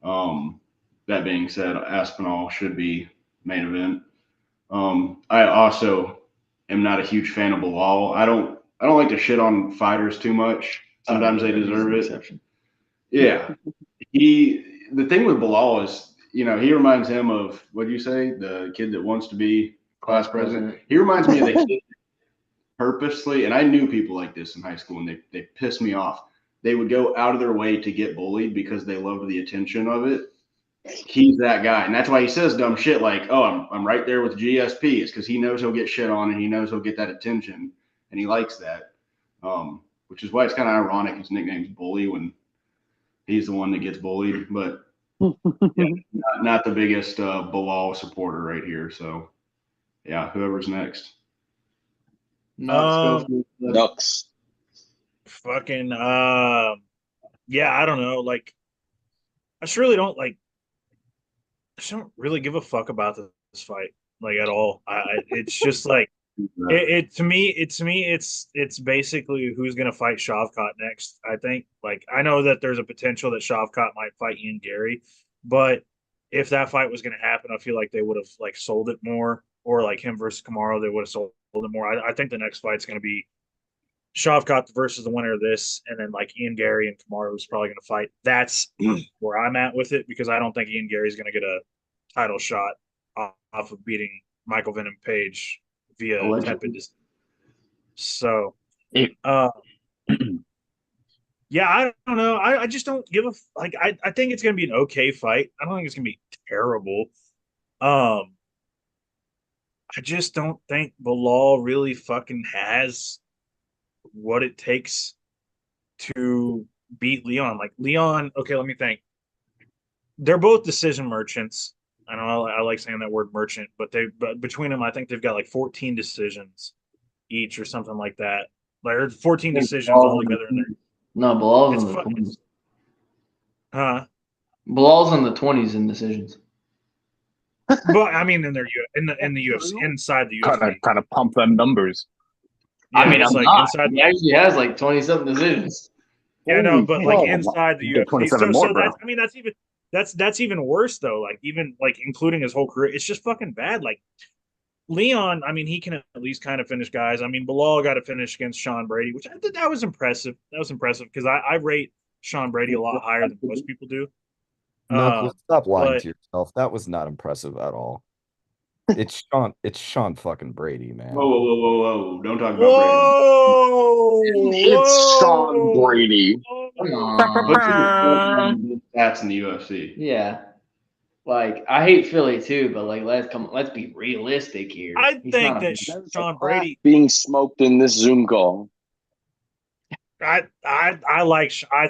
That being said, Aspinall should be main event. I also am not a huge fan of Bilal. I don't like to shit on fighters too much. Sometimes they deserve it. Yeah. The thing with Bilal is, he reminds him of, what do you say, the kid that wants to be class president. He reminds me of the kid. purposely, and I knew people like this in high school, and they pissed me off. They would go out of their way to get bullied because they loved the attention of it. He's that guy, and that's why he says dumb shit like, "Oh, I'm right there with GSP." It's because he knows he'll get shit on, and he knows he'll get that attention, and he likes that. Which is why it's kind of ironic his nickname's Bully when he's the one that gets bullied. But yeah, not the biggest Bilal supporter right here. So yeah, whoever's next. Nux. Fucking yeah, I don't know. Like, I just really don't like. I just don't really give a fuck about this fight, like at all. It's just like to me, it's basically who's gonna fight Shavkat next. I think. Like, I know that there's a potential that Shavkat might fight Ian Gary, but if that fight was gonna happen, I feel like they would have like sold it more, or like him versus Kamaru, they would have sold it more. I think the next fight's gonna be Shavkat versus the winner of this, and then like Ian Gary and Kamaru is probably going to fight. That's where I'm at with it, because I don't think Ian Gary is going to get a title shot off of beating Michael Venom Page via tepid. So, yeah, I don't know. I just don't give a like. I think it's going to be an okay fight. I don't think it's going to be terrible. I just don't think Bilal really fucking has what it takes to beat Leon. Like Leon, okay, let me think. They're both decision merchants. I know I like saying that word merchant, but between them, I think they've got like 14 decisions each or something like that. Like 14 decisions all together in there. No, Bilal's in the 20s. Huh? Bilal's in the 20s in decisions. But I mean, in the UFC, inside the UFC, kind of pump them numbers. Yeah, I mean, it's I'm like not. inside. He actually has like 27 decisions. Yeah, no, but like inside the UFC, 27 more, bro. I mean, that's even worse though. Like even like including his whole career, it's just fucking bad. Like Leon, I mean, he can at least kind of finish guys. I mean, Bilal got to finish against Sean Brady, which I did. That was impressive. That was impressive because I rate Sean Brady a lot higher than most people do. Knuckles, stop lying but to yourself. That was not impressive at all. It's Sean fucking Brady, man. Whoa. Don't talk about whoa, It's Sean Brady. Come on. Brady. That's in the UFC. Yeah. Like, I hate Philly too, but like let's be realistic here. I He's think not that There's Sean a crack Brady. being smoked in this Zoom call. I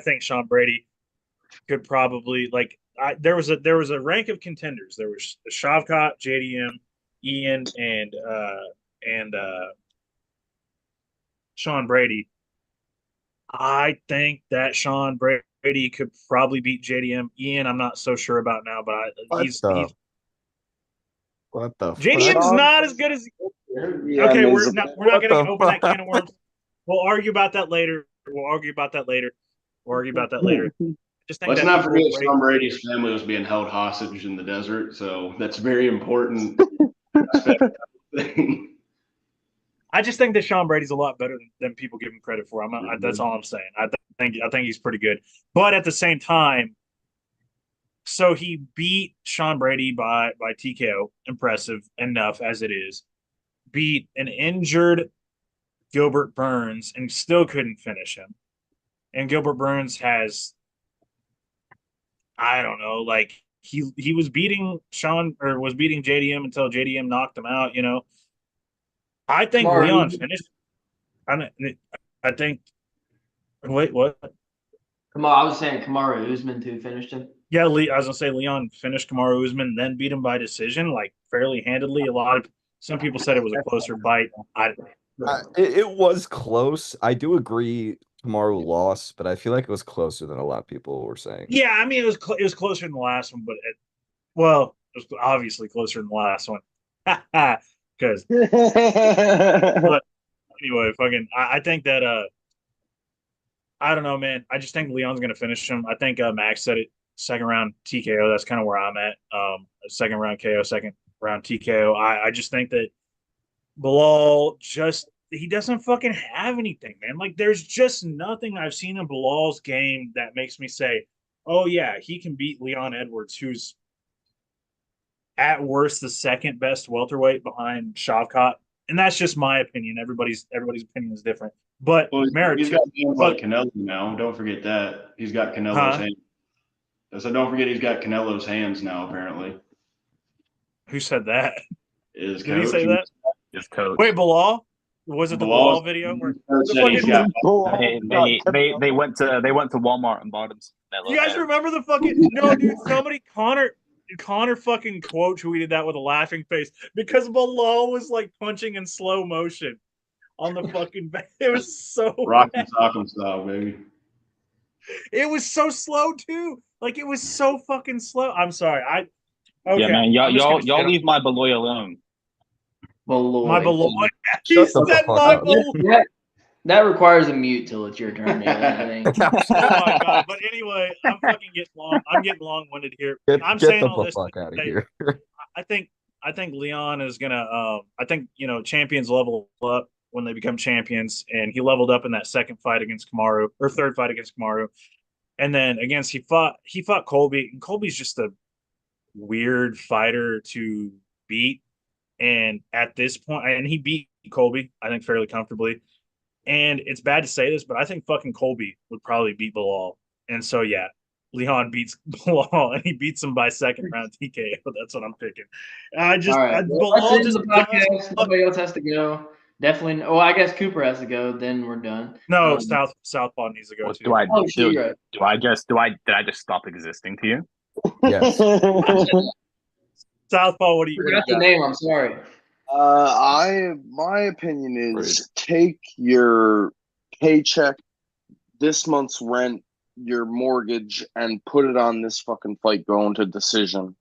think Sean Brady could probably like. There was a rank of contenders. There was Shavkat, JDM, Ian, and Sean Brady. I think that Sean Brady could probably beat JDM. Ian, I'm not so sure about now, but he's What the JDM's fuck? not as good as. Yeah, Okay, Ms. we're not going to the open that fuck? can of worms. We'll argue about that later. Just think Let's that not people forget Sean Brady's family was being held hostage in the desert, so that's very important aspect of the thing. I just think that Sean Brady's a lot better than people give him credit for. That's all I'm saying. I think he's pretty good, but at the same time, so he beat Sean Brady by TKO, impressive enough as it is. Beat an injured Gilbert Burns and still couldn't finish him. And Gilbert Burns has, I don't know, like he was beating JDM until JDM knocked him out. You know, I think Kamaru Leon Usman. finished. I think. Wait, what? I was saying Kamaru Usman too finished him. Yeah, I was gonna say Leon finished Kamaru Usman, then beat him by decision, like fairly handedly. Some people said it was a closer fight. It was close. I do agree Kamaru lost, but I feel like it was closer than a lot of people were saying. Yeah, I mean it was closer than the last one, but it was obviously closer than the last one. Because but anyway, I think that I don't know, man. I just think Leon's gonna finish him. I think Max said it, second round TKO. That's kind of where I'm at. Second round KO, second round TKO. I just think that Bilal he doesn't fucking have anything, man. Like there's just nothing I've seen in Bilal's game that makes me say, oh yeah, he can beat Leon Edwards, who's at worst the second best welterweight behind Shavkat. and that's just my opinion. Everybody's opinion is different. But Well, he's got hands like but Canelo now. Don't forget that. He's got Canelo's huh? hands. So don't forget he's got Canelo's hands now, apparently. Who said that? His Did he coach. say that? His coach. Wait, Bilal? Was it the Bilal's Bilal video where coach the said he's got fucking They went to Walmart and bought him some you Canelo guys hands. remember the fucking no dude, somebody Connor fucking quote tweeted that with a laughing face because Bilal was like punching in slow motion on the fucking it was so Rocky bad. Sock'em style, baby. It was so slow too. Like it was so fucking slow. I'm sorry. Yeah, Okay. man. I'm just gonna Y'all leave my Beloy alone. my below. He Shut the said fuck my up. below. That requires a mute till it's your turn, Neil, I think. Oh my god! But anyway, I'm fucking getting long. I'm getting long-winded here. I'm Get saying the all this to fuck out of say, here. I think Leon is gonna. I think champions level up when they become champions, and he leveled up in that second fight against Kamaru or third fight against Kamaru, and then against he fought Colby, and Colby's just a weird fighter to beat. And at this point, and he beat Colby, I think fairly comfortably. And it's bad to say this, but I think fucking Colby would probably beat Bilal. And so yeah, Leon beats Bilal and he beats him by second round TKO. That's what I'm picking. All right. Well, that's Bilal the end of just the podcast. Nobody else has to go. Definitely. Oh, I guess Cooper has to go. Then we're done. no Southpaw needs to go What too. do I Oh, shit, do? you're right. Did I just stop existing to you? Yes. Southpaw, what do Forgot you the got? name. I'm sorry. My opinion is take your paycheck, this month's rent, your mortgage, and put it on this fucking fight going to decision.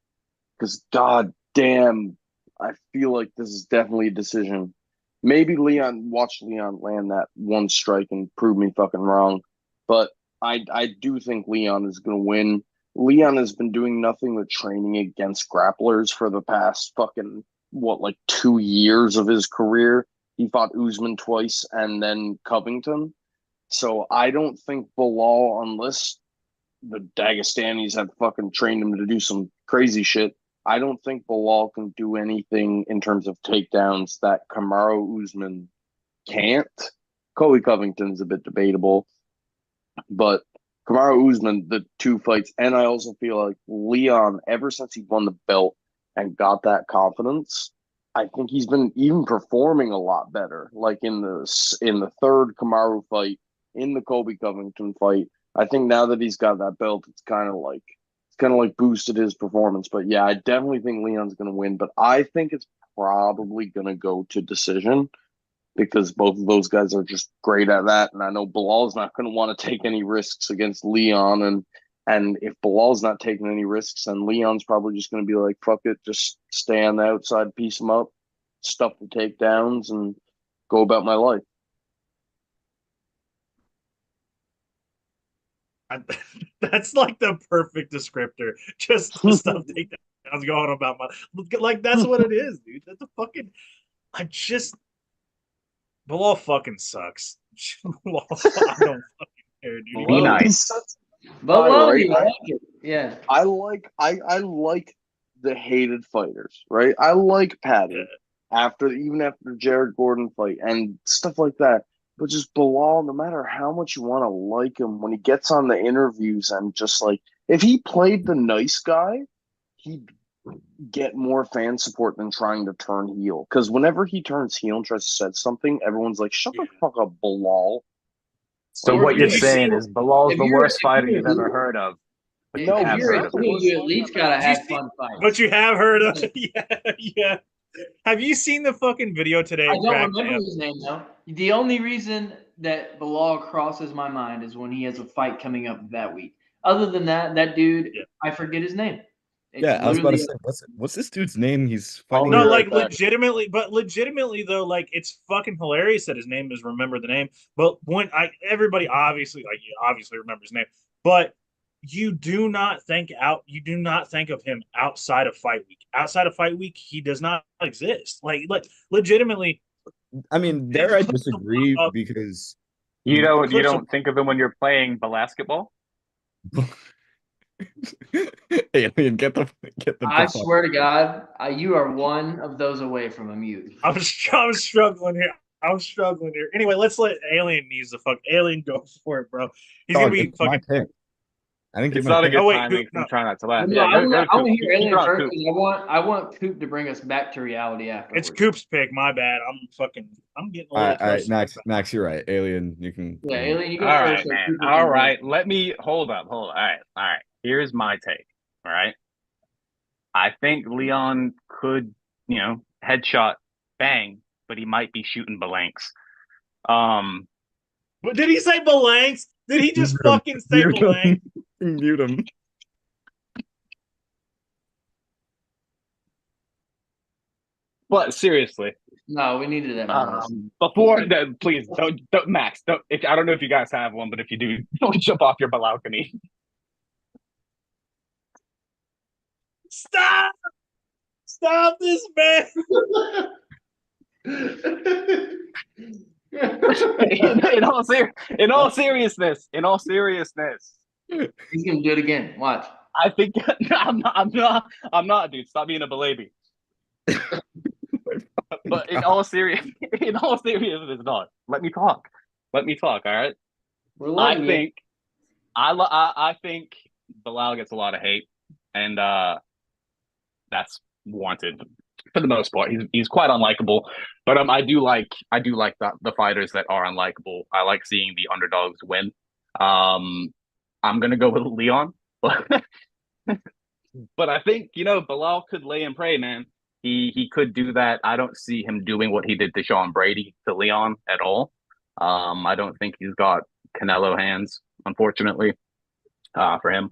Because god damn, I feel like this is definitely a decision. Maybe watch Leon land that one strike and prove me fucking wrong. But I do think Leon is gonna win. Leon has been doing nothing but training against grapplers for the past fucking like 2 years of his career. He fought Usman twice and then Covington. So I don't think Bilal, unless the Dagestanis have fucking trained him to do some crazy shit, I don't think Bilal can do anything in terms of takedowns that Kamaru Usman can't. Colby Covington's a bit debatable, but Kamaru Usman, the two fights, and I also feel like Leon, ever since he won the belt and got that confidence, I think he's been even performing a lot better. Like in the third Kamaru fight, in the Colby Covington fight, I think now that he's got that belt, it's kind of like boosted his performance. But yeah, I definitely think Leon's going to win. But I think it's probably going to go to decision because both of those guys are just great at that. And I know Bilal's not going to want to take any risks against Leon. And if Bilal's not taking any risks, then Leon's probably just going to be like, fuck it, just stay on the outside, piece him up, stuff the takedowns, and go about my life. That's like the perfect descriptor. Just the stuff takedowns going about my like that's what it is, dude. That's a fucking Bilal fucking sucks. Bilal, I don't fucking care, dude. Be nice. But love right? you. I like it. Yeah. I like the hated fighters, right? I like Patty even after Jared Gordon fight and stuff like that. But just Bilal, no matter how much you want to like him, when he gets on the interviews and just like if he played the nice guy, he'd get more fan support than trying to turn heel. Because whenever he turns heel and tries to say something, everyone's like, "Shut the fuck up, Bilal." So Or what you're if saying is Bilal's if the you're worst fighter if you've ever heard of. But you No, if have you're heard a of him. heel, you at least gotta have fun fights. But you have heard of yeah. Have you seen the fucking video today? I don't remember his name though. The only reason that Bilal crosses my mind is when he has a fight coming up that week. Other than that, that dude, I forget his name. It's Yeah, I was about to literally say, what's this dude's name? He's fighting. No, be like right back. legitimately though, like it's fucking hilarious that his name is remember the name. But when everybody obviously you obviously remember his name, but you do not think of him outside of fight week. Outside of fight week, he does not exist. Like legitimately. I mean, there I disagree because You don't think of him when you're playing basketball? Alien, get the I fuck. swear to God, you are one of those away from a mute. I'm struggling here. I'm struggling here. Anyway, let's let Alien needs the fuck. Alien, go for it, bro. He's gonna Dog, be it's my fucking. pick. I didn't get It's my not a pick. good Oh wait, timing. no. I'm trying not to laugh. No, Yeah, go I Coop. want to hear Keep Alien on first Coop. because I want Coop to bring us back to reality It's afterwards. Coop's pick. My bad. I'm getting a little frustrated. Max, you're right. Alien, you can. Yeah, Alien, you All go first. right, So man. Coop will All do right. Let me hold up. All right. Here's my take. All right. I think Leon could, headshot bang, but he might be shooting blanks. Um, But did he say Belangs? Did he just Mute him. fucking say Mute Belangs? him. Mute him. but seriously, No, we needed that medicine. before that, please don't, Max. Don't. I don't know if you guys have one, but if you do, don't jump off your balcony. Stop! Stop this, man! In all seriousness, He's gonna do it again. Watch. I think I'm not, dude. Stop being a baby. But in all seriousness, dog. Let me talk. All right. We're letting you. I think Bilal gets a lot of hate, and that's warranted for the most part. He's quite unlikable, but I do like the fighters that are unlikable. I like seeing the underdogs win. I'm gonna go with Leon, but but I think Bilal could lay and pray, man. He could do that. I don't see him doing what he did to Sean Brady to Leon at all. I don't think he's got Canelo hands, unfortunately, for him.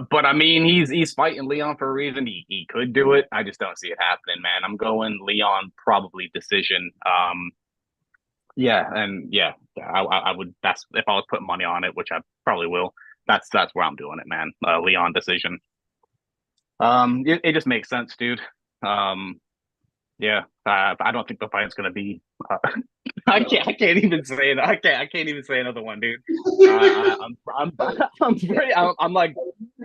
But I mean, he's fighting Leon for a reason. He could do it. I just don't see it happening, man. I'm going Leon, probably decision. I would. That's if I was putting money on it, which I probably will. That's where I'm doing it, man. Leon decision. It just makes sense, dude. I don't think the fight's gonna be. I can't even say it. I can't even say another one, dude. I'm like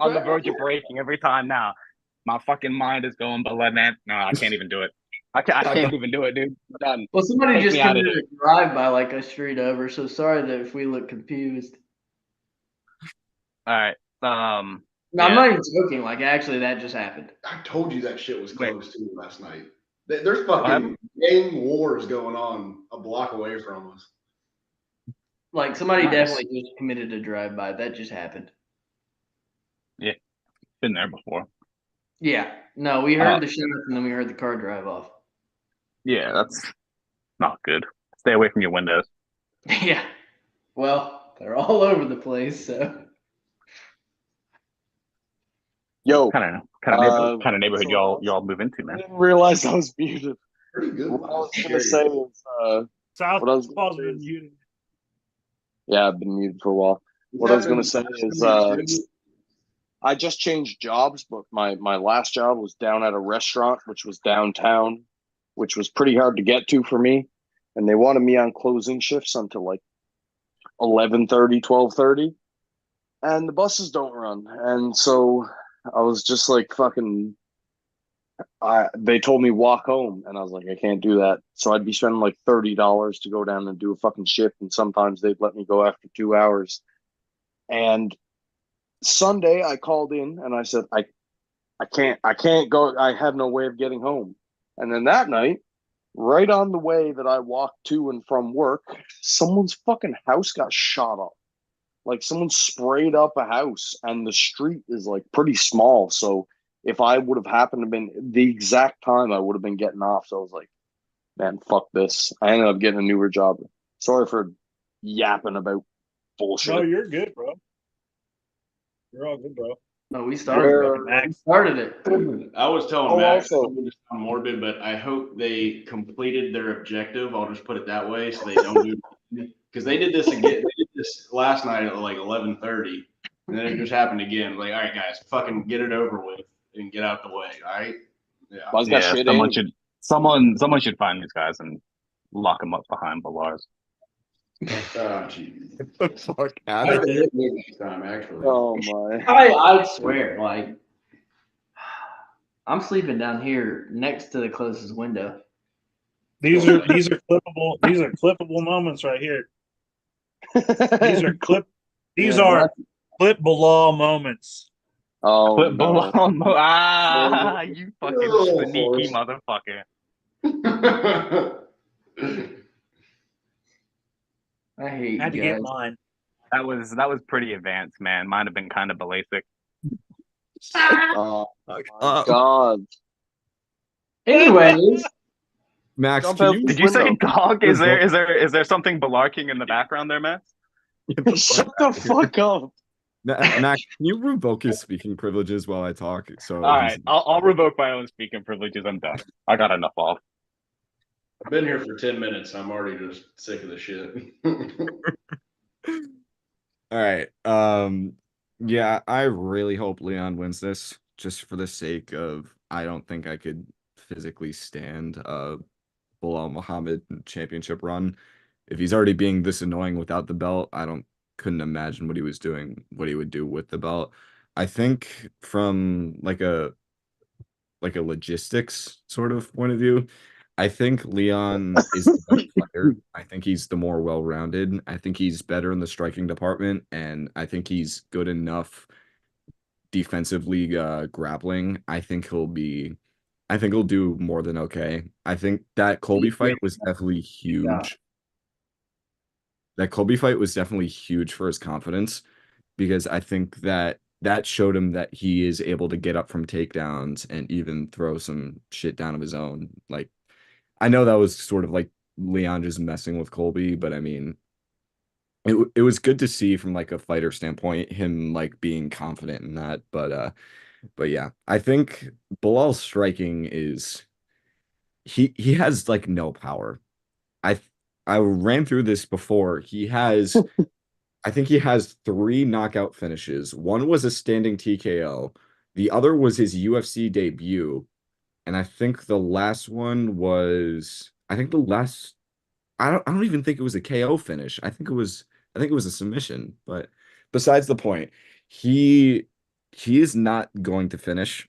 on the verge of breaking every time now. My fucking mind is going, but man, no, I can't even do it. I can't even do it, dude. I'm done. Well, somebody Take just me out of committed a drive by like a street over. So sorry that if we look confused. All right. No, I'm not even joking. Like actually, that just happened. I told you that shit was close too last night. There's fucking gang wars going on a block away from us. Like somebody Nice. definitely just committed a drive by. That just happened. Yeah, been there before. Yeah. No, we heard the shots and then we heard the car drive off. Yeah, that's not good. Stay away from your windows. Yeah. Well, they're all over the place, so. Yo, Kind of neighborhood y'all move into, I man. didn't realize I was muted. Pretty good. What I was gonna say is, South what I was Paul's gonna say been is, muted. yeah, I've been muted for a while. What I was gonna say is, I just changed jobs, but my last job was down at a restaurant, which was downtown, which was pretty hard to get to for me, and they wanted me on closing shifts until like 11:30, 12:30, and the buses don't run, and so I was just like fucking. They told me walk home, and I was like, I can't do that. So I'd be spending like $30 to go down and do a fucking shift, and sometimes they'd let me go after 2 hours. And Sunday, I called in and I said, I can't go. I have no way of getting home. And then that night, right on the way that I walked to and from work, someone's fucking house got shot up. Like someone sprayed up a house, and the street is like pretty small. So if I would have happened to been the exact time, I would have been getting off. So I was like, man, fuck this. I ended up getting a newer job. Sorry for yapping about bullshit. No, you're good, bro. You're all good, bro. No, we started it. We started it. I was telling Max, also, I'm gonna sound morbid, but I hope they completed their objective. I'll just put it that way, so they don't do it because they did this again. They did this last night at like 11:30, and then it just happened again. Like, all right, guys, fucking get it over with and get out the way. All right, yeah. Someone should find these guys and lock them up behind bars. Geez. Get the fuck I out have of to here. hit Luke next time, actually. Oh my. I swear, like I'm sleeping down here next to the closest window. These are clippable moments right here. These are clip these Yeah. are clip-below moments. Oh Clip below. no. You fucking Oh, sneaky Forrest. motherfucker. I hate Had to you get guys. mine. That was pretty advanced, man. Might have been kind of basic. Oh Fuck. my God. Anyways, Max, Jump can out you this Did you say window. dog? revoke? Is there something balarking in the background there, man? Get the fuck Shut the out of here. fuck up. Max, can you revoke his speaking privileges while I talk? So All he's right, I'll revoke my own speaking privileges. I'm done. I got enough off. I've been here for 10 minutes. I'm already just sick of the shit. all right. Yeah, I really hope Leon wins this just for the sake of I don't think I could physically stand Bilal Muhammad championship run. If he's already being this annoying without the belt, I don't couldn't imagine what he was doing, what he would do with the belt. I think from like a logistics sort of point of view, I think Leon is the better fighter. I think he's the more well-rounded. I think he's better in the striking department, and I think he's good enough defensively grappling. I think he'll do more than okay. I think that Colby fight was definitely yeah. huge. That Colby fight was definitely huge for his confidence because I think that showed him that he is able to get up from takedowns and even throw some shit down of his own. Like I know that was sort of like Leon just messing with Colby, but I mean it was good to see from like a fighter standpoint him like being confident in that. But yeah, I think Bilal's striking is he has like no power. I I ran through this before. I think he has three knockout finishes. One was a standing TKO. The other was his UFC debut. And I think the last one was I think the last I don't even think it was a KO finish. I think it was a submission. But besides the point, he he is not going to finish.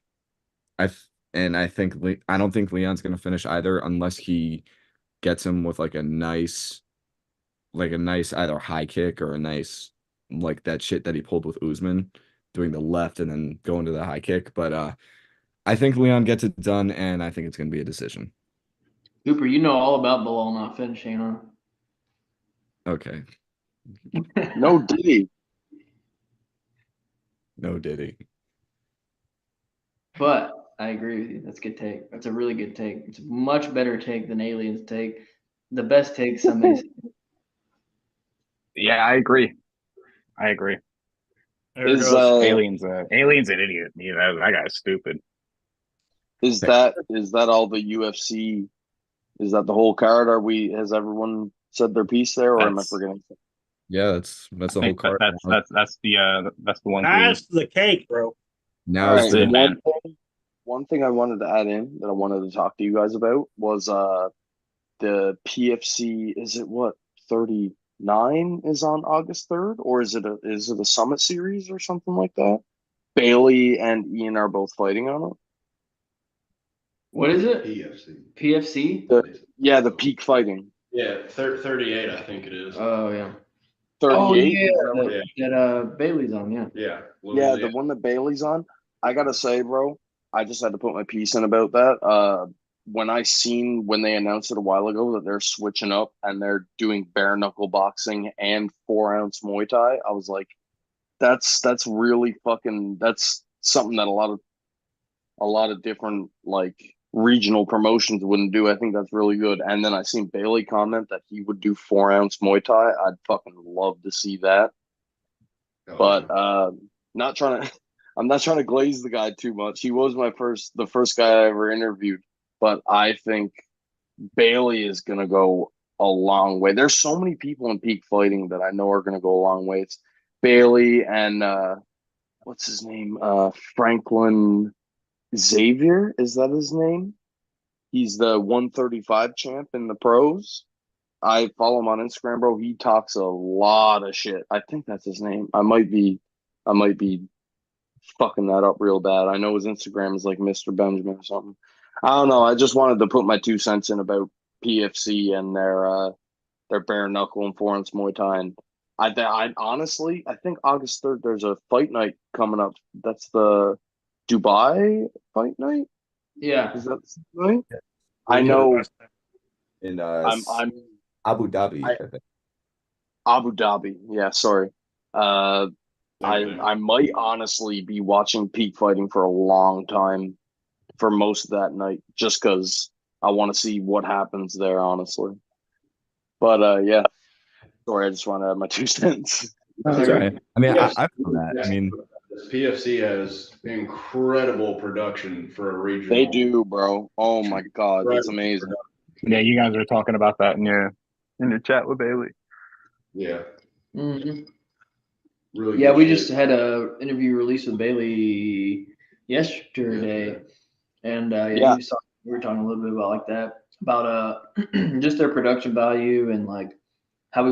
And I don't think Leon's going to finish either unless he gets him with like a nice either high kick or a nice like that shit that he pulled with Usman, doing the left and then going to the high kick. But I think Leon gets it done, and I think it's going to be a decision. Cooper, you know all about Bilal not finishing, huh? Okay, No Diddy. no Diddy. But I agree with you. That's a good take. That's a really good take. It's a much better take than Aliens take. The best take somebody's. Yeah, I agree. I agree. There it Is goes. Aliens an idiot. You know, that guy's stupid. is that all the UFC? Is that the whole card? Has everyone said their piece there, or am I That's forgetting? Yeah, that's I the whole think card. that's the ones we. That's the cake, bro. Now All is That's right. the it, man. One thing I wanted to add in that I wanted to talk to you guys about was the PFC. Is it what 39 is on August 3rd, or is it a Summit Series or something like that? Bailey and Ian are both fighting on What is it? PFC. PFC? yeah, the peak fighting. Yeah, 38, I think it is. Oh yeah. Oh 38. yeah, Is that what? that Bailey's on. Yeah. Yeah, Yeah, the Louisiana. one that Bailey's on. I gotta say, bro, I just had to put my piece in about that. When they announced it a while ago that they're switching up and they're doing bare knuckle boxing and 4 ounce Muay Thai, I was like, that's really fucking that's something that a lot of different like regional promotions wouldn't do. I think that's really good. And then I seen Bailey comment that he would do 4 ounce Muay Thai. I'd fucking love to see that. Oh, But yeah. not trying to I'm not trying to glaze the guy too much. He was the first guy I ever interviewed, but I think Bailey is gonna go a long way. There's so many people in peak fighting that I know are gonna go a long way. It's Bailey and what's his name? Franklin Xavier, is that his name? He's the 135 champ in the pros. I follow him on Instagram, bro. He talks a lot of shit. I think that's his name. I might be fucking that up real bad. I know his Instagram is like Mr. Benjamin or something. I don't know. I just wanted to put my 2 cents in about PFC and their bare knuckle and foreign Muay Thai. And I honestly, I think August 3rd there's a fight night coming up. That's the Dubai fight night. Yeah. Is that the night? I know. In I'm Abu Dhabi, I, I think. Abu Dhabi. Yeah, sorry. Same thing. I might honestly be watching peak fighting for a long time for most of that night, just because I want to see what happens there, honestly. But yeah, sorry, I just want to add my 2 cents. No, that's all right. I mean, Yes. I feel that. I mean, PFC has incredible production for a regional. They do, bro. Oh my god, it's amazing. Yeah, you guys were talking about that in your chat with Bailey. Yeah, Mhm. really. Yeah, good we shit. just had a interview released with Bailey yesterday, and Yeah. we were talking a little bit about like that, about just their production value and like how he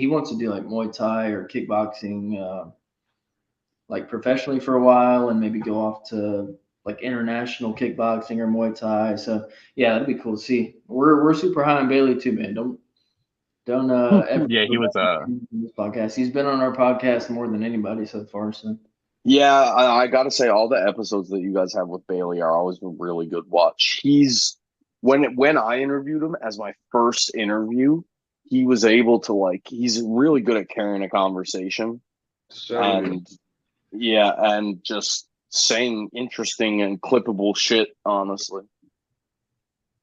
wants to do like Muay Thai or kickboxing, like professionally for a while, and maybe go off to like international kickboxing or Muay Thai. So yeah, that'd be cool to see. We're super high on Bailey too, man. Don't ever Yeah, he was this podcast. He's been on our podcast more than anybody so far. So Yeah, I gotta say, all the episodes that you guys have with Bailey are always a really good watch. He's when I interviewed him as my first interview, he was able to he's really good at carrying a conversation So and yeah, and just saying interesting and clippable shit, honestly.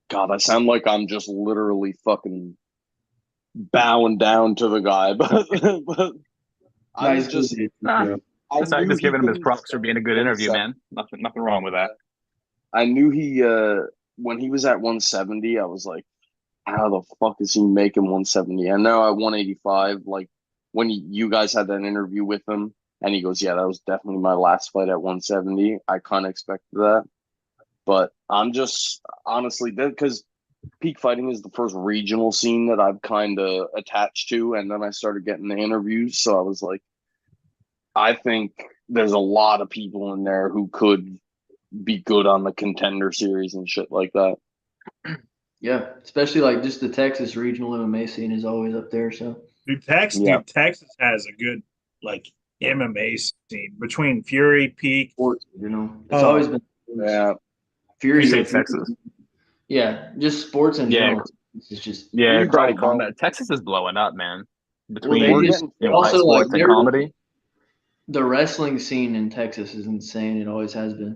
God, I sound like I'm just literally fucking bowing down to the guy, but I was just nah. I That's not knew just he giving him his couldn't props for being a good interview, 170. man. Nothing wrong with that. I knew he when he was at 170, I was like, how the fuck is he making 170? And now at 185, like when you guys had that interview with him, and he goes, yeah, that was definitely my last fight at 170. I kind of expected that, but I'm just honestly because peak fighting is the first regional scene that I've kind of attached to, and then I started getting the interviews, so I was like, I think there's a lot of people in there who could be good on the contender series and shit like that. yeah, especially like just the Texas regional MMA scene is always up there. So Dude, Yeah. Texas has a good like MMA scene between Fury, Peak. sports, it's always been Yeah. Fury. You say Yeah, Fury- Texas? Yeah, just sports in Yeah. general. It's just Yeah, We karate don't, bro. combat. Texas is blowing up, man. well, Between they just fight also like sports and comedy. the wrestling scene in Texas is insane. It always has been.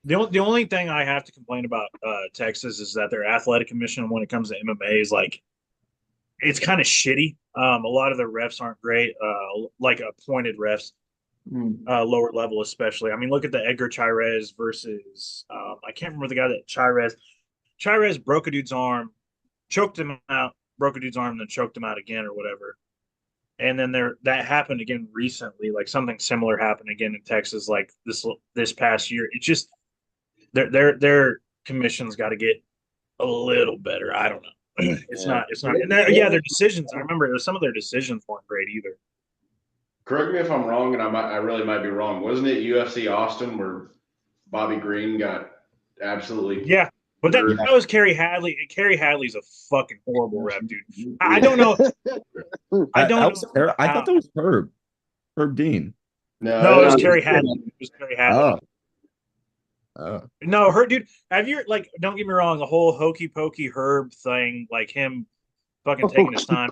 The only thing I have to complain about Texas is that their athletic commission when it comes to MMA is like it's kind of shitty. A lot of the refs aren't great, like appointed refs, lower level especially. I mean, look at the Edgar Chairez versus I can't remember the guy that Chairez broke a dude's arm, choked him out, broke a dude's arm, and then choked him out again or whatever. And then that happened again recently. Like something similar happened again in Texas, like this past year. It's just their commission's got to get a little better. I don't know. It's not. And their decisions. I remember some of their decisions weren't great either. correct me if I'm wrong, and I really might be wrong. Wasn't it UFC Austin where Bobby Green got absolutely? Yeah, but that was Kerry Hadley. And Kerry Hadley's a fucking horrible rep, dude. I don't know. I don't know. I thought that was Herb Dean. No, it was Kerry Hadley. It was Kerry Hadley. Oh. No, dude. Have you don't get me wrong, the whole hokey pokey Herb thing, like him fucking taking his time.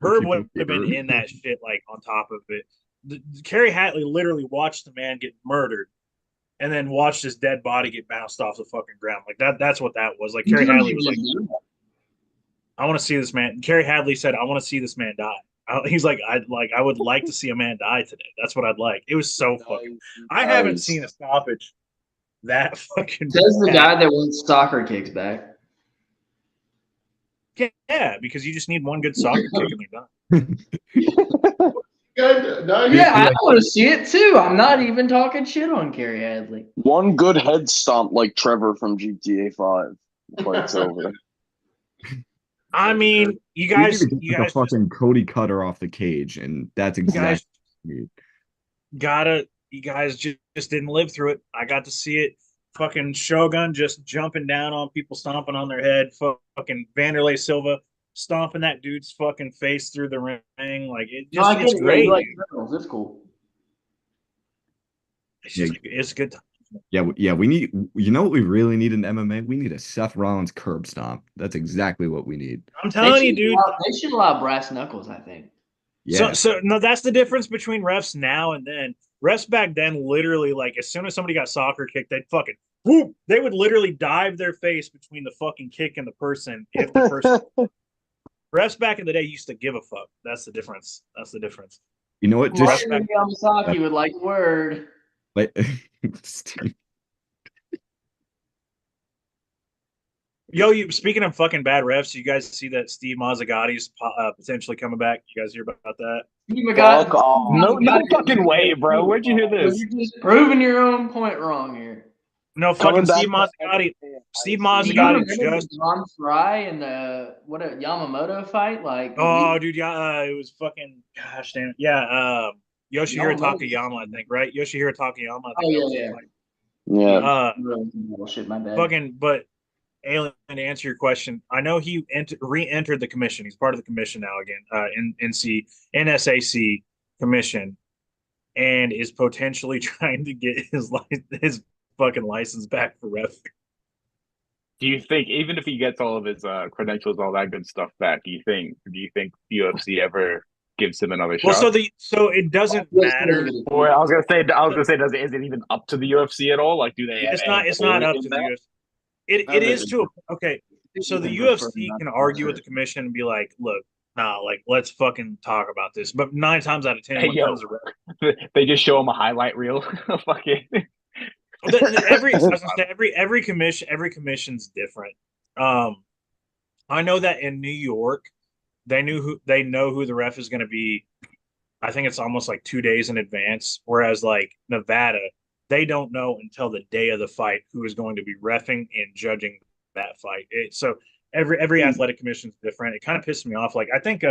Herb would have been in that shit, like on top of it. Kerry Hadley literally watched the man get murdered, and then watched his dead body get bounced off the fucking ground. Like that's what that was. Like Kerry Hadley was like, I want to see this man. Kerry Hadley said, I want to see this man die. He's like, I would like to see a man die today. That's what I'd like. It was so fucking. I haven't seen a stoppage that fucking. Says the guy that wants soccer kicks back. Yeah, because you just need one good soccer kick and they're done. Yeah, I want to see it too. I'm not even talking shit on Kerry Hadley. One good head stomp like Trevor from GTA 5 before it's over. I mean, We need to get you like a guys just fucking Cody Cutter off the cage, and that's you guys exactly what we need. you guys just didn't live through it. I got to see it. Fucking Shogun just jumping down on people, stomping on their head. Fucking Vanderlei Silva stomping that dude's fucking face through the ring. Like No, I get it's it. Yeah, you great. like criminals. It's cool. It's Yeah, just it's good. yeah. We need. You know what we really need in MMA? We need a Seth Rollins curb stomp. That's exactly what we need. I'm telling you, dude. They should allow brass knuckles, I think. Yeah. So no, that's the difference between refs now and then. Refs back then, literally, like as soon as somebody got soccer kicked, they'd fucking whoop. They would literally dive their face between the fucking kick and the person if the person. Refs back in the day used to give a fuck. That's the difference. That's the difference. You know what? Just Martin Yamasaki would like a word. like Steve. Yo, you speaking of fucking bad refs, you guys see that Steve Mazzagotti's potentially coming back? You guys hear about that? Fuck off. No fucking way, bro. Where'd you hear this? You're just proving your own point wrong here. No, Coming fucking Steve back Mazzagatti. Steve Do you Mazzagatti remember just. John Fry and the Yamamoto fight? Like, Oh, dude, yeah, it was fucking. Gosh damn it, yeah. Yoshihiro Takayama, I think, right? Yoshihiro Takayama. I think Oh, yeah. Yeah. Shit, my bad. Fucking, but Alien, to answer your question, I know he re-entered the commission. He's part of the commission now again, NSAC commission, and is potentially trying to get his fucking license back for ref. Do you think even if he gets all of his credentials, all that good stuff back, do you think UFC ever gives him another shot? Well, so it doesn't matter. Or I was gonna say, is it even up to the UFC at all? Like, do they? It's not up to the UFC. It is to okay. So the UFC can argue with the commission and be like, look, nah, like let's fucking talk about this. But 9 times out of 10, Hey, when it yo, comes to they just show him a highlight reel. Fucking. every commission's different. I know that in New York, they know who the ref is going to be. I think it's almost like 2 days in advance. Whereas like Nevada, they don't know until the day of the fight who is going to be reffing and judging that fight. So every athletic commission is different. It kind of pisses me off. Like I think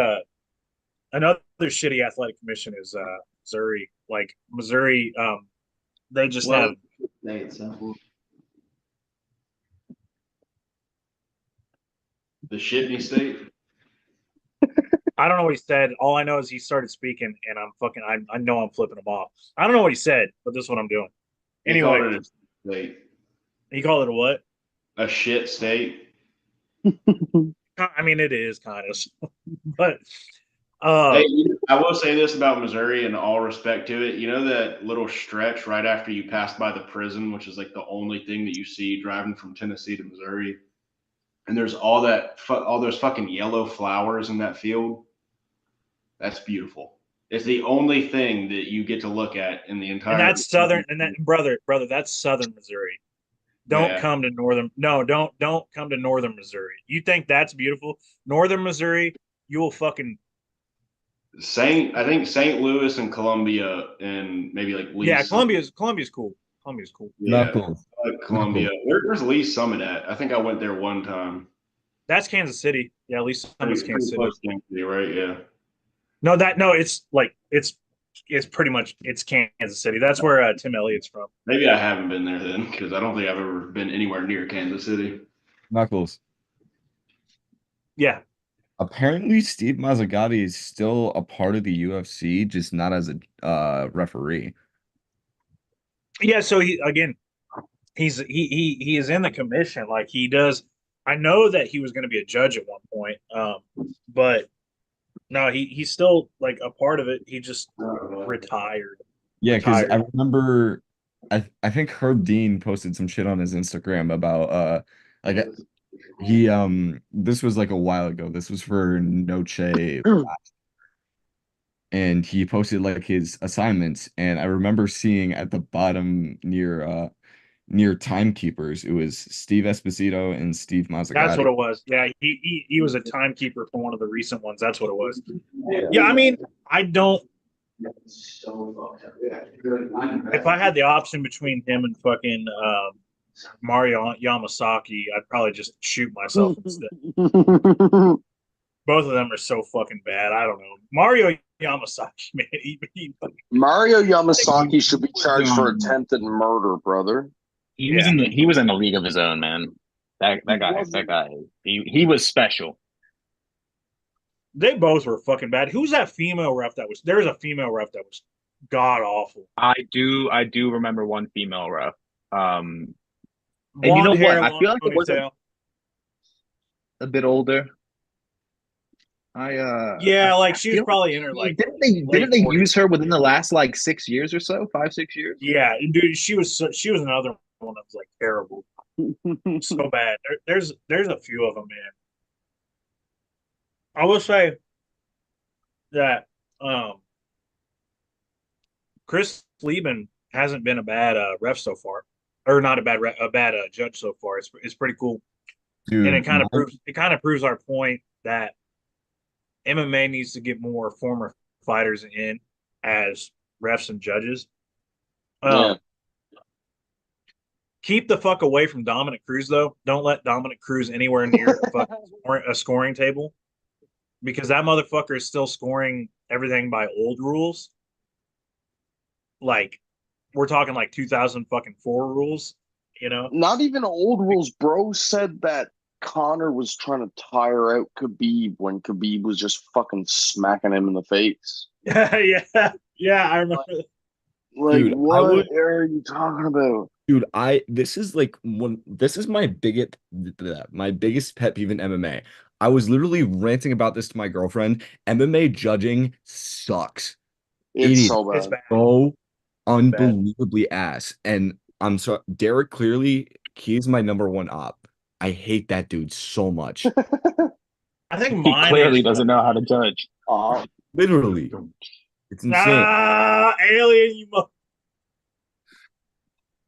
another shitty athletic commission is Missouri. Like Missouri, they just have. The Shitney State. I don't know what he said. All I know is he started speaking, and I know I'm flipping him off. I don't know what he said, but this is what I'm doing. Anyway, He called it a state. He called it a what? A shit state. I mean, it is kind of, but Hey, I will say this about Missouri, in all respect to it. You know that little stretch right after you pass by the prison, which is like the only thing that you see driving from Tennessee to Missouri, and there's all those fucking yellow flowers in that field. That's beautiful. It's the only thing that you get to look at in the entire. And that's southern, and that brother, that's southern Missouri. Don't come to northern. No, don't come to northern Missouri. You think that's beautiful? Northern Missouri, you will fucking. I think St. Louis and Columbia and maybe like Lee. Yeah, Columbia's cool. Columbia's cool. Yeah, like Columbia. Where's Lee Summit at? I think I went there one time. That's Kansas City. Yeah, Lee Summit's Kansas City. Kansas City, right? Yeah. No, it's like it's pretty much it's Kansas City. That's where Tim Elliott's from. Maybe I haven't been there then, because I don't think I've ever been anywhere near Kansas City. Knuckles. Yeah. Apparently, Steve Mazzagatti is still a part of the UFC, just not as a referee. Yeah. So he is in the commission. Like he does. I know that he was going to be a judge at one point, but no, he's still like a part of it. He just retired. Yeah, because I remember, I think Herb Dean posted some shit on his Instagram about like he this was like a while ago. This was for Noche, and he posted like his assignments, and I remember seeing at the bottom near timekeepers, it was Steve Esposito and Steve Mazzagatti. That's what it was. Yeah, he was a timekeeper for one of the recent ones. That's what it was. Yeah, I mean, I don't. If I had the option between him and fucking Mario Yamasaki, I'd probably just shoot myself instead. Both of them are so fucking bad. I don't know. Mario Yamasaki, man. Mario Yamasaki should be charged for attempted murder, brother. He was in a league of his own, man. That guy. He was special. They both were fucking bad. Who's that female ref that was? There's a female ref that was god awful. I do remember one female ref. And Blonde you know hair, what? I feel like it was ponytail. a bit older. Yeah, like she was probably in her like. Didn't they use her within the last like 6 years or so? 5-6 years? Yeah, dude, she was another one that was like terrible, so bad. There's a few of them, man. I will say that Chris Lieben hasn't been a bad ref so far, or not a bad judge so far. It's pretty cool, Dude, and it kind of proves our point that MMA needs to get more former fighters in as refs and judges. Yeah. Keep the fuck away from Dominic Cruz, though. Don't let Dominic Cruz anywhere near a scoring table, because that motherfucker is still scoring everything by old rules. Like, we're talking like 2004 rules, you know? Not even old rules. Bro said that Connor was trying to tire out Khabib when Khabib was just fucking smacking him in the face. Yeah, I remember. Like, dude, what are you talking about? Dude, this is my biggest pet peeve in MMA. I was literally ranting about this to my girlfriend. MMA judging sucks. It's so It's bad. bad. So unbelievably ass. And I'm sorry, Derek clearly he's my number one op. I hate that dude so much. I think He mine clearly is doesn't know how to judge. Literally. It's insane. Alien, you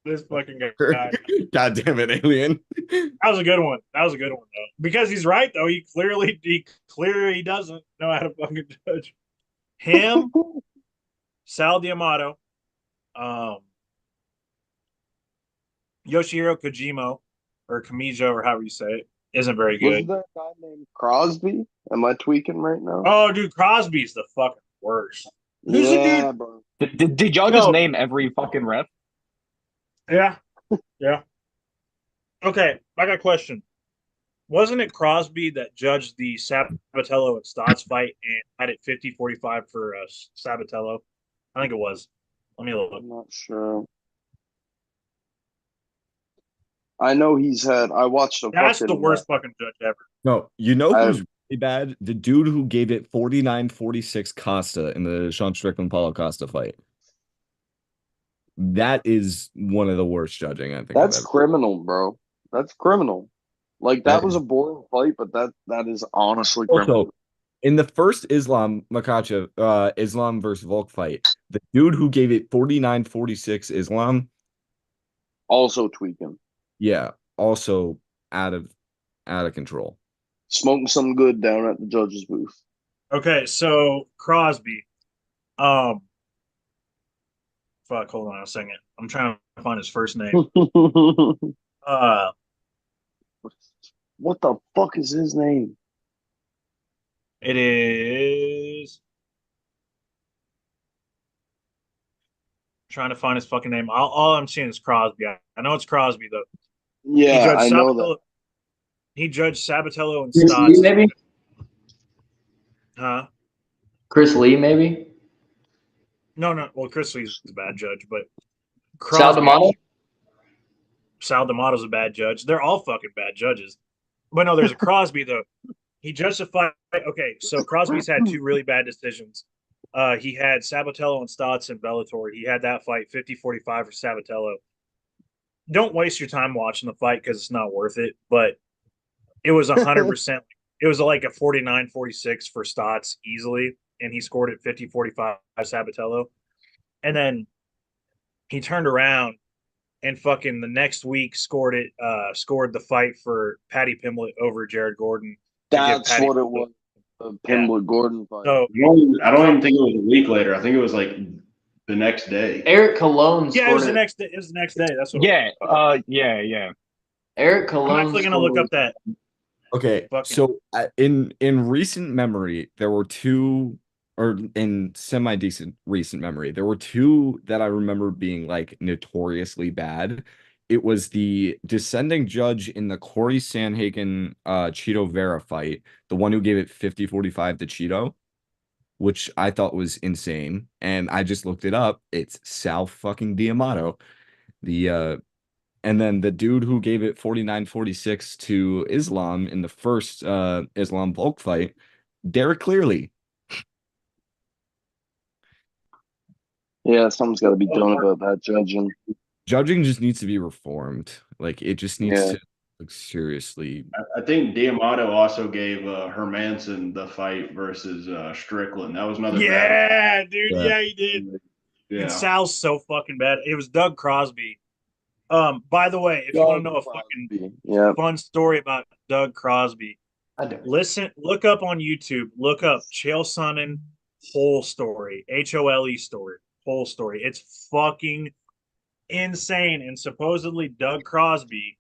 this fucking guy. God damn it, Alien. That was a good one. Though, because he's right though. He clearly doesn't know how to fucking judge. Him, Sal D'Amato, Yoshihiro Kojima, or Kamijo, or however you say it, isn't very good. Wasn't there a guy named Crosby? Am I tweaking right now? Oh, dude, Crosby's the fucking worst. Who's the dude? Bro. Did y'all just name every fucking ref? Yeah. Okay, I got a question. Wasn't it Crosby that judged the Sabatello and Stotts fight and had it 50-45 for Sabatello? I think it was. Let me look. I'm not sure. I watched a That's the worst fucking judge ever. No, you know who's really bad? The dude who gave it 49-46 Costa in the Sean Strickland Paulo Costa fight. That is one of the worst judging, I think. That's criminal, bro. That's criminal. Like, that was a boring fight, but that is honestly criminal. Also, in the first Islam Makhachev, Islam versus Volk fight, the dude who gave it 49-46 Islam, also tweaking. yeah, also out of control. Smoking some good down at the judge's booth. Okay, so Crosby. Fuck, hold on a second. I'm trying to find his first name. What the fuck is his name? It is. I'm trying to find his fucking name. All I'm seeing is Crosby. I know it's Crosby though. Yeah, I know that. He judged Sabatello and Chris Stotts. Lee, maybe? Huh? Chris Lee, maybe? No. Well, Chris Lee's a bad judge, but Sal D'Amato? Sal D'Amato's a bad judge. They're all fucking bad judges. But no, there's a Crosby though. He judged the fight. Okay, so Crosby's had two really bad decisions. He had Sabatello and Stotts in Bellator. He had that fight 50-45 for Sabatello. Don't waste your time watching the fight because it's not worth it. But it was 100%. It was like a 49-46 for Stotts easily, and he scored it 50-45 Sabatello. And then he turned around and fucking the next week scored the fight for Paddy Pimblett over Jared Gordon. That's what it was. The Pimblett Gordon fight. So I don't even think it was a week later. I think it was like the next day. Eric Colon yeah, it was the next day. It was the next day. That's what. Yeah. Yeah. Eric Colon. I'm actually gonna look up that. Okay, Fucking so in recent memory, there were two, or in semi decent recent memory, there were two that I remember being like notoriously bad. It was the descending judge in the Corey Sanhagen Cheeto Vera fight, the one who gave it 50-45 to Cheeto, which I thought was insane. And I just looked it up. It's Sal fucking D'Amato. The And then the dude who gave it 49-46 to Islam in the first Islam Volk fight, Derek Clearly. Yeah, something's got to be done about that judging. Judging just needs to be reformed. Like it just needs Yeah. to like seriously. I think D'Amato also gave Hermanson the fight versus Strickland. That was another bad. yeah, dude. Yeah. Yeah, he did. And Yeah. Sal's so fucking bad. It was Doug Crosby. By the way, if you want to know a fucking fun story about Doug Crosby, look up on YouTube, look up Chael Sonnen whole story, HOLE story, whole story. It's fucking insane. And supposedly Doug Crosby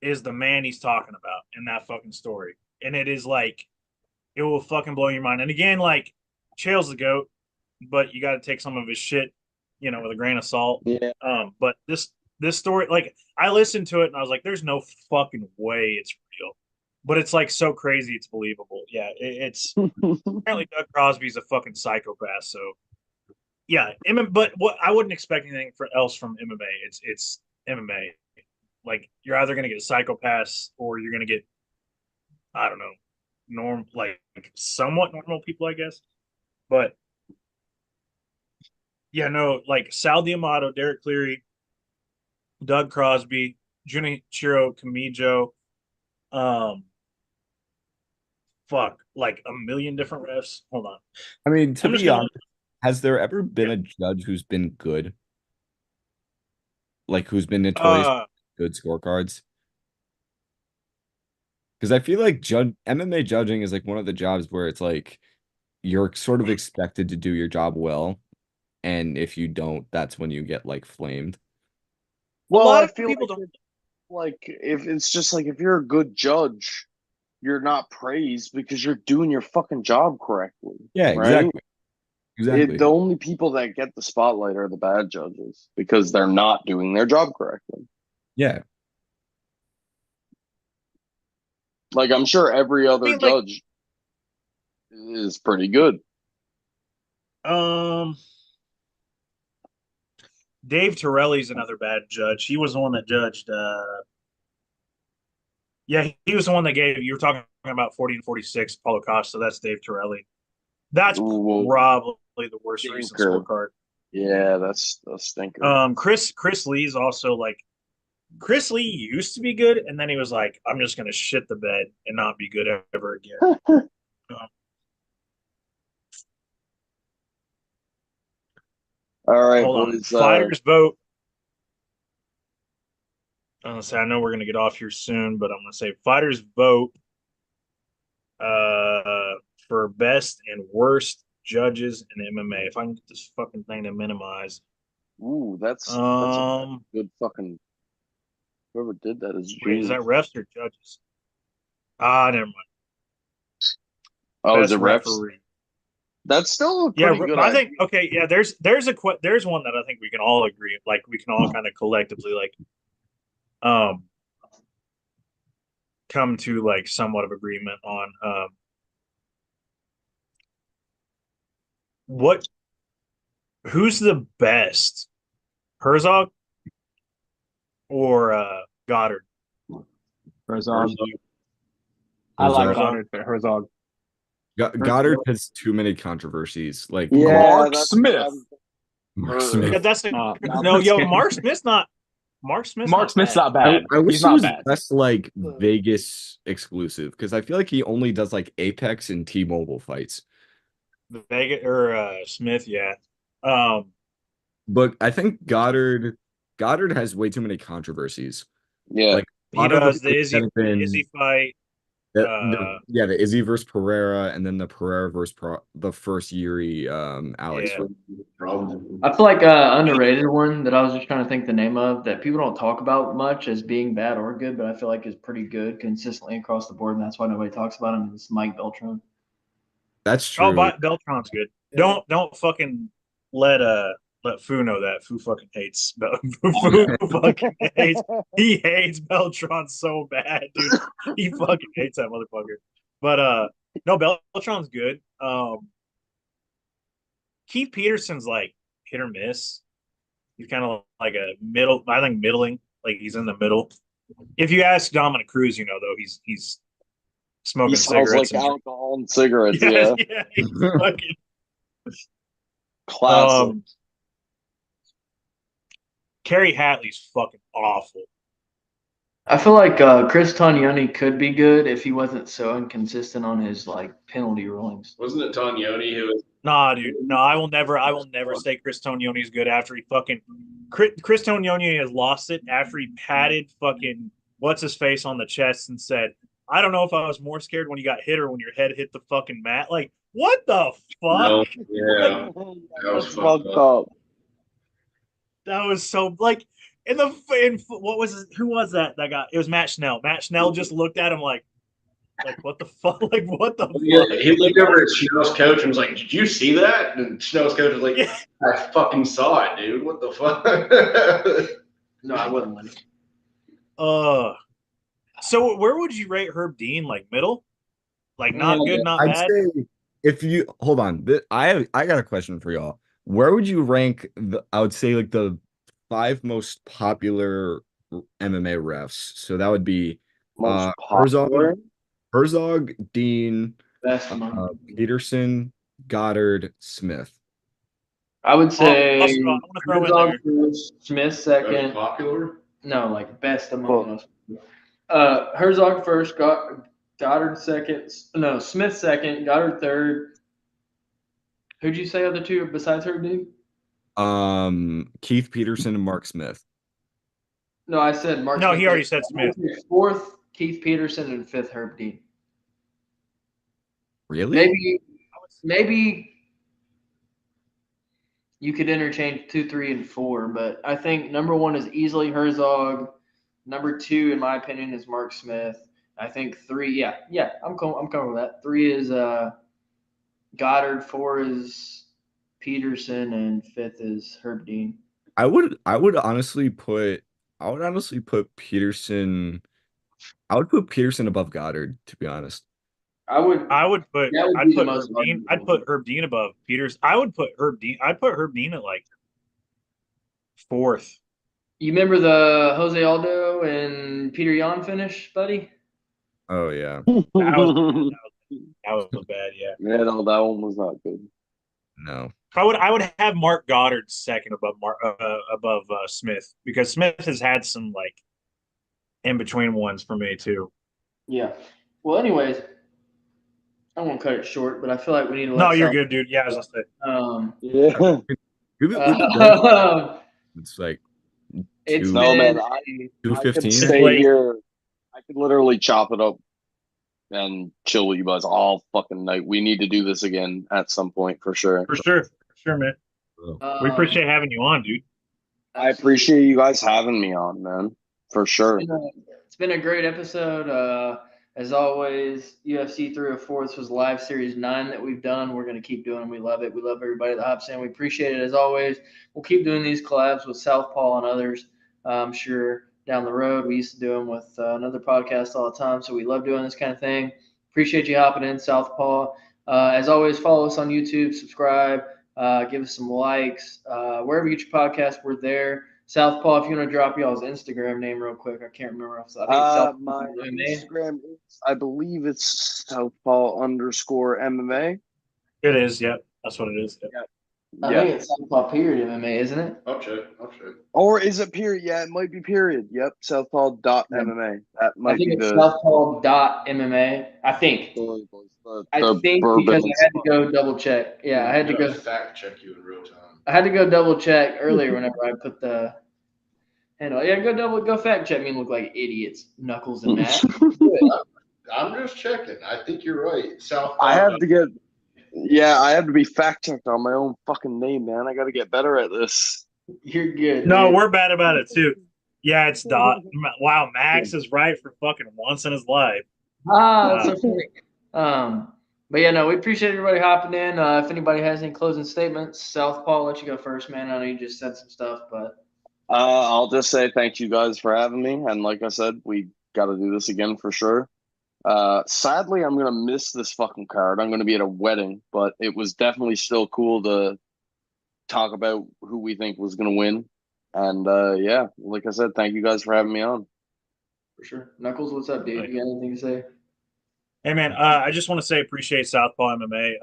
is the man he's talking about in that fucking story. And it is like, it will fucking blow your mind. And again, like, Chael's the GOAT, but you got to take some of his shit, with a grain of salt. Yeah. But this story, like, I listened to it and I was like, there's no fucking way it's real. But it's like so crazy, it's believable. Yeah, it's apparently Doug Crosby's a fucking psychopath. So yeah, but what I wouldn't expect anything else from MMA. It's MMA. Like you're either gonna get psychopaths or you're gonna get, I don't know, like somewhat normal people, I guess. But yeah, no, like Sal D'Amato, Derek Cleary, Doug Crosby, Junichiro Kamijo, like a million different refs. Hold on. I mean, to be honest, has there ever been a judge who's been good? Like who's been notorious good scorecards? Because I feel like MMA judging is like one of the jobs where it's like you're sort of expected to do your job well, and if you don't, that's when you get like flamed. Well, a lot I of feel people like don't. Like if it's just like if you're a good judge, you're not praised because you're doing your fucking job correctly. Yeah, right? Exactly. The only people that get the spotlight are the bad judges because they're not doing their job correctly. Yeah. Like I'm sure every other judge is pretty good. Dave Torelli's another bad judge. He was the one that judged. Yeah, he was the one that gave. You were talking about 40-46 Paulo Costa. That's Dave Torelli. That's probably the worst recent scorecard. Yeah, that's a stinker. Chris Lee's also like. Chris Lee used to be good, and then he was like, "I'm just gonna shit the bed and not be good ever again." All right, hold boys. On. Fighters vote. I'm gonna say I know we're gonna get off here soon, but I'm gonna say fighters vote for best and worst judges in MMA. If I can get this fucking thing to minimize. Ooh, that's a good fucking. Whoever did that is genius. Wait, is that refs or judges? Never mind. Oh, is it refs? Referee. That's still a pretty good. I think okay. Yeah, there's one that I think we can all agree. Like we can all kind of collectively like come to like somewhat of agreement on who's the best, Herzog or Goddard? Herzog. I like Goddard, but Herzog. Goddard has too many controversies. Like Mark Smith. Mark Smith. Yeah, that's Mark Smith's not. Mark Smith's not bad. I wish he was less like Vegas exclusive because I feel like he only does like Apex and T-Mobile fights. Vegas or Smith, yeah. But I think Goddard has way too many controversies. Yeah, like he does the Izzy fight. The Izzy versus Pereira, and then the Pereira versus the first Yuri Alex. Yeah. I feel like underrated one that I was just trying to think the name of that people don't talk about much as being bad or good, but I feel like is pretty good consistently across the board, and that's why nobody talks about him. Is Mike Beltran. That's Oh, true. Beltron's good. Don't fucking let Fu know that. Fu fucking hates Fu fucking hates. He hates Beltron so bad, dude. He fucking hates that motherfucker. But no, Beltron's good. Keith Peterson's like hit or miss. He's kind of like a middle. I think middling. Like he's in the middle. If you ask Dominic Cruz, though he's smoking He smells like cigarettes and alcohol and cigarettes. Yeah, yeah, he's fucking classic. Kerry Hatley's fucking awful. I feel like Chris Tognoni could be good if he wasn't so inconsistent on his like penalty rulings. Wasn't it Tognoni who was? Nah, dude. No, I will never say Chris Tognoni's good after he fucking Chris Tognoni has lost it after he patted fucking what's his face on the chest and said, "I don't know if I was more scared when you got hit or when your head hit the fucking mat." Like, what the fuck? No, yeah, that was fucked up. That was so like in what was who was that guy? It was Matt Schnell. Matt Schnell just looked at him like what the fuck? Like what the yeah, fuck? he looked over at Snell's coach and was like, "Did you see that?" And Snell's coach was like, Yeah. "I fucking saw it, dude. What the fuck?" No, I wouldn't let it. So where would you rate Herb Dean? Like middle? Like not good, not I'd bad? say if you hold on, I got a question for y'all. Where would you rank I would say like the 5 most popular MMA refs. So that would be Most popular. Herzog, Dean, Best among. Peterson, Goddard, Smith. I would say I'm gonna throw in Herzog there. first, Smith Most second. popular. No, like best among us. Herzog first, Goddard second. No, Smith second, Goddard third. Who'd you say other two besides Herb Dean? Keith Peterson and Mark Smith. No, I said Mark. No, Smith he already said Smith. Fourth, Keith Peterson, and fifth, Herb Dean. Really? Maybe you could interchange 2, 3, and 4, but I think number 1 is easily Herzog. Number 2, in my opinion, is Mark Smith. I think 3, I'm comfortable with that. 3 is Goddard. 4 is Peterson, and 5th is Herb Dean. I would honestly put Peterson. I would put Peterson above Goddard, to be honest. I'd put Herb Dean above Peters. I'd put Herb Dean at like 4th. You remember the Jose Aldo and Peter Yan finish, buddy? Oh yeah. That was bad, yeah. Yeah, no, that one was not good. No. I would have Mark Goddard second above Smith, because Smith has had some like in between ones for me too. Yeah. Well, anyways, I won't cut it short, but I feel like we need to. No, you're good, dude. Yeah, as I said. Yeah. It's like it's no, man. 2:15. Stay here. I could literally chop it up and chill with you guys all fucking night. We need to do this again at some point for sure. For sure, man. We appreciate having you on, dude. I appreciate you guys having me on, man. For sure. It's been a great episode. As always, UFC 304. This was live series 9 that we've done. We're going to keep doing them. We love it. We love everybody that hops in. We appreciate it as always. We'll keep doing these collabs with South Paw and others. I'm sure down the road. We used to do them with another podcast all the time. So we love doing this kind of thing. Appreciate you hopping in, South Paw. As always, follow us on YouTube, subscribe, give us some likes. Wherever you get your podcast, we're there. South Paw, if you want to drop y'all's Instagram name real quick, I can't remember. My Instagram is, I believe it's Southpaw_MMA. It is, yep. That's what it is. Yep. I think it's Southpaw period MMA, isn't it? I'll check. Or is it period? Yeah, it might be period. Yep, Southpaw.MMA. That might be the Southpaw.MMA. I think. I think because I had to go double check. Yeah, I had to go fact check you in real time. I had to go double check earlier whenever I put the handle. Yeah, go fact check me and look like idiots, Knuckles and Matt. I'm just checking. I think you're right. South I Paw. have to get. Yeah, I have to be fact checked on my own fucking name, man. I got to get better at this. You're good, No, dude. we're bad about it too. Yeah, it's Dot. Wow, Max is right for fucking once in his life. That's so funny. But yeah, no, we appreciate everybody hopping in. If anybody has any closing statements, Southpaw, I'll let you go first, man. I know you just said some stuff, but I'll just say thank you guys for having me, and like I said, we got to do this again for sure. Sadly, I'm gonna miss this fucking card. I'm gonna be at a wedding, but it was definitely still cool to talk about who we think was gonna win. And yeah, like I said, thank you guys for having me on. for sure. Knuckles, what's up, dude? You got anything to say? Hey man, I just want to say appreciate South Paw MMA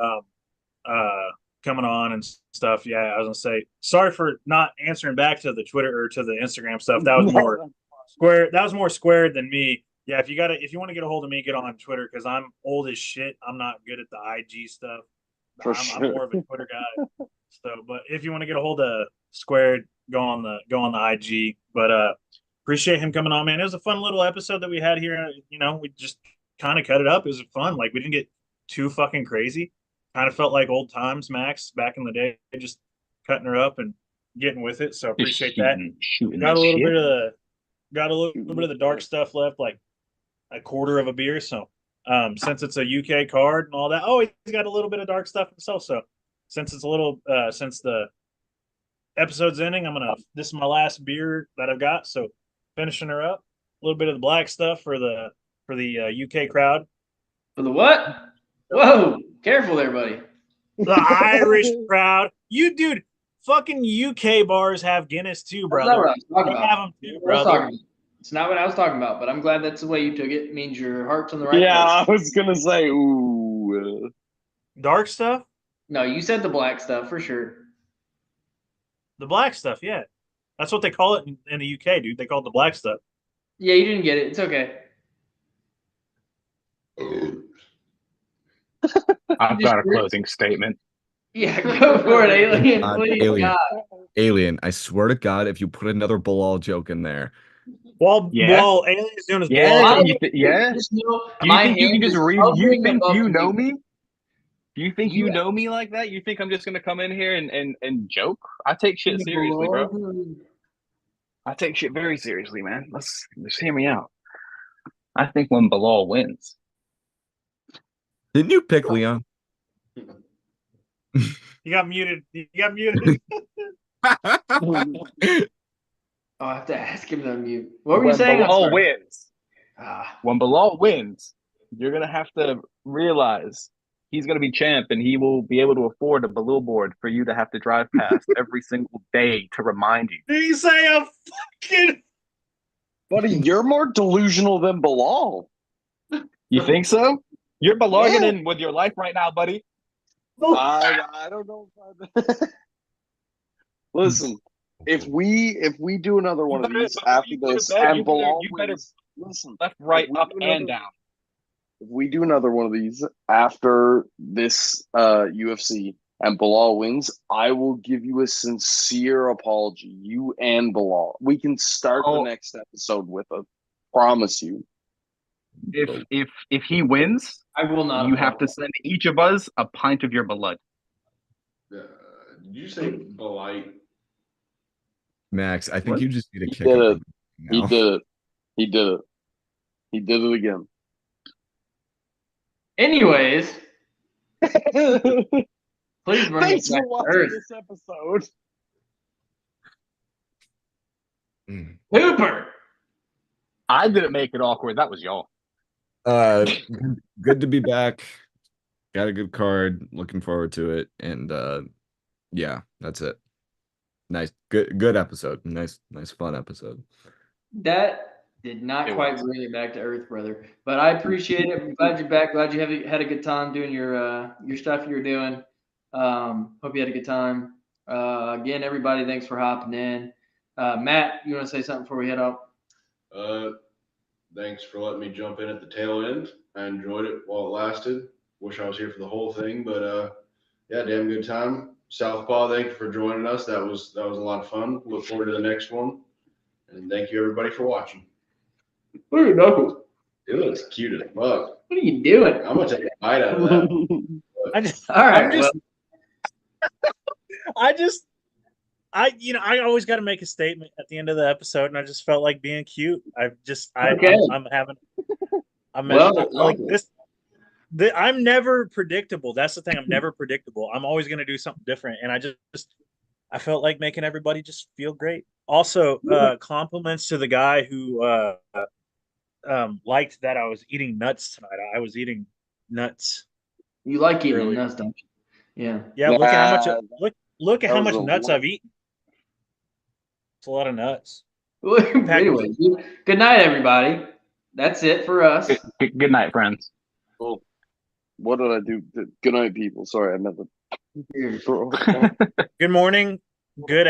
coming on and stuff. Yeah, I was gonna say sorry for not answering back to the Twitter or to the Instagram stuff. That was more square. That was more squared than me. Yeah, if you want to get a hold of me, get on Twitter because I'm old as shit. I'm not good at the IG stuff. I'm more of a Twitter guy. So, but if you want to get a hold of Squared, go on the IG. But appreciate him coming on, man. It was a fun little episode that we had here. You know, we just kind of cut it up. It was fun. Like we didn't get too fucking crazy. Kind of felt like old times, Max, back in the day, just cutting her up and getting with it. So appreciate that. Shooting Got that a little shit. bit of the bit of the dark stuff left, like a quarter of a beer. So since it's a UK card and all that, oh, he's got a little bit of dark stuff himself. So since it's a little since the episode's ending, this is my last beer that I've got. So finishing her up, a little bit of the black stuff for the UK crowd. For the what? Whoa, careful there, buddy. The Irish crowd. You dude, fucking UK bars have Guinness too, That's not brother. what I was talking They about. have them too, That's what I was brother. talking about. It's not what I was talking about, but I'm glad that's the way you took it. It means your heart's in the right Yeah, place. I was gonna say, ooh. Dark stuff? No, you said the black stuff for sure. The black stuff, yeah. That's what they call it in the UK, dude. They call it the black stuff. Yeah, you didn't get it. It's okay. I've got a closing statement. Yeah, go for it, Alien. Please, Alien. God. Alien, I swear to God, if you put another Bilal joke in there. While Yeah. Alien's doing his Yeah, Bilal, yeah. Just know Do you my think you can hand just is read? You hovering think above you the know table. me? Do you think you Yeah. know me like that? You think I'm just gonna come in here and joke? I take shit seriously, bro. I take shit very seriously, man. Let's hear me out. I think when Bilal wins, Didn't you pick Leon? you got muted. You got muted. Oh, I have to ask him to unmute. What were you when saying? I'm Bilal sorry. wins, Ah, when Bilal wins, you're gonna have to realize he's gonna be champ, and he will be able to afford a billboard for you to have to drive past every single day to remind you. Did you say a fucking? Buddy, you're more delusional than Bilal. You think so? You're bargaining with your life right now, buddy. I don't know if I... Listen, if we do another one of these after this and Bilal wins, listen, Left, right, up, another, and down. if we do another one of these after this UFC and Bilal wins, I will give you a sincere apology. You and Bilal. We can start the next episode with a promise you. If he wins, I will not. you have to send each of us a pint of your blood. Did you say blight? Max, I think What? you just need to He kick did him. it. He did it. He did it. He did it again. Anyways, please bring Thanks us back for to watching Earth. this episode. Hooper. I didn't make it awkward. That was y'all. Good to be back. Got a good card. Looking forward to it. And yeah, that's it. Nice, good episode. Nice, fun episode. That did not quite bring it back to Earth, brother. But I appreciate it. I'm glad you're back. Glad you had a good time doing your stuff you were doing. Hope you had a good time. Again, everybody, thanks for hopping in. Matt, you want to say something before we head out? Thanks for letting me jump in at the tail end. I enjoyed it while it lasted. Wish I was here for the whole thing, but yeah, damn good time. Southpaw, thank you for joining us. That was a lot of fun. Look forward to the next one. And thank you everybody for watching. Look at Knuckles. It looks cute as fuck. What are you doing? I'm gonna take a bite out of that. I just, All right. I'm just, I always got to make a statement at the end of the episode, and I just felt like being cute. Okay. I'm Well, like this. I'm never predictable. That's the thing. I'm never predictable. I'm always going to do something different, and I felt like making everybody just feel great. Also, compliments to the guy who liked that I was eating nuts tonight. I was eating nuts. you like eating Earlier. nuts, don't you? Yeah. Yeah, look at how much Nah, look at that how was much a nuts lot. I've eaten. It's a lot of nuts. Anyway, good night, everybody. That's it for us. Good night, friends. Well, what did I do? Good night, people. Sorry, I meant to. Cheers. throw. Good morning. Good